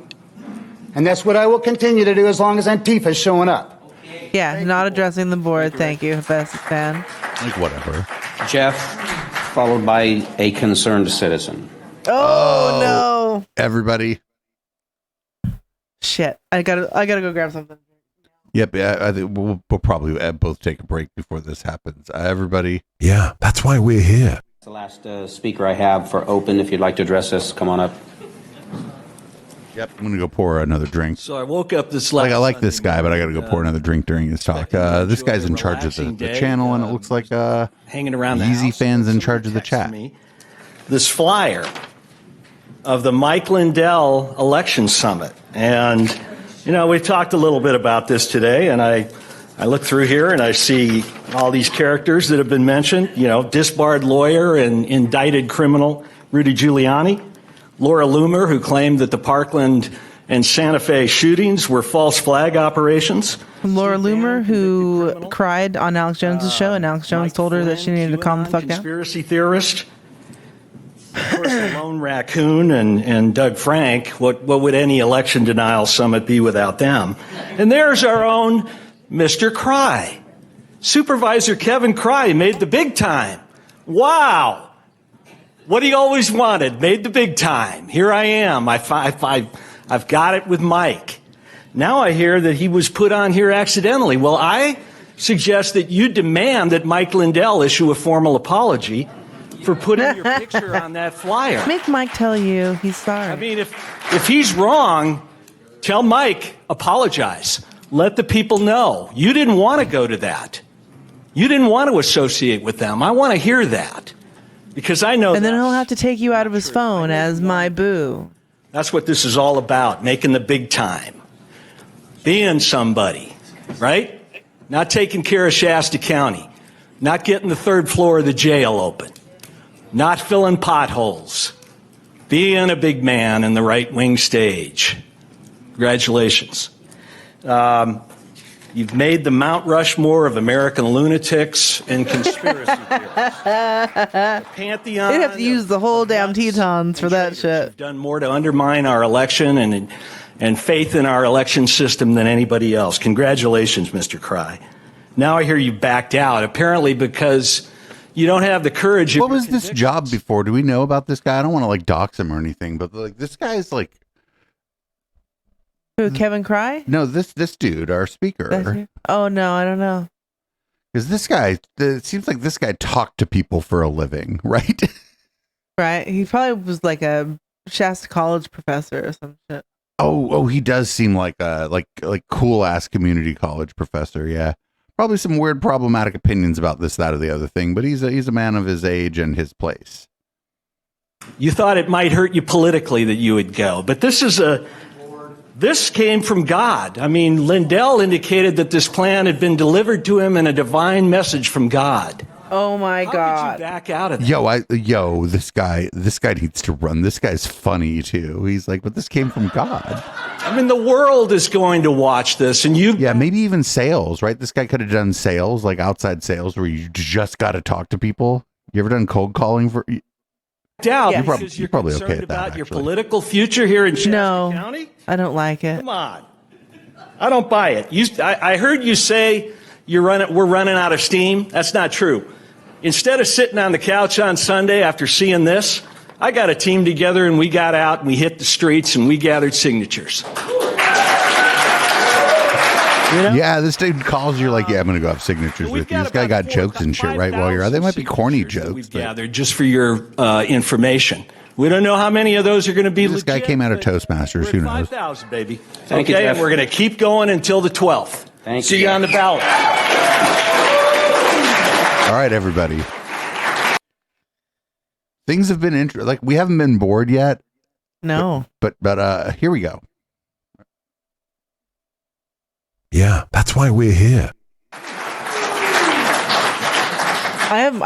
And that's what I will continue to do as long as Antifa's showing up. Yeah, not addressing the board. Thank you, best fan. Like, whatever. Jeff, followed by a concerned citizen. Oh no. Everybody. Shit. I gotta go grab something. Yep, I think we'll probably both take a break before this happens. Everybody. Yeah, that's why we're here. The last speaker I have for open, if you'd like to address us, come on up. Yep, I'm gonna go pour another drink. So I woke up this last I like this guy, but I gotta go pour another drink during his talk. This guy's in charge of the channel, and it looks like hanging around the Yeezy house, fans in charge of the chat. this flyer of the Mike Lindell Election Summit. And, you know, we've talked a little bit about this today, and I look through here and I see all these characters that have been mentioned, you know, disbarred lawyer and indicted criminal Rudy Giuliani, Laura Loomer, who claimed that the Parkland and Santa Fe shootings were false flag operations. Laura Loomer, who cried on Alex Jones's show, and Alex Jones told her that she needed to calm the fuck down. Conspiracy theorist. Of course, the Lone Raccoon and Doug Frank. What would any election denial summit be without them? And there's our own Mr. Cry. Supervisor Kevin Cry made the big time. Wow. What he always wanted, made the big time. Here I am. I've got it with Mike. Now I hear that he was put on here accidentally. Well, I suggests that you demand that Mike Lindell issue a formal apology for putting your picture on that flyer. Make Mike tell you he's sorry. I mean, if he's wrong, tell Mike, apologize. Let the people know. You didn't want to go to that. You didn't want to associate with them. I want to hear that. Because I know. And then he'll have to take you out of his phone as my boo. That's what this is all about, making the big time. Being somebody, right? Not taking care of Shasta County. Not getting the 3rd floor of the jail open. Not filling potholes. Being a big man in the right-wing stage. Congratulations. You've made the Mount Rushmore of American lunatics and conspiracy theorists. Pantheon. They'd have to use the whole damn Tetons for that shit. You've done more to undermine our election and faith in our election system than anybody else. Congratulations, Mr. Cry. Now I hear you backed out, apparently because you don't have the courage. What was this job before? Do we know about this guy? I don't want to like dox him or anything, but like this guy's like. Who, Kevin Cry? No, this dude, our speaker. Oh no, I don't know. Because this guy, it seems like this guy talked to people for a living, right? Right. He probably was like a Shasta College professor or some shit. Oh, he does seem like a like cool ass community college professor. Yeah, probably some weird problematic opinions about this, that, or the other thing. But he's a man of his age and his place. You thought it might hurt you politically that you would go, but this came from God. I mean, Lindell indicated that this plan had been delivered to him in a divine message from God. Oh my God! Could you back out of that? This guy needs to run. This guy's funny too. He's like, but this came from God. I mean, the world is going to watch this, and maybe even sales, right? This guy could have done sales, like outside sales, where you just got to talk to people. You ever done cold calling for? Doubt because you're probably concerned okay at that, about your actually. political future here in Shasta County? I don't like it. Come on. I don't buy it. I heard you say we're running out of steam. That's not true. Instead of sitting on the couch on Sunday after seeing this, I got a team together and we got out and we hit the streets and we gathered signatures. You know? Yeah, this dude calls you like, yeah, I'm going to go have signatures with you. This guy got jokes and shit right while you're out. They might be corny jokes. We've gathered just for your information. We don't know how many of those are going to be This guy came out of Toastmasters. Who knows? 5,000, baby. Thank you, okay, Jeff. and we're going to keep going until the 12th. See you on the ballot. All right, everybody. Things have been like we haven't been bored yet. No. But here we go. Yeah, that's why we're here. I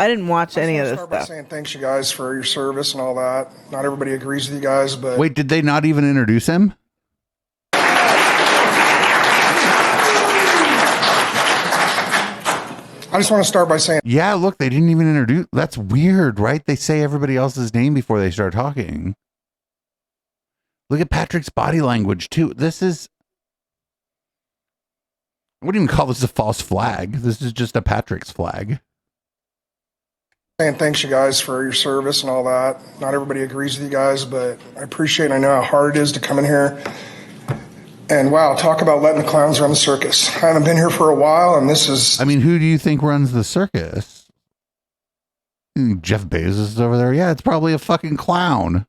didn't watch any of this start by stuff. saying thanks, you guys, for your service and all that. Not everybody agrees with you guys, but Wait, did they not even introduce him? I just want to start by saying Yeah, look, they didn't even introduce. That's weird, right? They say everybody else's name before they start talking. Look at Patrick's body language too. This is, I wouldn't even call this a false flag. This is just a Patrick's flag. saying thanks, you guys, for your service and all that. Not everybody agrees with you guys, but I appreciate. I know how hard it is to come in here. And wow, talk about letting the clowns run the circus. I haven't been here for a while, and this is. I mean, who do you think runs the circus? Jeff Bezos is over there. Yeah, it's probably a fucking clown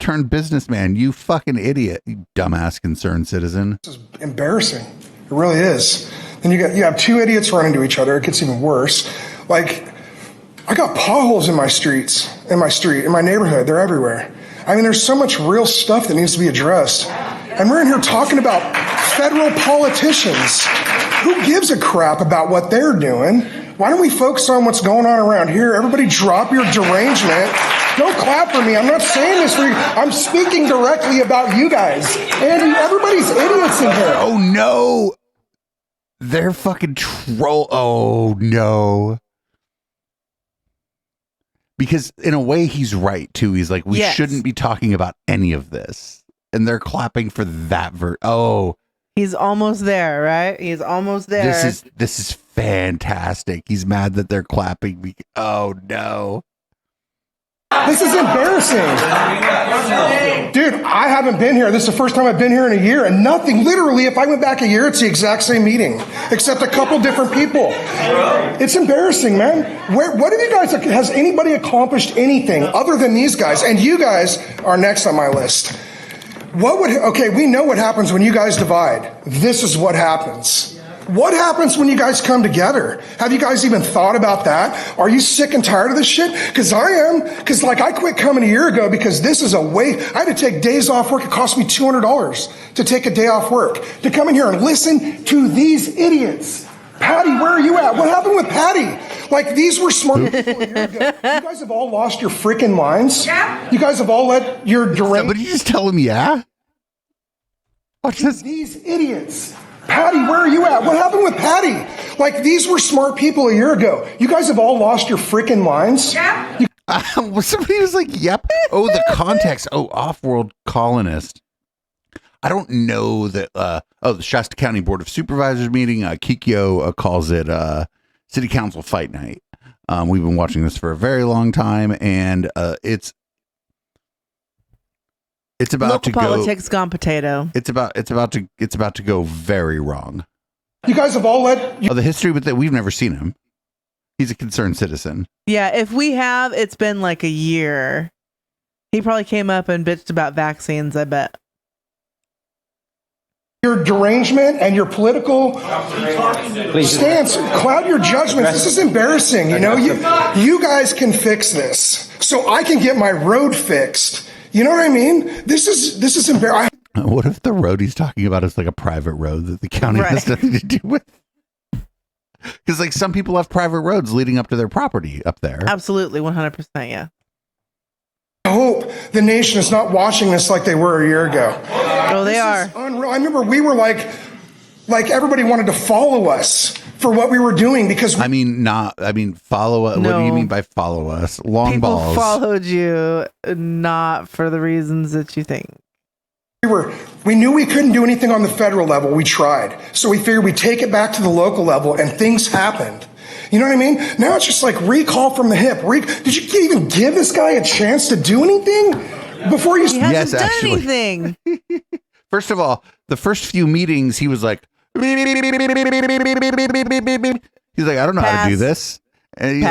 turned businessman. You fucking idiot. You dumbass concerned citizen. This is embarrassing. It really is. Then you have two idiots running to each other. It gets even worse. Like, I got potholes in my street, in my neighborhood. They're everywhere. I mean, there's so much real stuff that needs to be addressed. And we're in here talking about federal politicians. Who gives a crap about what they're doing? Why don't we focus on what's going on around here? Everybody drop your derangement. Don't clap for me. I'm not saying this for you. I'm speaking directly about you guys. Andy, everybody's idiots in here. Oh, no. They're fucking troll. Oh, no. Because in a way, he's right, too. He's like, we shouldn't be talking about any of this. And they're clapping for that Oh. He's almost there, right? He's almost there. This is fantastic. He's mad that they're clapping. Oh, no. This is embarrassing. Dude, I haven't been here. This is the first time I've been here in a year, and nothing, literally, if I went back a year, it's the exact same meeting, except a couple different people. It's embarrassing, man. What have you guys, has anybody accomplished anything other than these guys? And you guys are next on my list. Okay, we know what happens when you guys divide. This is what happens. What happens when you guys come together? Have you guys even thought about that? Are you sick and tired of this shit? Because I am. Because I quit coming a year ago because this is a waste. I had to take days off work. It cost me $200 to take a day off work to come in here and listen to these idiots. Patty, where are you at? What happened with Patty? These were smart people a year ago. You guys have all lost your freaking minds. Yeah. You guys have all let your Somebody just tell him, yeah? Watch this. These idiots. Patty, where are you at? What happened with Patty? These were smart people a year ago. You guys have all lost your freaking minds. Yeah. Somebody was like, yep. Oh, the context. Oh, off-world colonist. I don't know that. The Shasta County Board of Supervisors meeting. Kikyo calls it City Council Fight Night. We've been watching this for a very long time, and it's about local to go. Politics gone potato. It's about to go very wrong. You guys have all let. The history with that, we've never seen him. He's a concerned citizen. Yeah, if we have, it's been like a year. He probably came up and bitched about vaccines, I bet. Your derangement and your political stance, cloud your judgments. This is embarrassing. You guys can fix this, so I can get my road fixed. You know what I mean? This is embarrassing. What if the road he's talking about is like a private road that the county has nothing to do with? Because some people have private roads leading up to their property up there. Absolutely, 100%. Yeah. I hope the nation is not watching this like they were a year ago. Oh, they are. Unreal. I remember we were like everybody wanted to follow us for what we were doing because follow us. No. What do you mean by follow us? Long balls. People followed you not for the reasons that you think. We knew we couldn't do anything on the federal level. We tried. So we figured we'd take it back to the local level, and things happened. You know what I mean? Now it's just recall from the hip. Did you even give this guy a chance to do anything before you? He hasn't done anything. First of all, the first few meetings, he was like, he's like, I don't know how to do this. And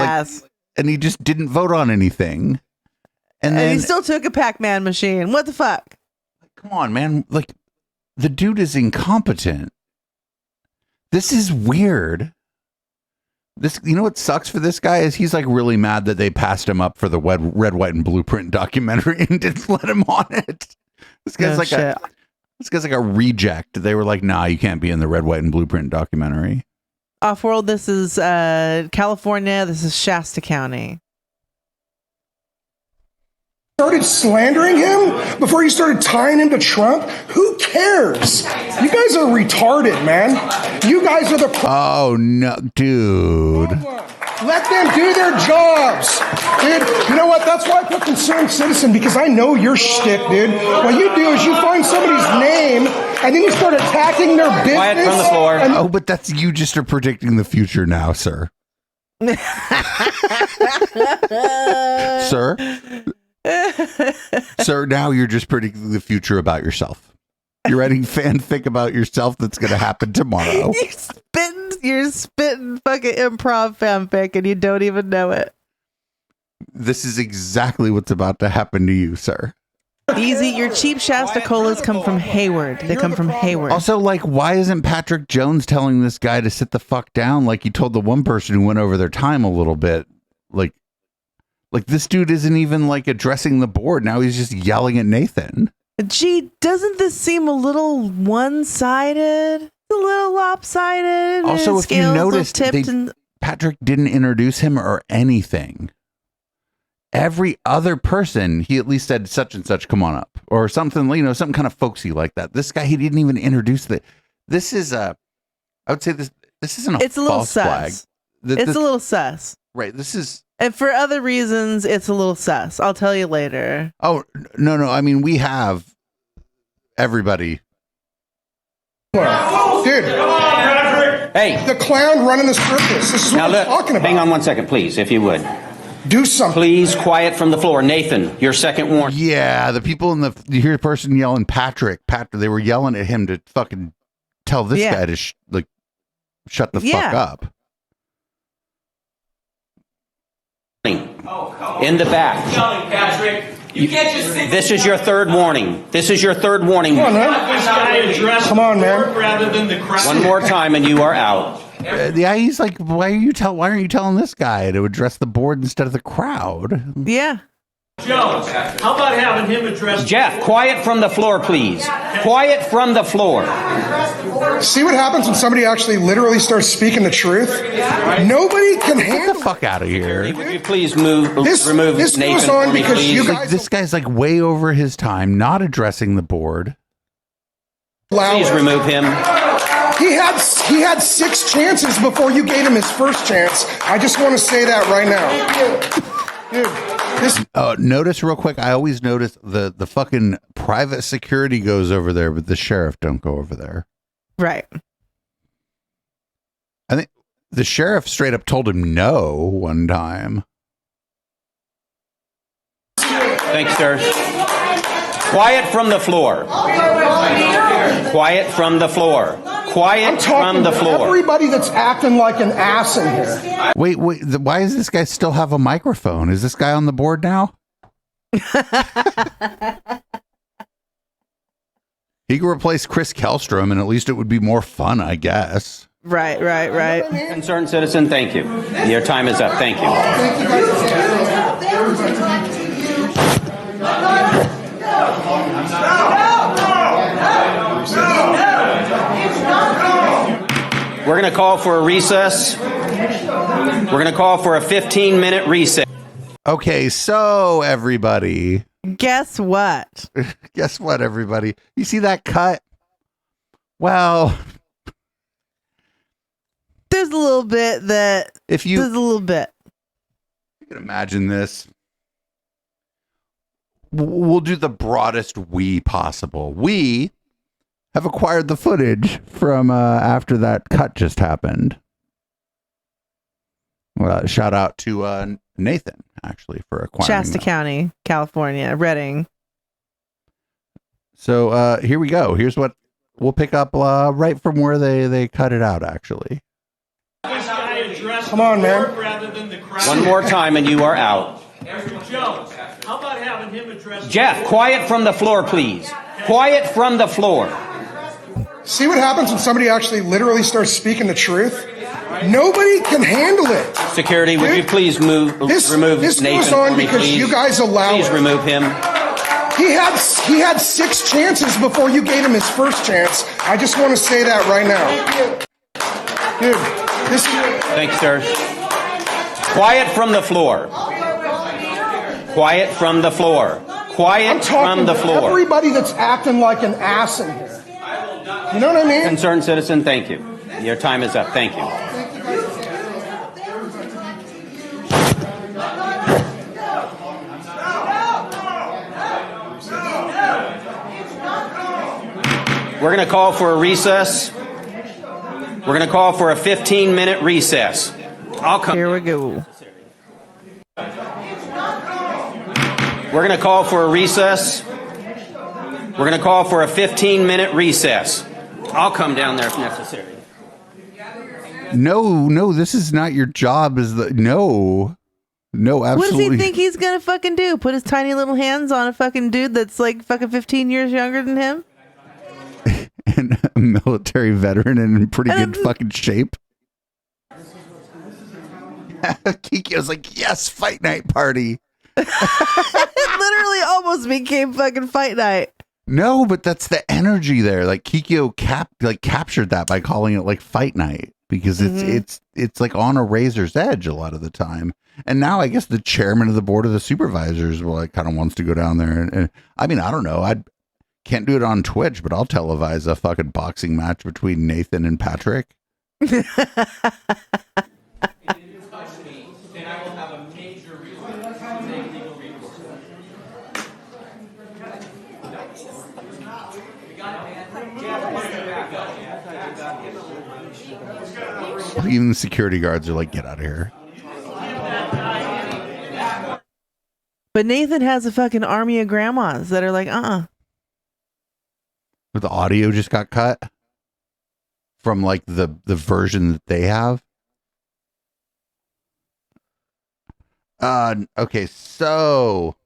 and he just didn't vote on anything. And then he still took a Pac-Man machine. What the fuck? Come on, man. The dude is incompetent. This is weird. What sucks for this guy is he's really mad that they passed him up for the Red, White, and Blueprint documentary and didn't let him on it. This guy's like a reject. They were like, nah, you can't be in the Red, White, and Blueprint documentary. Off-world, this is California. This is Shasta County. Started slandering him before you started tying him to Trump. Who cares? You guys are retarded, man. You guys are the oh no, dude. Let them do their jobs, dude. You know what? That's why I put concerned citizen, because I know your shtick, dude. What you do is you find somebody's name and then you start attacking their business. Quiet from the floor. But that's you just are predicting the future now, sir. Sir, now you're just predicting the future about yourself. You're writing fanfic about yourself that's going to happen tomorrow. You're spitting fucking improv fanfic and you don't even know it. This is exactly what's about to happen to you, sir. Easy, your cheap Shasta colas come from Hayward. They come from Hayward. Also, why isn't Patrick Jones telling this guy to sit the fuck down like he told the one person who went over their time a little bit? This dude isn't even addressing the board. Now he's just yelling at Nathan. Gee, doesn't this seem a little one-sided? A little lopsided? Also, if you noticed, Patrick didn't introduce him or anything. Every other person, he at least said such and such, come on up. Or something, something kind of folksy like that. This guy, he didn't even introduce this is I would say this isn't it's a little false flag. It's a little sus. Right, this is... And for other reasons, it's a little sus. I'll tell you later. Oh, no. I mean, we have everybody. Dude. Hey. The clown running the circus. This is what I'm talking about. Hang on one second, please, if you would. Do something. Please quiet from the floor. Nathan, your second warning. Yeah, the people you hear a person yelling Patrick, they were yelling at him to fucking tell this guy to shut the fuck up. In the back. Patrick. You can't just sit. This is your third warning. This is your third warning. Come on, man. Come on, man. Rather than the crowd. One more time and you are out. Yeah, he's like, why aren't you telling this guy to address the board instead of the crowd? Yeah. Jones, how about having him address... Jeff, quiet from the floor, please. Quiet from the floor. See what happens when somebody actually literally starts speaking the truth? Nobody can handle... Get the fuck out of here. Would you please remove this Nathan goes on for me, because please? you guys... This guy's like way over his time, not addressing the board. Please remove him. He had 6 chances before you gave him his first chance. I just want to say that right now. Dude, notice real quick, I always notice the fucking private security goes over there, but the sheriff don't go over there. Right. I think the sheriff straight up told him no one time. Thanks, sir. Quiet from the floor. Quiet from the floor. Quiet from the floor. Everybody that's acting like an ass in here. Wait, why does this guy still have a microphone? Is this guy on the board now? He could replace Chris Kellstrom, and at least it would be more fun, I guess. Right. Concerned citizen, thank you. Your time is up. Thank you. We're going to call for a recess. We're going to call for a 15-minute recess. Okay, so everybody. Guess what? Guess what, everybody? You see that cut? Well, there's a little bit that... There's a little bit. You can imagine this. We'll do the broadest we possible. We have acquired the footage from after that cut just happened. Well, shout out to Nathan, actually, for acquiring Shasta County, California, Redding. So here we go. Here's what we'll pick up right from where they cut it out, actually. Come on, man. One more time and you are out. Jones, how about having him address... Jeff, quiet from the floor, please. Quiet from the floor. See what happens when somebody actually literally starts speaking the truth? Nobody can handle it. Security, would you please remove this Nathan goes on for me, because please? you guys allow Please it. remove him. He had 6 chances before you gave him his first chance. I just want to say that right now. Dude, Thanks, sir. Quiet from the floor. Quiet from the floor. Quiet from the floor. Everybody that's acting like an ass in here. You know what I mean? Concerned citizen, thank you. Your time is up. Thank you. We're going to call for a recess. We're going to call for a 15-minute recess. I'll come. Here we go. We're going to call for a recess. We're going to call for a 15-minute recess. I'll come down there if necessary. No, this is not your job. No, absolutely. What does he think he's gonna fucking do? Put his tiny little hands on a fucking dude that's like fucking 15 years younger than him? And a military veteran and in pretty good fucking shape. Kikyo's like, yes, fight night party. It literally almost became fucking fight night. No, but that's the energy there. Like Kikyo captured that by calling it like fight night because it's like on a razor's edge a lot of the time. And now I guess the chairman of the board of the supervisors kind of wants to go down there and I mean, I don't know. I can't do it on Twitch, but I'll televise a fucking boxing match between Nathan and Patrick. Even the security guards are like, get out of here. But Nathan has a fucking army of grandmas that are like, But the audio just got cut from like the version that they have. Okay, so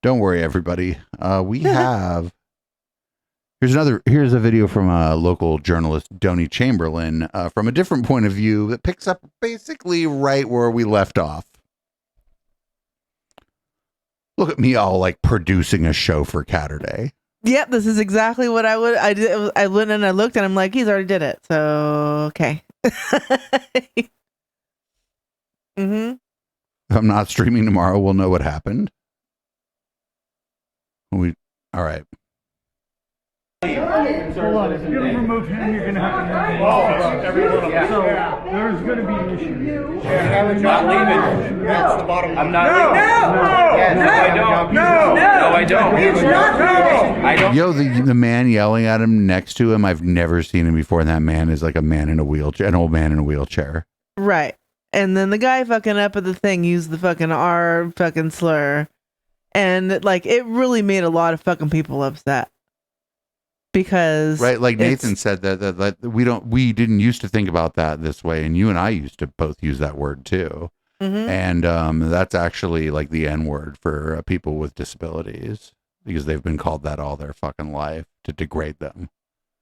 don't worry, everybody. We have here's a video from a local journalist, Donnie Chamberlain, from a different point of view that picks up basically right where we left off. Look at me all like producing a show for Caturday. Yep, this is exactly what I would. I did. I went and I looked, and I'm like, he's already did it. So okay. If I'm not streaming tomorrow, we'll know what happened. All right. Hold on, if you remove him, you're going to have to remove everyone. So there's going to be an issue. I'm not leaving. That's the bottom line. I'm not leaving. No, I don't. I don't. Yo, the man yelling at him next to him, I've never seen him before, and that man is like a man in a wheelchair, an old man in a wheelchair. Right. And then the guy fucking up at the thing used the fucking R fucking slur. And like it really made a lot of fucking people upset. Because right, like Nathan said that we didn't used to think about that this way, and you and I used to both use that word too. And that's actually like the N word for people with disabilities, because they've been called that all their fucking life to degrade them.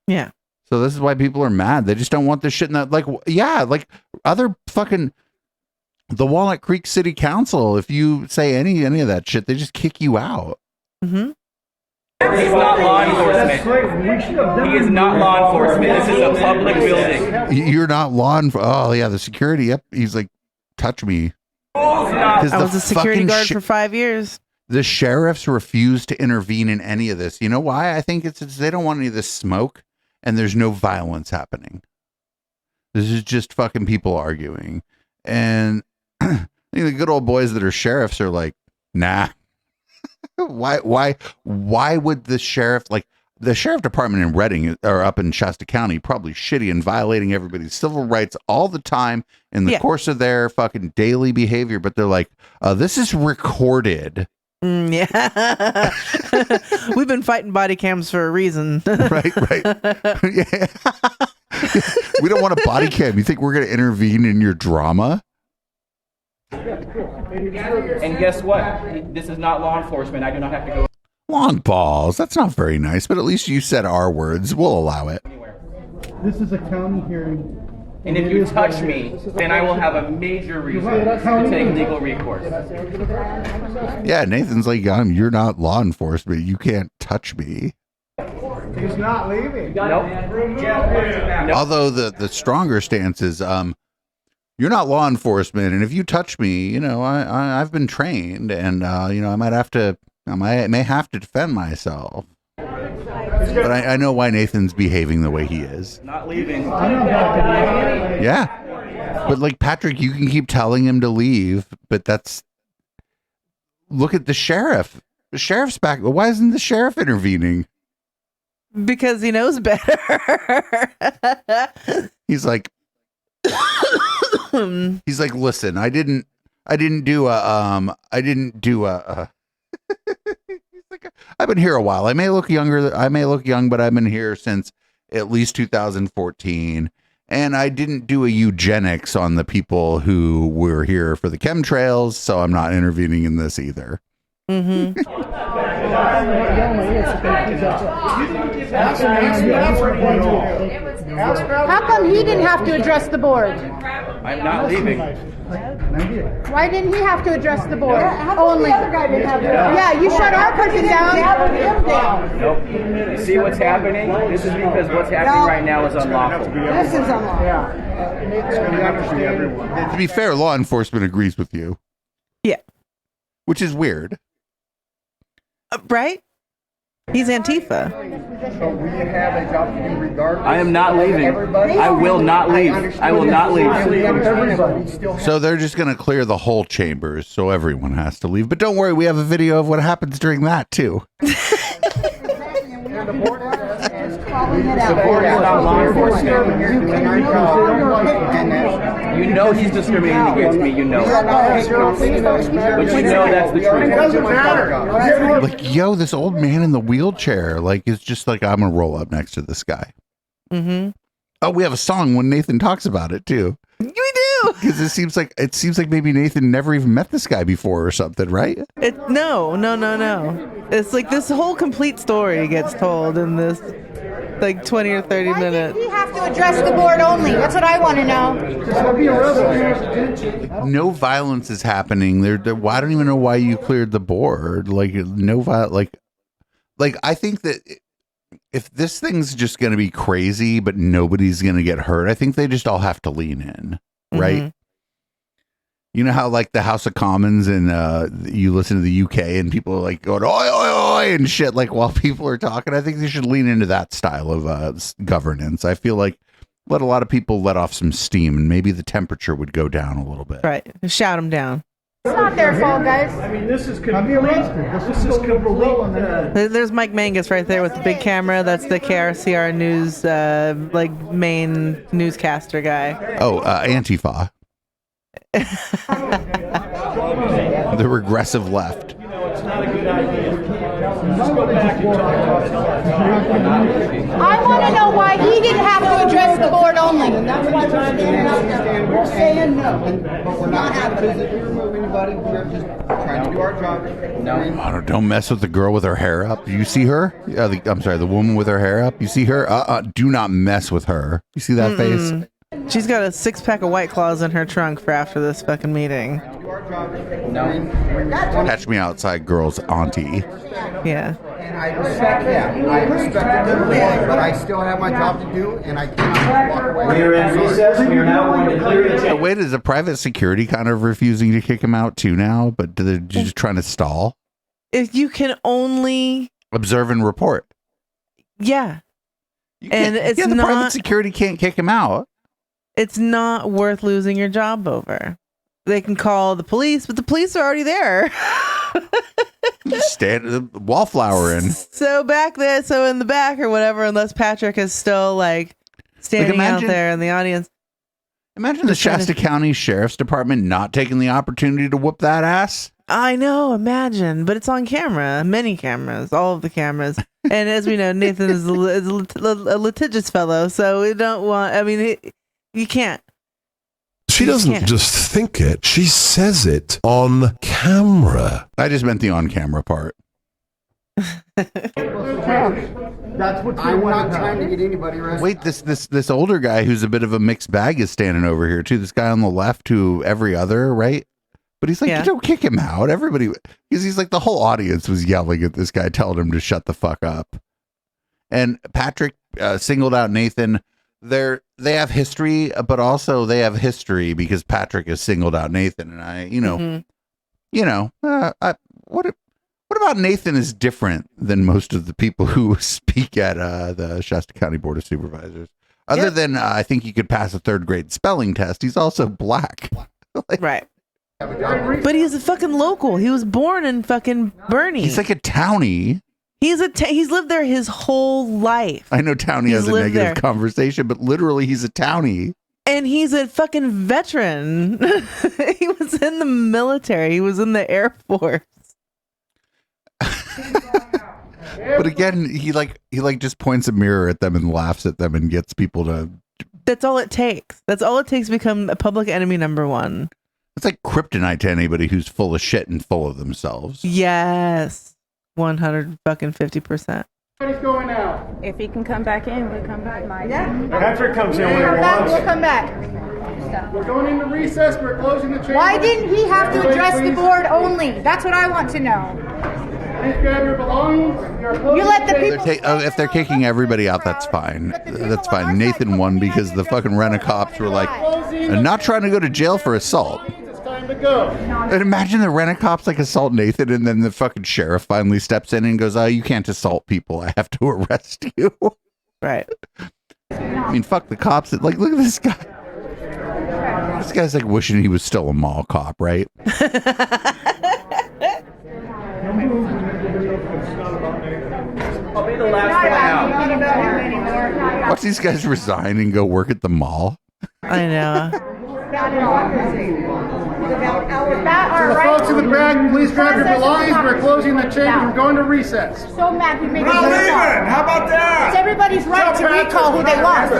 Yeah. So this is why people are mad. They just don't want this shit in that, like, yeah, like other fucking the Walnut Creek City Council. If you say any of that shit, they just kick you out. He's not law enforcement. He is not law enforcement. This is a public building. You're not law enforcement. Oh yeah, the security. Yep. He's like, touch me. I was a security guard for 5 years. The sheriffs refuse to intervene in any of this. You know why? I think it's they don't want any of this smoke, and there's no violence happening. This is just fucking people arguing. And the good old boys that are sheriffs are like, nah. Why would the sheriff, like the sheriff department in Redding or up in Shasta County, probably shitty and violating everybody's civil rights all the time in the course of their fucking daily behavior. But they're like, this is recorded. Yeah. We've been fighting body cams for a reason. Right. Yeah. We don't want a body cam. You think we're going to intervene in your drama? And guess what? This is not law enforcement. I do not have to go. Long balls. That's not very nice, but at least you said our words. We'll allow it. This is a county hearing. And if you touch me, then I will have a major reason to take legal recourse. Yeah, Nathan's like, you're not law enforcement. You can't touch me. He's not leaving. Nope. Although the stronger stance is, you're not law enforcement, and if you touch me, I've been trained, and I may have to defend myself. But I know why Nathan's behaving the way he is. Not leaving. Yeah, but like Patrick, you can keep telling him to leave, but look at the sheriff. The sheriff's back. Why isn't the sheriff intervening? Because he knows better. He's like. He's like, listen, I didn't do a he's like, I've been here a while. I may look young, but I've been here since at least 2014. And I didn't do a eugenics on the people who were here for the chemtrails, so I'm not intervening in this either. How come he didn't have to address the board? I'm not leaving. Why didn't he have to address the board? Only. Yeah, you shut our person down. Nope. You see what's happening? This is because what's happening right now is unlawful. This is unlawful. To be fair, law enforcement agrees with you. Yeah. Which is weird. Right? He's Antifa. So we have a job to do regardless. I am not leaving. I will not leave. I will not leave. So they're just going to clear the whole chambers, so everyone has to leave. But don't worry, we have a video of what happens during that, too. Support is not law enforcement. You know he's discriminating against me. You know. But you know that's the truth. It doesn't matter. Like, yo, this old man in the wheelchair, like, is just like, I'm gonna roll up next to this guy. Mm-hmm. Oh, we have a song when Nathan talks about it too. We do, because it seems like maybe Nathan never even met this guy before or something, right? No. It's like this whole complete story gets told in this like 20 or 30 minutes. We have to address the board only. That's what I want to know. Like, no violence is happening. I don't even know why you cleared the board. Like no like I think that if this thing's just going to be crazy, but nobody's going to get hurt, I think they just all have to lean in, right? Mm-hmm. You know how like the House of Commons and you listen to the UK and people are like going, oi, oi, oi, and shit, like while people are talking. I think they should lean into that style of governance. I feel like let a lot of people let off some steam and maybe the temperature would go down a little bit. Right. Shout them down. It's not their fault, guys. I mean, this is complete. This is complete. There's Mike Mangus right there with the big camera. That's the KRCR News, like main newscaster guy. Oh, Antifa. The regressive left. It's not a good idea. Just go back and talk. I want to know why he didn't have to address the board only. And that's why we're standing out here. We're saying no, but we're not having it. We remove anybody. We're just trying to do our job. No. Don't mess with the girl with her hair up. You see her? I'm sorry, the woman with her hair up. You see her? Do not mess with her. You see that face? She's got a 6-pack of White Claws in her trunk for after this fucking meeting. Catch me outside, girl's auntie. Yeah. And I respect that. I respect the good, but I still have my job to do, and I cannot walk away. We are in recess. We are now going to clear the table. Wait, is the private security kind of refusing to kick him out too now? But they're just trying to stall? If you can only observe and report. Yeah. And it's the not private security can't kick him out. It's not worth losing your job over. They can call the police, but the police are already there. Stand wallflowering. So in the back or whatever, unless Patrick is still like standing out there in the audience. Imagine the Shasta County Sheriff's Department not taking the opportunity to whoop that ass. I know, imagine, but it's on camera, many cameras, all of the cameras. And as we know, Nathan is a litigious fellow, so we don't want, you can't. She doesn't just think it, she says it on camera. I just meant the on camera part. That's what I'm not trying to get anybody arrested. Wait, this older guy who's a bit of a mixed bag is standing over here too. This guy on the left who every other, right? But he's like, don't kick him out. Everybody, because he's like, the whole audience was yelling at this guy, telling him to shut the fuck up. And Patrick singled out Nathan. They have history, but also they have history because Patrick has singled out Nathan. And what about Nathan is different than most of the people who speak at the Shasta County Board of Supervisors. Other than I think he could pass a 3rd grade spelling test. He's also black. Right. But he's a fucking local. He was born in fucking Bernie. He's like a townie. He's lived there his whole life. I know townie has a negative conversation, but literally he's a townie. And he's a fucking veteran. He was in the military. He was in the Air Force. But again, he just points a mirror at them and laughs at them and gets people to. That's all it takes. That's all it takes to become a public enemy number 1. It's like kryptonite to anybody who's full of shit and full of themselves. Yes. 150%. He's going out. If he can come back in, we'll come back. Yeah. Patrick comes in when he wants. We'll come back. We're going into recess. We're closing the chamber. Why didn't he have to address the board only? That's what I want to know. Please grab your belongings. You let the people. If they're kicking everybody out, that's fine. That's fine. Nathan won because the fucking rent-a-cops were like, not trying to go to jail for assault. Time to go. And imagine the rent-a-cops like assault Nathan, and then the fucking sheriff finally steps in and goes, you can't assault people. I have to arrest you. Right. I mean, fuck the cops. Like, look at this guy. This guy's like wishing he was still a mall cop, right? I'll be the last one out. Watch these guys resign and go work at the mall. I know. To the folks in the back, please grab your belongings. We're closing the chamber. We're going to recess. So mad we made We're not leaving. How about that? It's everybody's right to recall who they want.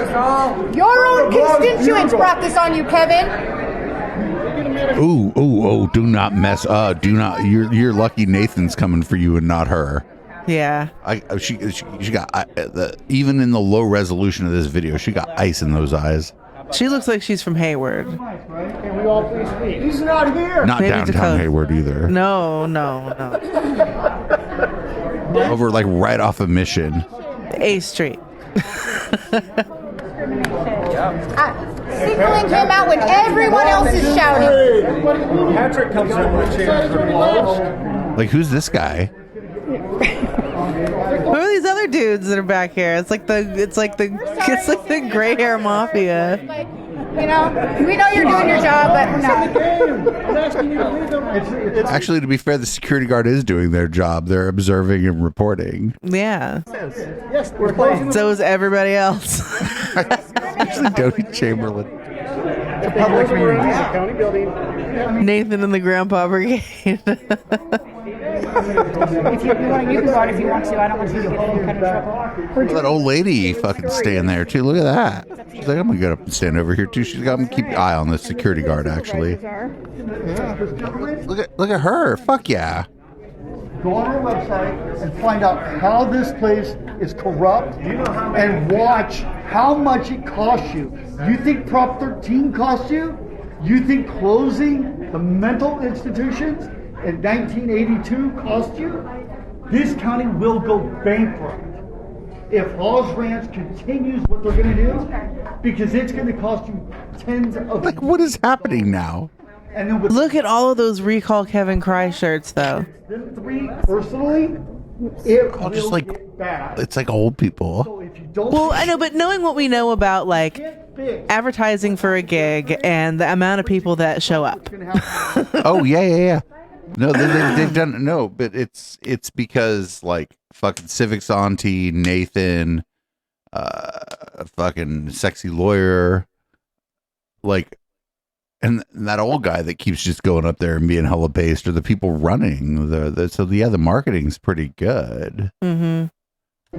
Your own constituents brought this on you, Kevin. Ooh, do not mess do not you're lucky Nathan's coming for you and not her. Yeah. She got even in the low resolution of this video, she got ice in those eyes. She looks like she's from Hayward. Can we all please speak? He's not here. Not Maybe downtown Dakota. Hayward either. No. Over like right off of Mission. A Street. Singling him out when everyone else is shouting. Patrick comes in with chairs. Like, who's this guy? Who are these other dudes that are back here? It's like the gray hair mafia. You know, we know you're doing your job, but no. Actually, to be fair, the security guard is doing their job. They're observing and reporting. Yeah. Yes, we're closing. So is everybody else. Especially Dodie Chamberlain. It's a public meeting. It's a county building. Nathan and the Grandpa Brigade. If you want to, you can go out if you want to. I don't want you to get any kind of trouble. Look at that old lady fucking stand there too. Look at that. She's like, I'm gonna get up and stand over here too. She's got to keep an eye on the security guard. Actually, look at her. Fuck yeah. Go on our website and find out how this place is corrupt and watch how much it costs you. You think Prop 13 cost you? You think closing the mental institutions in 1982 cost you? This county will go bankrupt if Hall's Ranch continues what they're going to do, because it's going to cost you tens of... Like, what is happening now? And then with Look at all of those Recall Kevin Cry shirts, though. them three, personally, it will just like get bad. it's like old people. So if you don't... Well, I know, but knowing what we know about, like, advertising for a gig and the amount of people that show up. Oh yeah. No, they've done no, but it's because like fucking Civics Auntie, Nathan, fucking Sexy Lawyer, like, and that old guy that keeps just going up there and being hella based, or the people running the marketing's pretty good. Mm-hmm.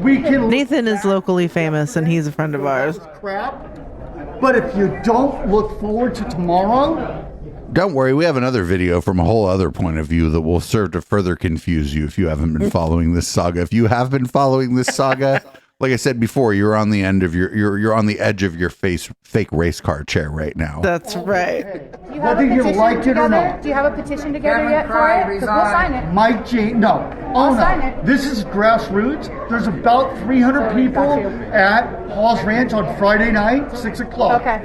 We can Nathan is locally famous and he's a friend of ours. crap, but if you don't look forward to tomorrow, Don't worry, we have another video from a whole other point of view that will serve to further confuse you if you haven't been following this saga. If you have been following this saga, like I said before, you're on the end of you're on the edge of your fake race car chair right now. That's right. Do you have whether a you petition like it or together? not. Do you have a petition together yet for it? 'Cause we'll sign it. Mike J. No. I'll Oh sign no. it. This is grassroots. There's about 300 people at Hall's Ranch on Friday night, 6 o'clock. Okay.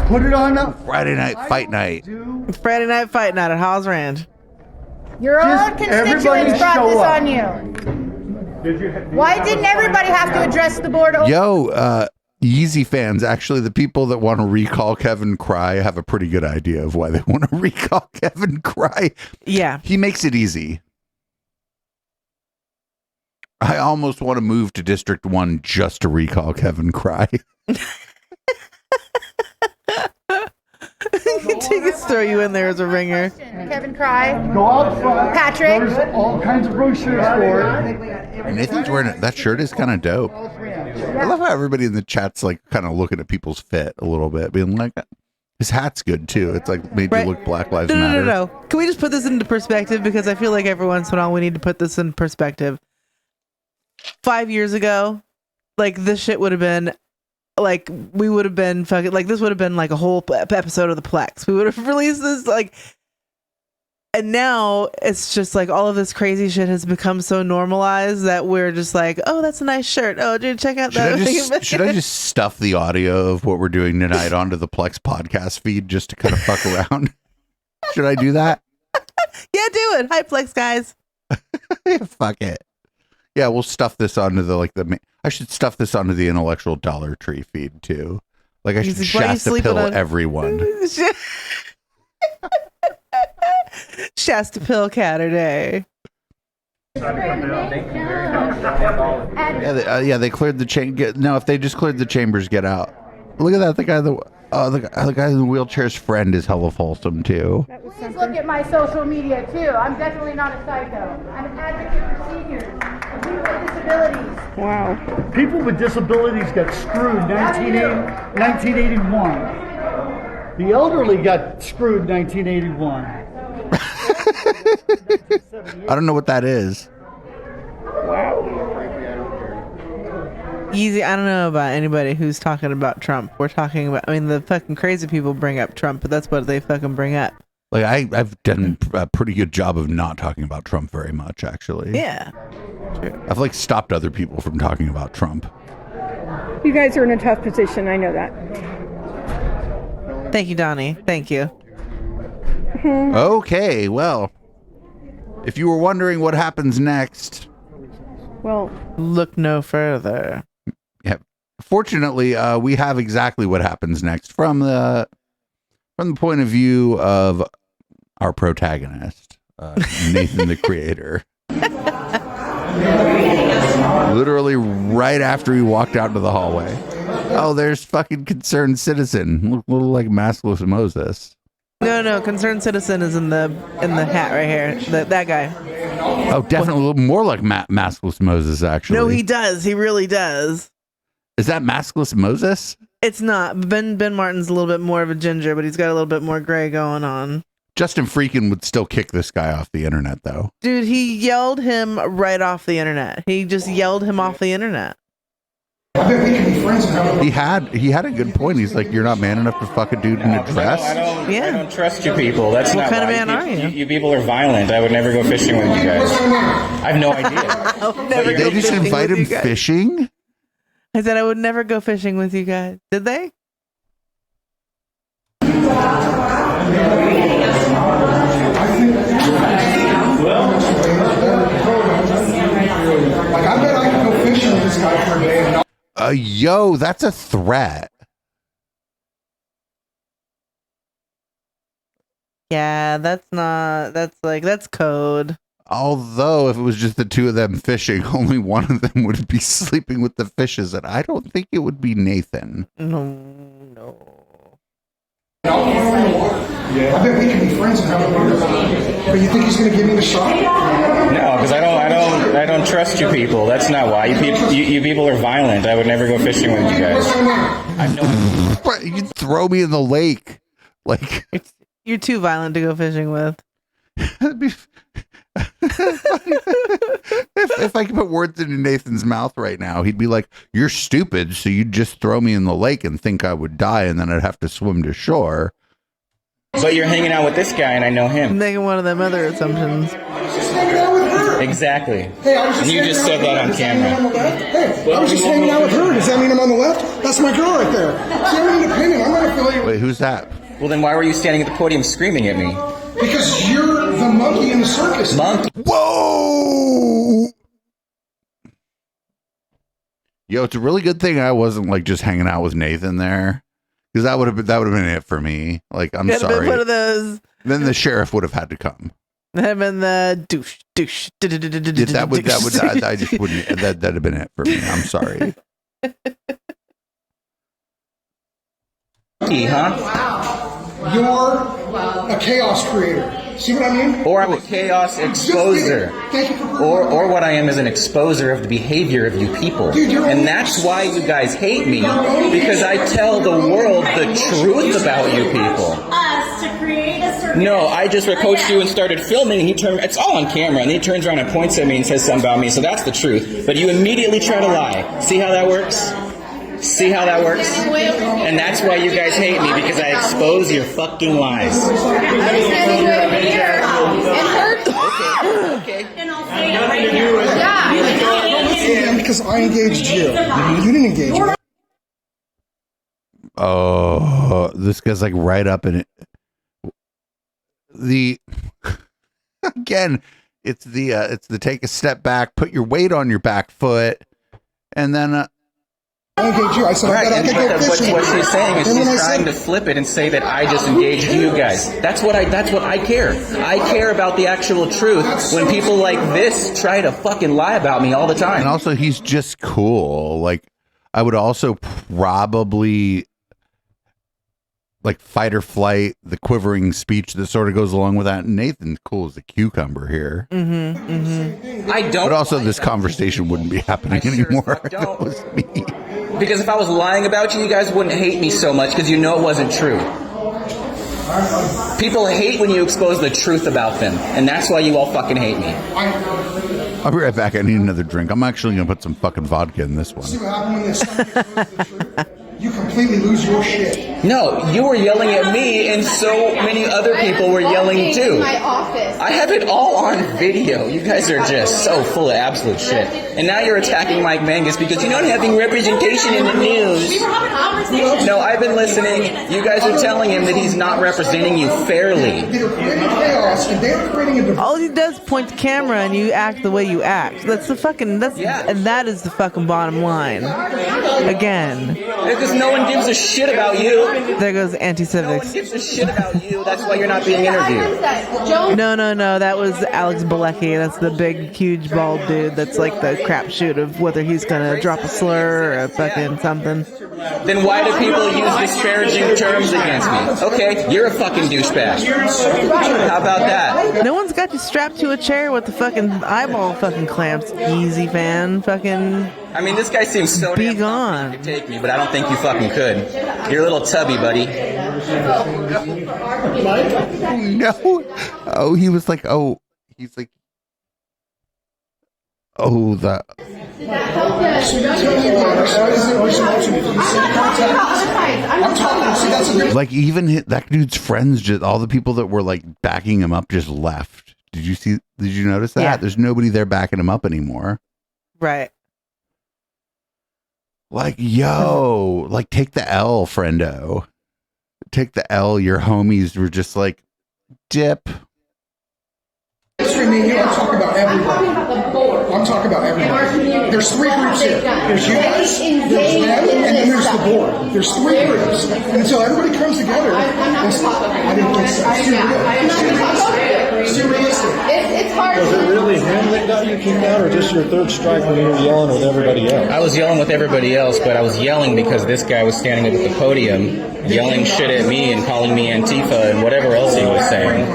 Put it on the Friday night fight night. Friday night fight night at Hall's Ranch. Your own Just everybody constituents brought show this up. on you. Why didn't everybody have to address the board? Yo, Yeezy fans, actually, the people that want to recall Kevin Cry have a pretty good idea of why they want to recall Kevin Cry. Yeah. He makes it easy. I almost want to move to District 1 just to recall Kevin Cry. Tickets throw you in there as a ringer. Kevin Cry. Go out front. Patrick. There's all kinds of brochures for it. And Nathan's wearing that shirt is kind of dope. I love how everybody in the chat's like kind of looking at people's fit a little bit, being like, his hat's good too. It's like made you look Black Lives Matter. No. Can we just put this into perspective? Because I feel like every once in a while we need to put this in perspective. 5 years ago, like this shit would have been like, we would have been fucking like, this would have been like a whole episode of the Plex. We would have released this like, and now it's just like all of this crazy shit has become so normalized that we're just like, oh, that's a nice shirt. Oh, dude, check out that. Should I just stuff the audio of what we're doing tonight onto the Plex podcast feed just to kind of fuck around? Should I do that? Yeah, do it. Hi, Plex guys. Fuck it. Yeah, we'll stuff this onto I should stuff this onto the Intellectual Dollar Tree feed too. Like I should Shasta pill everyone. Shasta pill Caturday. Yeah, they cleared the chamber. No, if they just cleared the chambers, get out. Look at that. The guy in the wheelchair's friend is hella wholesome too. Please look at my social media too. I'm definitely not a psycho. I'm an advocate for seniors, people with disabilities. Wow. People with disabilities got screwed 1981. The elderly got screwed 1981. I don't know what that is. Easy. I don't know about anybody who's talking about Trump. We're talking about, I mean, the fucking crazy people bring up Trump, but that's what they fucking bring up. Like, I've done a pretty good job of not talking about Trump very much, actually. Yeah. I've like stopped other people from talking about Trump. You guys are in a tough position. I know that. Thank you, Donnie. Thank you. Okay, well, if you were wondering what happens next, well, look no further. Yeah. Fortunately, we have exactly what happens next from the point of view of our protagonist, Nathan the Creator. Literally right after he walked out into the hallway. Oh, there's fucking Concerned Citizen. Look a little like maskless Moses. No, Concerned Citizen is in the hat right here. That guy. Oh, definitely a little more like maskless Moses, actually. No, he does. He really does. Is that maskless Moses? It's not. Ben Martin's a little bit more of a ginger, but he's got a little bit more gray going on. Justin Freakin would still kick this guy off the internet, though. Dude, he yelled him right off the internet. He just yelled him off the internet. I bet we can be friends now. He had a good point. He's like, you're not man enough to fuck a dude in a dress. I don't trust you people. That's what not kind of why. man are you? You people are violent. I would never go fishing with you guys. I have no idea. They just invite him fishing? I said I would never go fishing with you guys. Did they? Like, I bet I could go fishing with this guy for a day and not. Yo, that's a threat. Yeah, that's code. Although, if it was just the two of them fishing, only one of them would be sleeping with the fishes, and I don't think it would be Nathan. No. Yeah. I bet we can be friends and have a beer. But you think he's going to give me the shot? No, because I don't trust you people. That's not why. You people are violent. I would never go fishing with you guys. You'd throw me in the lake. Like, you're too violent to go fishing with. If I could put words into Nathan's mouth right now, he'd be like, you're stupid, so you'd just throw me in the lake and think I would die, and then I'd have to swim to shore. But you're hanging out with this guy, and I know him. I'm making one of them other assumptions. Exactly. Hey, and you just said that on camera. Hey, I was just hanging out with her. Does that mean I'm on the left? That's my girl right there. See, I'm an independent. I'm not affiliated. Wait, who's that? Well, then why were you standing at the podium screaming at me? Because you're the monkey in the circus. Monkey. Whoa! Yo, it's a really good thing I wasn't like just hanging out with Nathan there, because that would have been it for me. Like, I'm sorry. One of those. Then the sheriff would have had to come. That'd been the douche. That would I just wouldn't. That'd have been it for me. I'm sorry. You're a chaos creator. See what I mean? Or I'm a chaos exposer. Or what I am is an exposer of the behavior of you people. And that's why you guys hate me, because I tell the world the truth about you people. No, I just approached you and started filming, and it's all on camera, and he turns around and points at me and says something about me, so that's the truth. But you immediately try to lie. See how that works? See how that works? And that's why you guys hate me, because I expose your fucking lies. Okay. Because I engaged you. You didn't engage me. Oh, this guy's like right up in it. Again, it's the take a step back, put your weight on your back foot, and then engage you. I said, Right, I could go but fishing. what she's saying is And then she's I trying said, to flip it and say that I just engaged you guys. That's what I care. I care about the actual truth when people like this try to fucking lie about me all the time. And also, he's just cool. Like, I would also probably like fight or flight, the quivering speech that sort of goes along with that. Nathan's cool as a cucumber here. I don't. But also, this conversation wouldn't be happening anymore. If it was me. Because if I was lying about you, you guys wouldn't hate me so much because you know it wasn't true. People hate when you expose the truth about them, and that's why you all fucking hate me. I'll be right back. I need another drink. I'm actually going to put some fucking vodka in this one. see what happened when this you completely lose your shit. No, you were yelling at me, and so many other people were yelling too. I have it all on video. You guys are just so full of absolute shit. And now you're attacking Mike Mangus because you're not having representation in the news. No, I've been listening. You guys are telling him that he's not representing you fairly. All he does is point the camera and you act the way you act. That's the fucking, and that is the fucking bottom line. Again. Because no one gives a shit about you. There goes anti-civics. No one gives a shit about you. That's why you're not being interviewed. No. That was Alex Balecki. That's the big, huge, bald dude. That's like the crapshoot of whether he's gonna drop a slur or a fucking something. Then why do people use disparaging terms against me? Okay, you're a fucking douchebag. How about that? No one's got you strapped to a chair with the fucking eyeball fucking clamps. Easy fan, fucking. I mean, this guy seems so be gone. You could take me, but I don't think you fucking could. You're a little tubby, buddy. No. Oh, he was like, oh, he's like, oh, that. Like, even that dude's friends, just all the people that were like backing him up just left. Did you notice that? Yeah. There's nobody there backing him up anymore. Right. Like, yo, like, take the L, friendo. Take the L. Your homies were just like, dip. I'm talking about everybody. I'm talking about everybody. There's three groups here. There's you guys, there's them, and then there's the board. There's three groups. And until everybody comes together, I didn't think so. It's too realistic. It's hard. Was it really him that got you kicked out, or just your third strike when you were yelling with everybody else? I was yelling with everybody else, but I was yelling because this guy was standing up at the podium yelling shit at me and calling me Antifa and whatever else he was saying.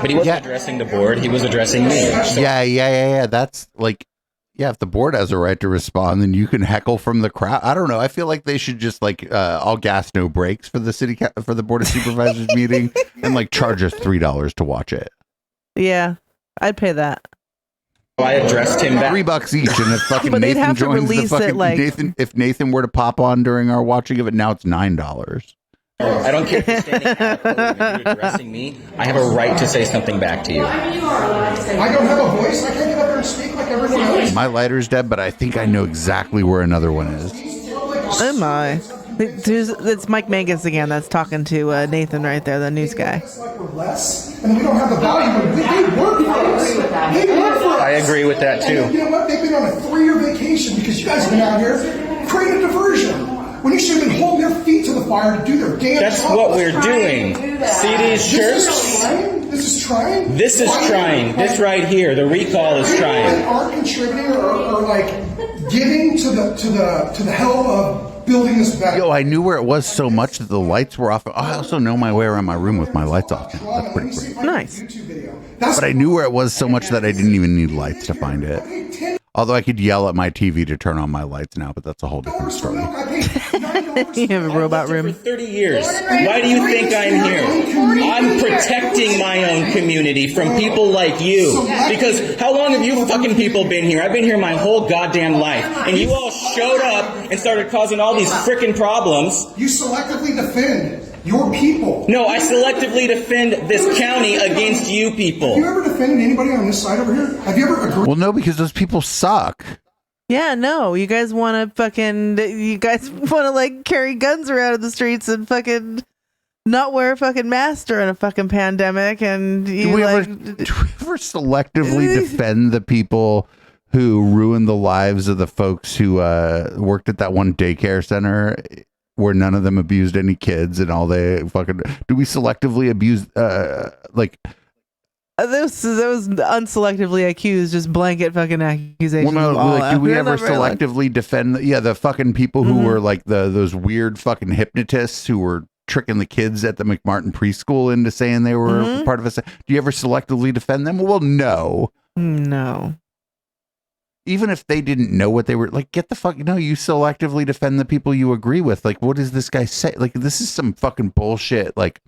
But he wasn't addressing the board, he was addressing me. So. Yeah. That's like, yeah, if the board has a right to respond, then you can heckle from the crowd. I don't know. I feel like they should just like all gas, no brakes for the for the Board of Supervisors meeting and like charge us $3 to watch it. Yeah, I'd pay that. I addressed him back. $3 each, and if fucking but Nathan they'd have to joins release the fucking it like if Nathan were to pop on during our watching of it, now it's $9. I don't care if you're standing at the podium and you're addressing me. I have a right to say something back to you. I don't have a voice. I can't get up there and speak like everyone else. My lighter's dead, but I think I know exactly where another one is. Oh my. It's Mike Mangus again that's talking to Nathan right there, the news guy. And we don't have the value. They work for us. They work for us. I agree with that too. And you know what? They've been on a 3-year vacation because you guys have been out here creating a diversion. When you should have been holding their feet to the fire to do their damn That's job. what we're doing. See these shirts? This is trying? This is trying. This right here, the recall is trying. People aren't contributing or like giving to the hell of building this better. Yo, I knew where it was so much that the lights were off. I also know my way around my room with my lights off. That's pretty great. Nice. But I knew where it was so much that I didn't even need lights to find it. Although I could yell at my TV to turn on my lights now, but that's a whole different story. You have a robot room. For 30 years. Why do you think I'm here? I'm protecting my own community from people like you. Because how long have you fucking people been here? I've been here my whole goddamn life. And you all showed up and started causing all these frickin' problems. You selectively defend your people. No, I selectively defend this county against you people. Have you ever defended anybody on this side over here? Have you ever agreed? Well, no, because those people suck. Yeah, no, you guys want to like carry guns around in the streets and fucking not wear a fucking mask during a fucking pandemic, and Do we ever selectively defend the people who ruined the lives of the folks who worked at that one daycare center where none of them abused any kids and all they fucking do we selectively abuse like those unselectively accused, just blanket fucking accusations. Well, no, like, do we ever selectively defend the fucking people who were like those weird fucking hypnotists who were tricking the kids at the McMartin preschool into saying they were part of us? Do you ever selectively defend them? Well, no. Even if they didn't know what they were like, get the fuck. No, you selectively defend the people you agree with. Like, what does this guy say? Like, this is some fucking bullshit. Like,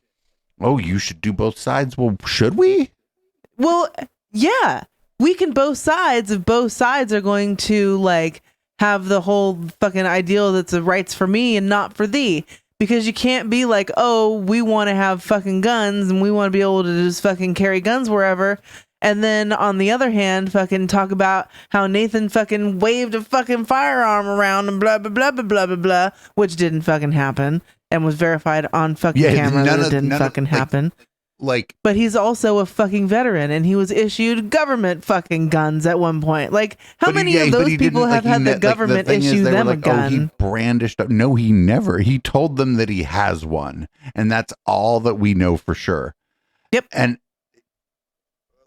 oh, you should do both sides. Well, should we? Well, yeah, we can both sides if both sides are going to like have the whole fucking ideal that's the rights for me and not for thee. Because you can't be like, oh, we want to have fucking guns and we want to be able to just fucking carry guns wherever. And then on the other hand, fucking talk about how Nathan fucking waved a fucking firearm around and blah, blah, blah, blah, blah, blah, blah, which didn't fucking happen and was verified on fucking camera that it didn't fucking happen. But he's also a fucking veteran and he was issued government fucking guns at one point. Like, how many of those people have had the government issue them a gun? Oh, he brandished. No, he never. He told them that he has one. And that's all that we know for sure. Yep. And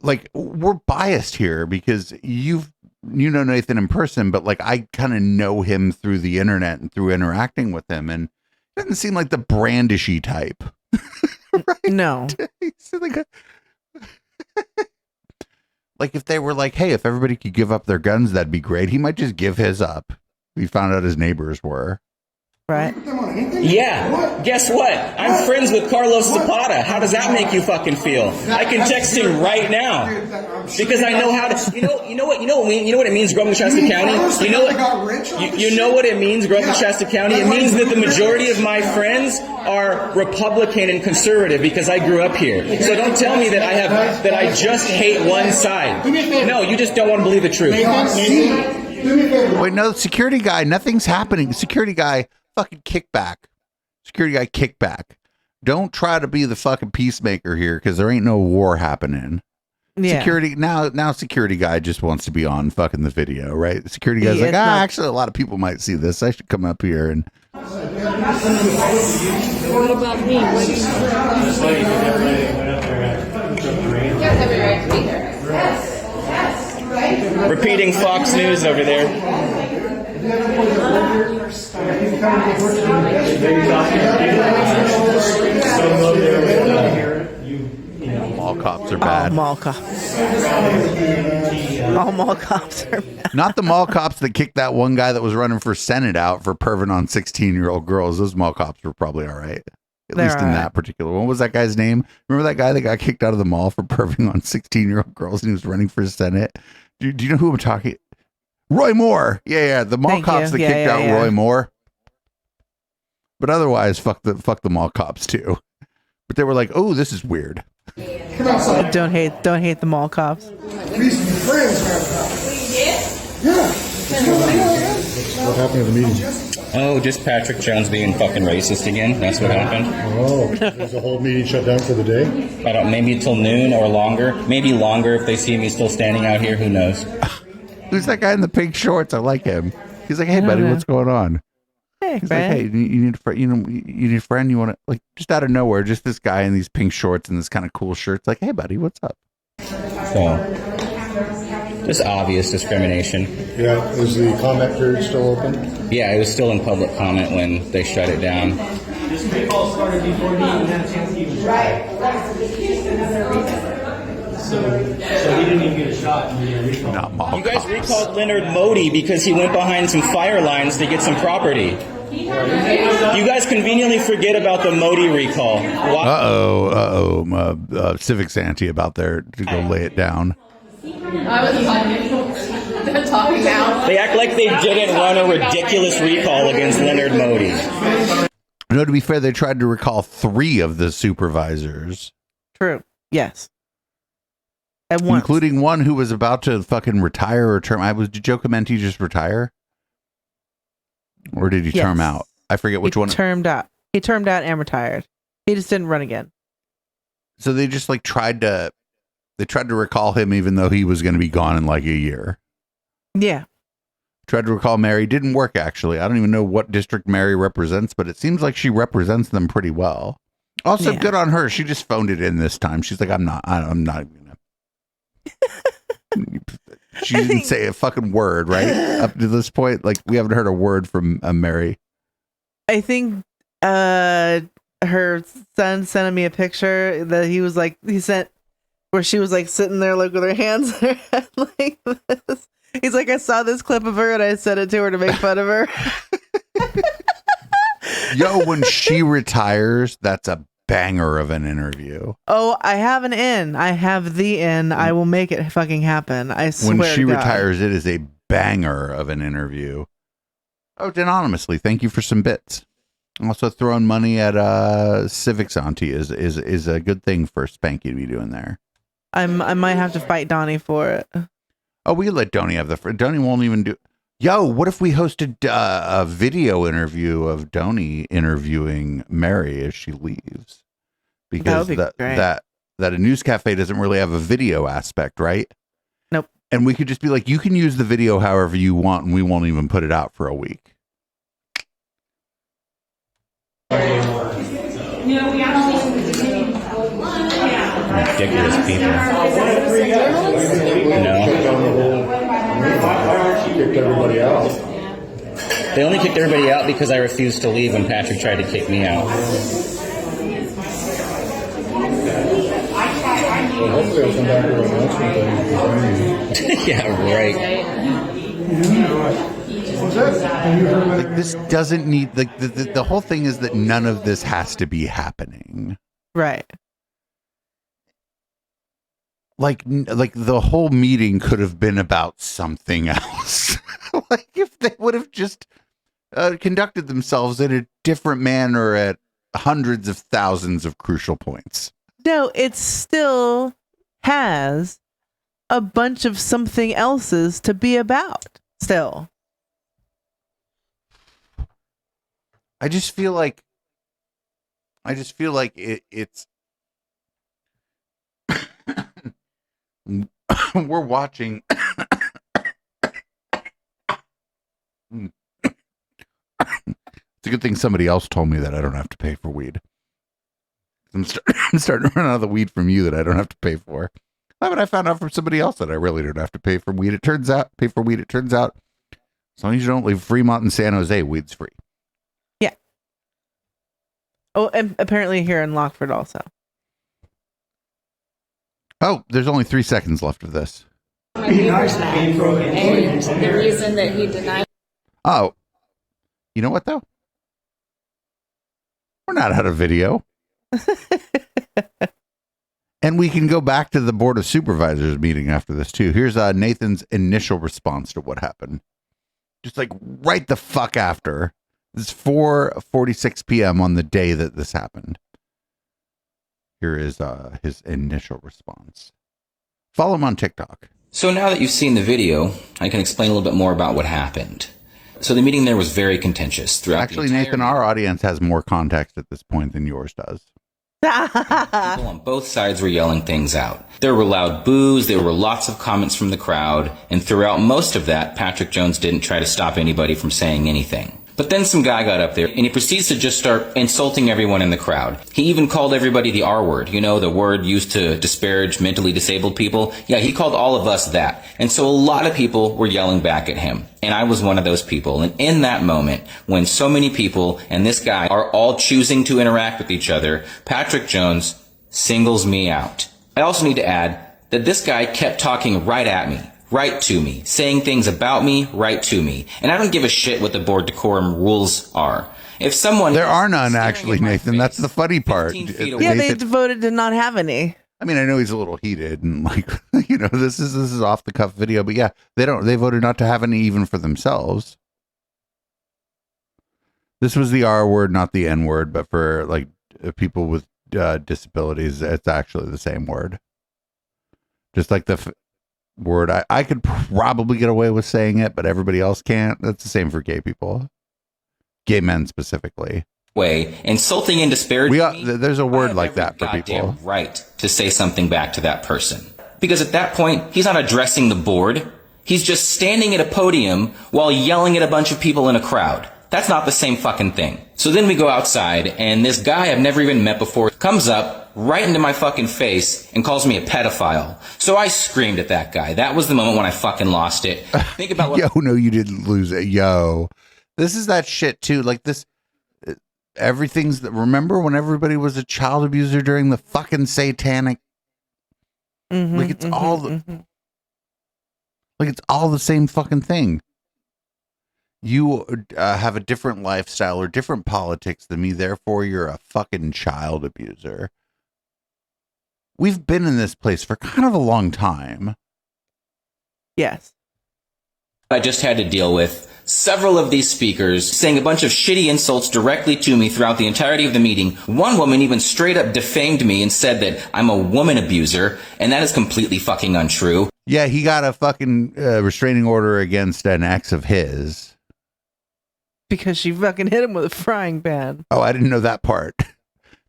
like, we're biased here because you know Nathan in person, but like I kind of know him through the internet and through interacting with him, and he doesn't seem like the brandishy type. Right? No. Like if they were like, hey, if everybody could give up their guns, that'd be great. He might just give his up. We found out his neighbors were. Right. Yeah. Guess what? I'm friends with Carlos Zapata. How does that make you fucking feel? I can text him right now because I know how to. You know what it means growing up in Shasta County. You know what it means growing up in Shasta County. It means that the majority of my friends are Republican and conservative because I grew up here. So don't tell me that I just hate one side. No, you just don't want to believe the truth. Wait, no, security guy. Nothing's happening. Security guy. Fucking kickback. Security guy kickback. Don't try to be the fucking peacemaker here because there ain't no war happening. Yeah. Security now security guy just wants to be on fucking the video, right? The security guy's like, actually a lot of people might see this. I should come up here and What about me? What do you Repeating Fox News over there. Mall cops are bad. All mall cops. All mall cops are bad. Not the mall cops that kicked that one guy that was running for Senate out for perving on 16-year-old girls. Those mall cops were probably all right. At least in that particular one. What was that guy's name? Remember that guy that got kicked out of the mall for perving on 16-year-old girls and he was running for Senate? Do you know who I'm talking? Roy Moore. Yeah. The mall cops that kicked out Roy Moore. But otherwise, fuck the mall cops too. But they were like, oh, this is weird. Don't hate the mall cops. What happened at the meeting? Oh, just Patrick Jones being fucking racist again. That's what happened. Oh, was the whole meeting shut down for the day? I don't. Maybe till noon or longer. Maybe longer if they see me still standing out here. Who knows? Who's that guy in the pink shorts? I like him. He's like, hey, buddy, what's going on? Hey, he's like, hey, you need a friend. You need a friend. You want to like just out of nowhere, just this guy in these pink shorts and this kind of cool shirt. It's like, hey, buddy, what's up? So, just obvious discrimination. Yeah, is the comment period still open? Yeah, it was still in public comment when they shut it down. This recall started before he even had a chance to even try. So he didn't even get a shot in the recall. You guys recalled Leonard Modi because he went behind some fire lines to get some property. You guys conveniently forget about the Modi recall. Civic's anti about there to go lay it down. I was talking. They're talking now. They act like they didn't run a ridiculous recall against Leonard Modi. No, to be fair, they tried to recall 3 of the supervisors. True. Yes. At once. Including one who was about to fucking retire or term. Did Joe Clementi just retire? Or did he term out? I forget which one. He termed out and retired. He just didn't run again. So they just like tried to recall him even though he was going to be gone in like a year. Yeah. Tried to recall Mary. Didn't work, actually. I don't even know what district Mary represents, but it seems like she represents them pretty well. Also, good on her. She just phoned it in this time. She's like, I'm not gonna. She didn't say a fucking word, right? Up to this point, like, we haven't heard a word from Mary. I think her son sent me a picture that he sent where she was like sitting there like with her hands in her head like this. He's like, I saw this clip of her and I sent it to her to make fun of her. Yo, when she retires, that's a banger of an interview. Oh, I have an in. I have the in. I will make it fucking happen. I swear. When she retires, it is a banger of an interview. Oh, anonymously, thank you for some bits. Also, throwing money at Civics Auntie is a good thing for Spanky to be doing there. I might have to fight Donnie for it. Oh, we let Donnie have Donnie won't even do. Yo, what if we hosted a video interview of Donnie interviewing Mary as she leaves? Because that a news cafe doesn't really have a video aspect, right? Nope. And we could just be like, you can use the video however you want, and we won't even put it out for a week. Ridiculous people. They only kicked everybody out because I refused to leave when Patrick tried to kick me out. Well, hopefully I'll come back with an announcement. Yeah, right. Like, this doesn't need, like, the whole thing is that none of this has to be happening. Right. Like the whole meeting could have been about something else. Like, if they would have just conducted themselves in a different manner at hundreds of thousands of crucial points. No, it still has a bunch of something else's to be about still. I just feel like it's we're watching. It's a good thing somebody else told me that I don't have to pay for weed. I'm starting to run out of the weed from you that I don't have to pay for. But I found out from somebody else that I really don't have to pay for weed. It turns out, as long as you don't leave Fremont and San Jose, weed's free. Yeah. Oh, and apparently here in Lockford also. Oh, there's only 3 seconds left of this. And the reason that he denied. Oh, you know what though? We're not out of video. And we can go back to the Board of Supervisors meeting after this too. Here's Nathan's initial response to what happened. Just like right the fuck after. It's 4:46 p.m. on the day that this happened. Here is his initial response. Follow him on TikTok. So now that you've seen the video, I can explain a little bit more about what happened. So the meeting there was very contentious throughout. Actually, Nathan, our audience has more context at this point than yours does. People on both sides were yelling things out. There were loud boos, there were lots of comments from the crowd, and throughout most of that, Patrick Jones didn't try to stop anybody from saying anything. But then some guy got up there, and he proceeds to just start insulting everyone in the crowd. He even called everybody the R word, you know, the word used to disparage mentally disabled people. Yeah, he called all of us that. And so a lot of people were yelling back at him. And I was one of those people. And in that moment, when so many people and this guy are all choosing to interact with each other, Patrick Jones singles me out. I also need to add that this guy kept talking right at me. Right to me, saying things about me, right to me. And I don't give a shit what the board decorum rules are. If someone... There are none, actually, Nathan. That's the funny part. Yeah, they voted to not have any. I mean, I know he's a little heated and like, you know, this is off the cuff video, but yeah, they voted not to have any even for themselves. This was the R word, not the N word, but for like people with disabilities, it's actually the same word. Just like the word I could probably get away with saying it, but everybody else can't. That's the same for gay people, gay men specifically. Way insulting and disparaging. There's a word like that for people. Right to say something back to that person, because at that point he's not addressing the board. He's just standing at a podium while yelling at a bunch of people in a crowd. That's not the same fucking thing. So then we go outside, and this guy I've never even met before comes up right into my fucking face and calls me a pedophile. So I screamed at that guy. That was the moment when I fucking lost it. Think about what... Yo, no, you didn't lose it. Yo. This is that shit, too. Like, this... Everything's... Remember when everybody was a child abuser during the fucking satanic... like, it's all the... Like, it's all the same fucking thing. You have a different lifestyle or different politics than me, therefore you're a fucking child abuser. We've been in this place for kind of a long time. Yes. I just had to deal with several of these speakers saying a bunch of shitty insults directly to me throughout the entirety of the meeting. One woman even straight up defamed me and said that I'm a woman abuser, and that is completely fucking untrue. Yeah, he got a fucking restraining order against an ex of his. Because she fucking hit him with a frying pan. Oh, I didn't know that part.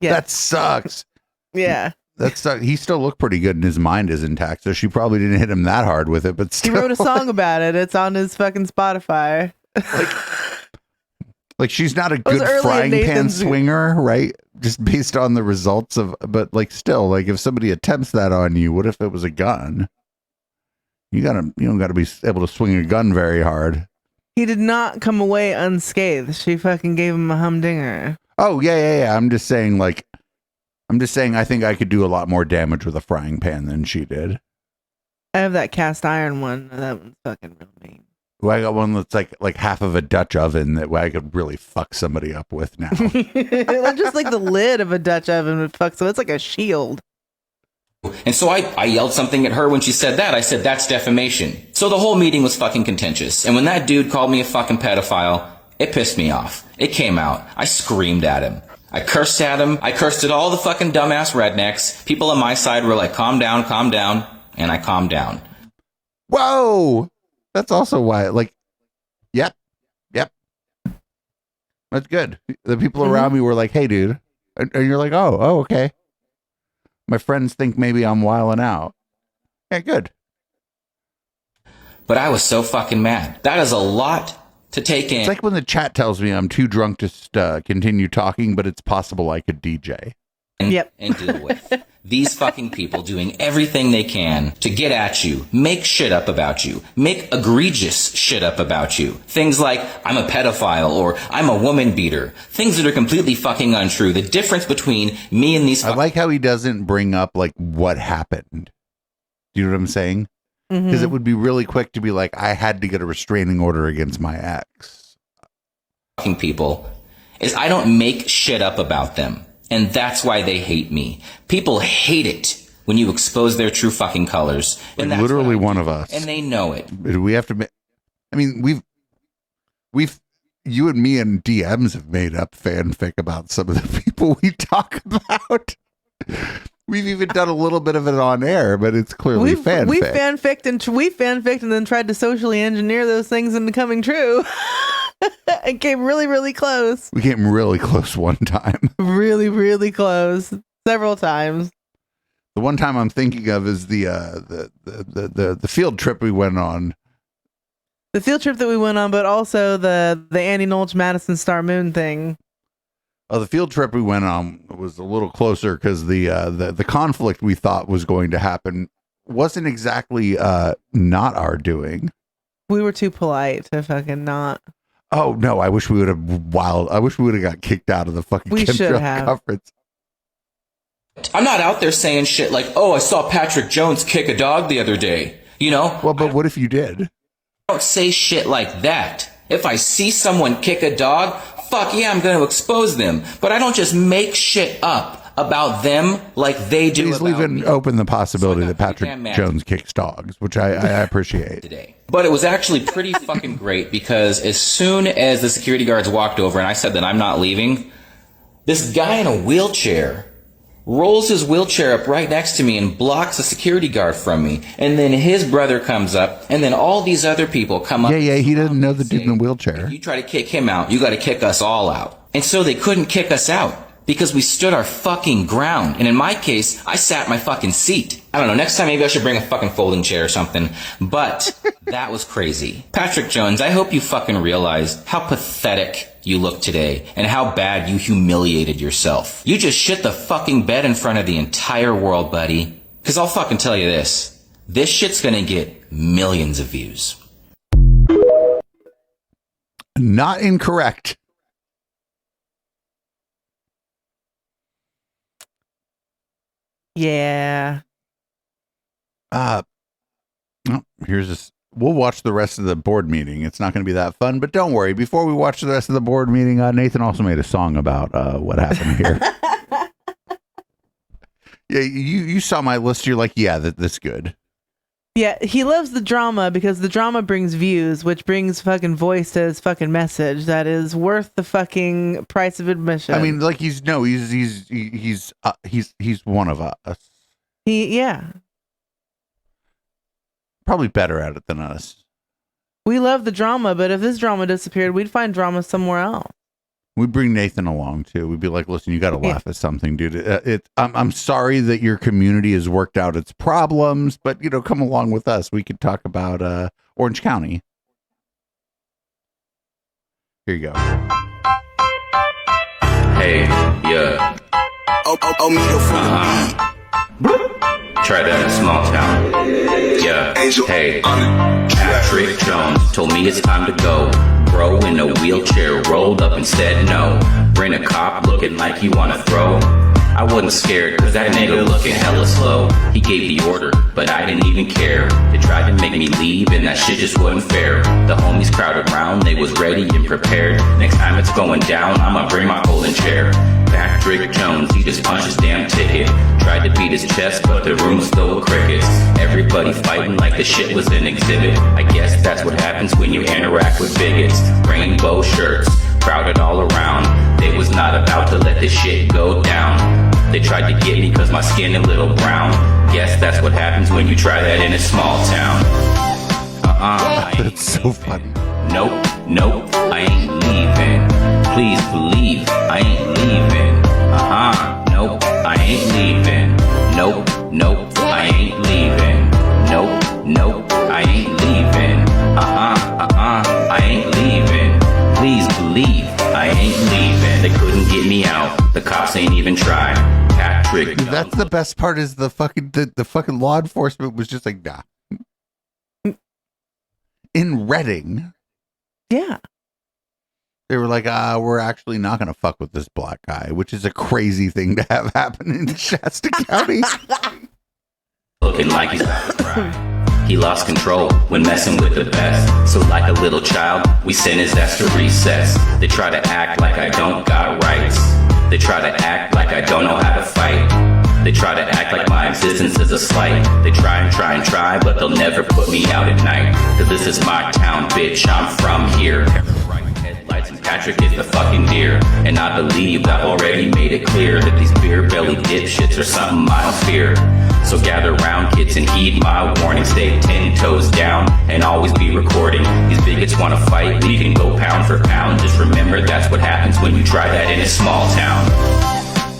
Yeah. That sucks. Yeah. That sucks. He still looked pretty good and his mind is intact, so she probably didn't hit him that hard with it, but still. He wrote a song about it. It's on his fucking Spotify. Like she's not a good frying pan swinger, right? Just based on the results of, but like still, like if somebody attempts that on you, what if it was a gun? You don't gotta be able to swing a gun very hard. He did not come away unscathed. She fucking gave him a humdinger. Oh, yeah. I'm just saying I think I could do a lot more damage with a frying pan than she did. I have that cast iron one. That one's fucking real mean. Well, I got one that's like half of a Dutch oven that I could really fuck somebody up with now. Just like the lid of a Dutch oven would fuck, so it's like a shield. And so I yelled something at her when she said that. I said, that's defamation. So the whole meeting was fucking contentious. And when that dude called me a fucking pedophile, it pissed me off. It came out. I screamed at him. I cursed at him. I cursed at all the fucking dumbass rednecks. People on my side were like, calm down. And I calmed down. Whoa! That's also why, like, yep. That's good. The people around me were like, hey, dude. And you're like, oh, okay. My friends think maybe I'm wilding out. Yeah, good. But I was so fucking mad. That is a lot to take in. It's like when the chat tells me I'm too drunk to continue talking, but it's possible I could DJ. And deal with. These fucking people doing everything they can to get at you, make shit up about you, make egregious shit up about you. Things like, I'm a pedophile or I'm a woman beater. Things that are completely fucking untrue. The difference between me and these... I like how he doesn't bring up, like, what happened. Do you know what I'm saying? Because it would be really quick to be like, I had to get a restraining order against my ex. Fucking people is I don't make shit up about them. And that's why they hate me. People hate it when you expose their true fucking colors. And like literally one of us. And they know it. We have to... I mean, we've... You and me and DMs have made up fanfic about some of the people we talk about. We've even done a little bit of it on air, but it's clearly fanfic. We fanficked and then tried to socially engineer those things into coming true. It came really, really close. We came really close one time. Really, really close. Several times. The one time I'm thinking of is the field trip we went on. The field trip that we went on, but also the Andy Nolch Madison Star Moon thing. Oh, the field trip we went on was a little closer because the conflict we thought was going to happen wasn't exactly not our doing. We were too polite to fucking not. Oh no! I wish we would have got kicked out of the fucking chemtrail conference. I'm not out there saying shit like, "Oh, I saw Patrick Jones kick a dog the other day." You know? Well, but what if you did? I don't say shit like that. If I see someone kick a dog, fuck yeah, I'm going to expose them. But I don't just make shit up about them like they do. Please leave it open the possibility that Patrick Jones kicks dogs, which I appreciate. Today. But it was actually pretty fucking great because as soon as the security guards walked over and I said that I'm not leaving, this guy in a wheelchair rolls his wheelchair up right next to me and blocks a security guard from me. And then his brother comes up and then all these other people come up. Yeah, he doesn't know the dude in the wheelchair. If you try to kick him out, you got to kick us all out. And so they couldn't kick us out because we stood our fucking ground. And in my case, I sat my fucking seat. I don't know, next time maybe I should bring a fucking folding chair or something. But that was crazy. Patrick Jones, I hope you fucking realized how pathetic you look today and how bad you humiliated yourself. You just shit the fucking bed in front of the entire world, buddy. Because I'll fucking tell you this. This shit's gonna get millions of views. Not incorrect. Yeah. Here's this. We'll watch the rest of the board meeting. It's not going to be that fun, but don't worry. Before we watch the rest of the board meeting, Nathan also made a song about what happened here. Yeah, you saw my list. You're like, yeah, that's good. Yeah, he loves the drama because the drama brings views, which brings fucking voice to his fucking message that is worth the fucking price of admission. I mean, like he's one of us. Yeah. Probably better at it than us. We love the drama, but if this drama disappeared, we'd find drama somewhere else. We'd bring Nathan along too. We'd be like, listen, you got to laugh at something, dude. I'm sorry that your community has worked out its problems, but come along with us. We could talk about Orange County. Here you go. Hey, yeah. Try that in a small town. Yeah. Hey, Patrick Jones told me it's time to go. Bro in a wheelchair rolled up and said no. Bring a cop looking like he wanna throw. I wasn't scared cause that nigga looking hella slow. He gave the order, but I didn't even care. They tried to make me leave and that shit just wasn't fair. The homies crowded around, they was ready and prepared. Next time it's going down, I'ma bring my folding chair. Patrick Jones, he just punched his damn ticket. Tried to beat his chest, but the room was filled with crickets. Everybody fighting like the shit was an exhibit. I guess that's what happens when you interact with bigots. Rainbow shirts, crowded all around. They was not about to let this shit go down. They tried to get me cause my skin a little brown. Guess that's what happens when you try that in a small town. That's so funny. Nope, I ain't leaving. Please believe I ain't leaving. Nope, I ain't leaving. Nope, I ain't leaving. Nope, I ain't leaving. I ain't leaving. Please believe I ain't leaving. They couldn't get me out. The cops ain't even tried. Patrick. That's the best part is the fucking law enforcement was just like, nah. In Reading. Yeah. They were like, we're actually not going to fuck with this black guy, which is a crazy thing to have happen in Shasta County. Looking like he's about to cry. He lost control when messing with the best. So like a little child, we sent his ass to recess. They try to act like I don't got rights. They try to act like I don't know how to fight. They try to act like my existence is a slight. They try and try, but they'll never put me out at night. Cause this is my town, bitch, I'm from here. Headlights and Patrick is the fucking deer. And I believe I've already made it clear that these beer-belly dipshits are something I don't fear. So gather round, kids, and heed my warning. Stay 10 toes down and always be recording. These bigots wanna fight, we can go pound for pound. Just remember that's what happens when you try that in a small town.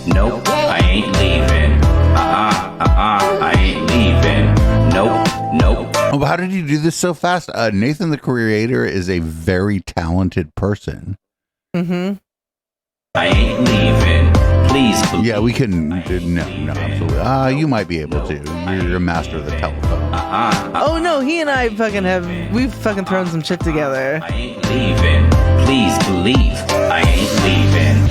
Nope, I ain't leaving. I ain't leaving. Nope. Oh, but how did you do this so fast? Nathan, the creator, is a very talented person. Mm-hmm. I ain't leaving. Please. Yeah, we can. No, absolutely. You might be able to. You're a master of the telephone. Oh no, he and I we've fucking thrown some shit together. I ain't leaving. Please believe I ain't leaving.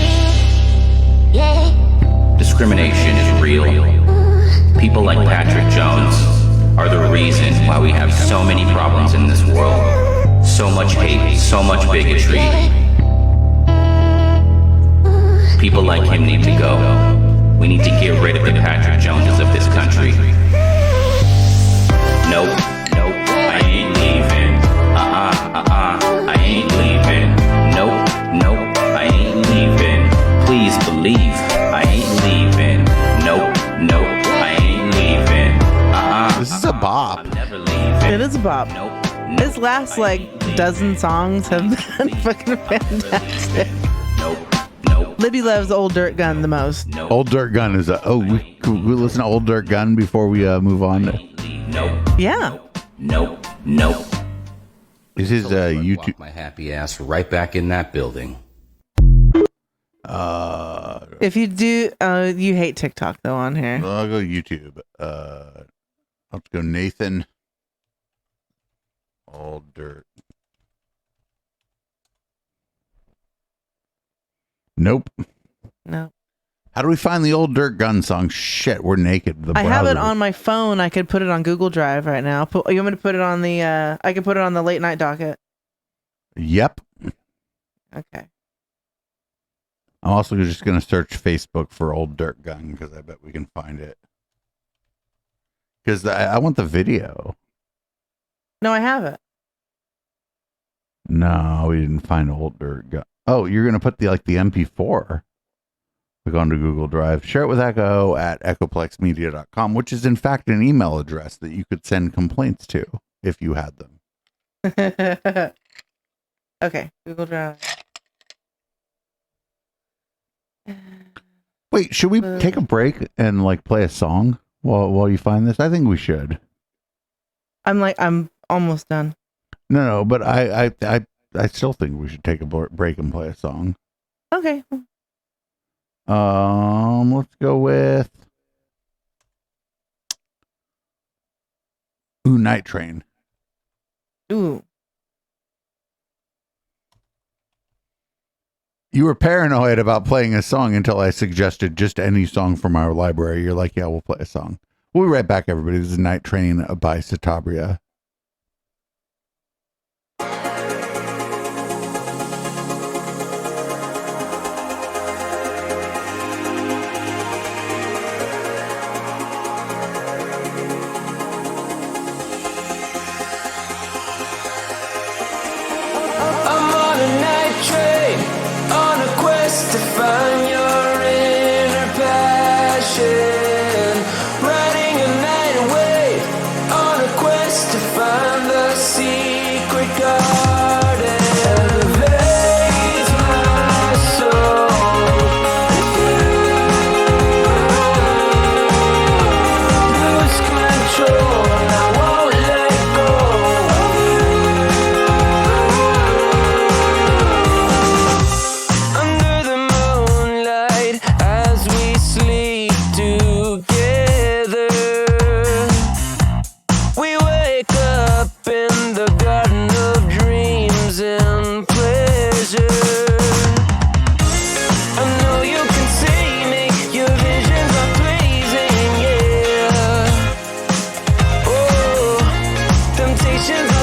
Discrimination is real. People like Patrick Jones are the reason why we have so many problems in this world. So much hate, so much bigotry. People like him need to go. We need to get rid of the Patrick Joneses of this country. Nope, I ain't leaving. I ain't leaving. Nope, I ain't leaving. Please believe I ain't leaving. Nope, I ain't leaving. This is a bop. It is a bop. His last dozen songs have been fucking fantastic. Nope. Libby loves Old Dirt Gun the most. Old Dirt Gun is we listen to Old Dirt Gun before we move on. Yeah. Nope. This is YouTube. My happy ass right back in that building. If you do, you hate TikTok though on here. I'll go YouTube. I'll have to go Nathan. Old Dirt. Nope. No. How do we find the Old Dirt Gun song? Shit, we're naked. I have it on my phone. I could put it on Google Drive right now. You want me to put it on the? I can put it on the late night docket. Yep. Okay. I'm also just going to search Facebook for Old Dirt Gun because I bet we can find it. Because I want the video. No, I have it. No, we didn't find Old Dirt Gun. Oh, you're going to put the MP4. We go onto Google Drive. Share it with Echo at echoplexmedia.com, which is in fact an email address that you could send complaints to if you had them. Okay, Google Drive. Wait, should we take a break and like play a song while you find this? I think we should. I'm almost done. No, but I still think we should take a break and play a song. Okay. Let's go with Night Train. Ooh. You were paranoid about playing a song until I suggested just any song from our library. You're like, yeah, we'll play a song. We'll be right back, everybody. This is Night Train by Caturday. To find your inner passion, riding a night away on a quest to find the secret garden. Elevate my soul. Lose control, and I won't let go. Temptations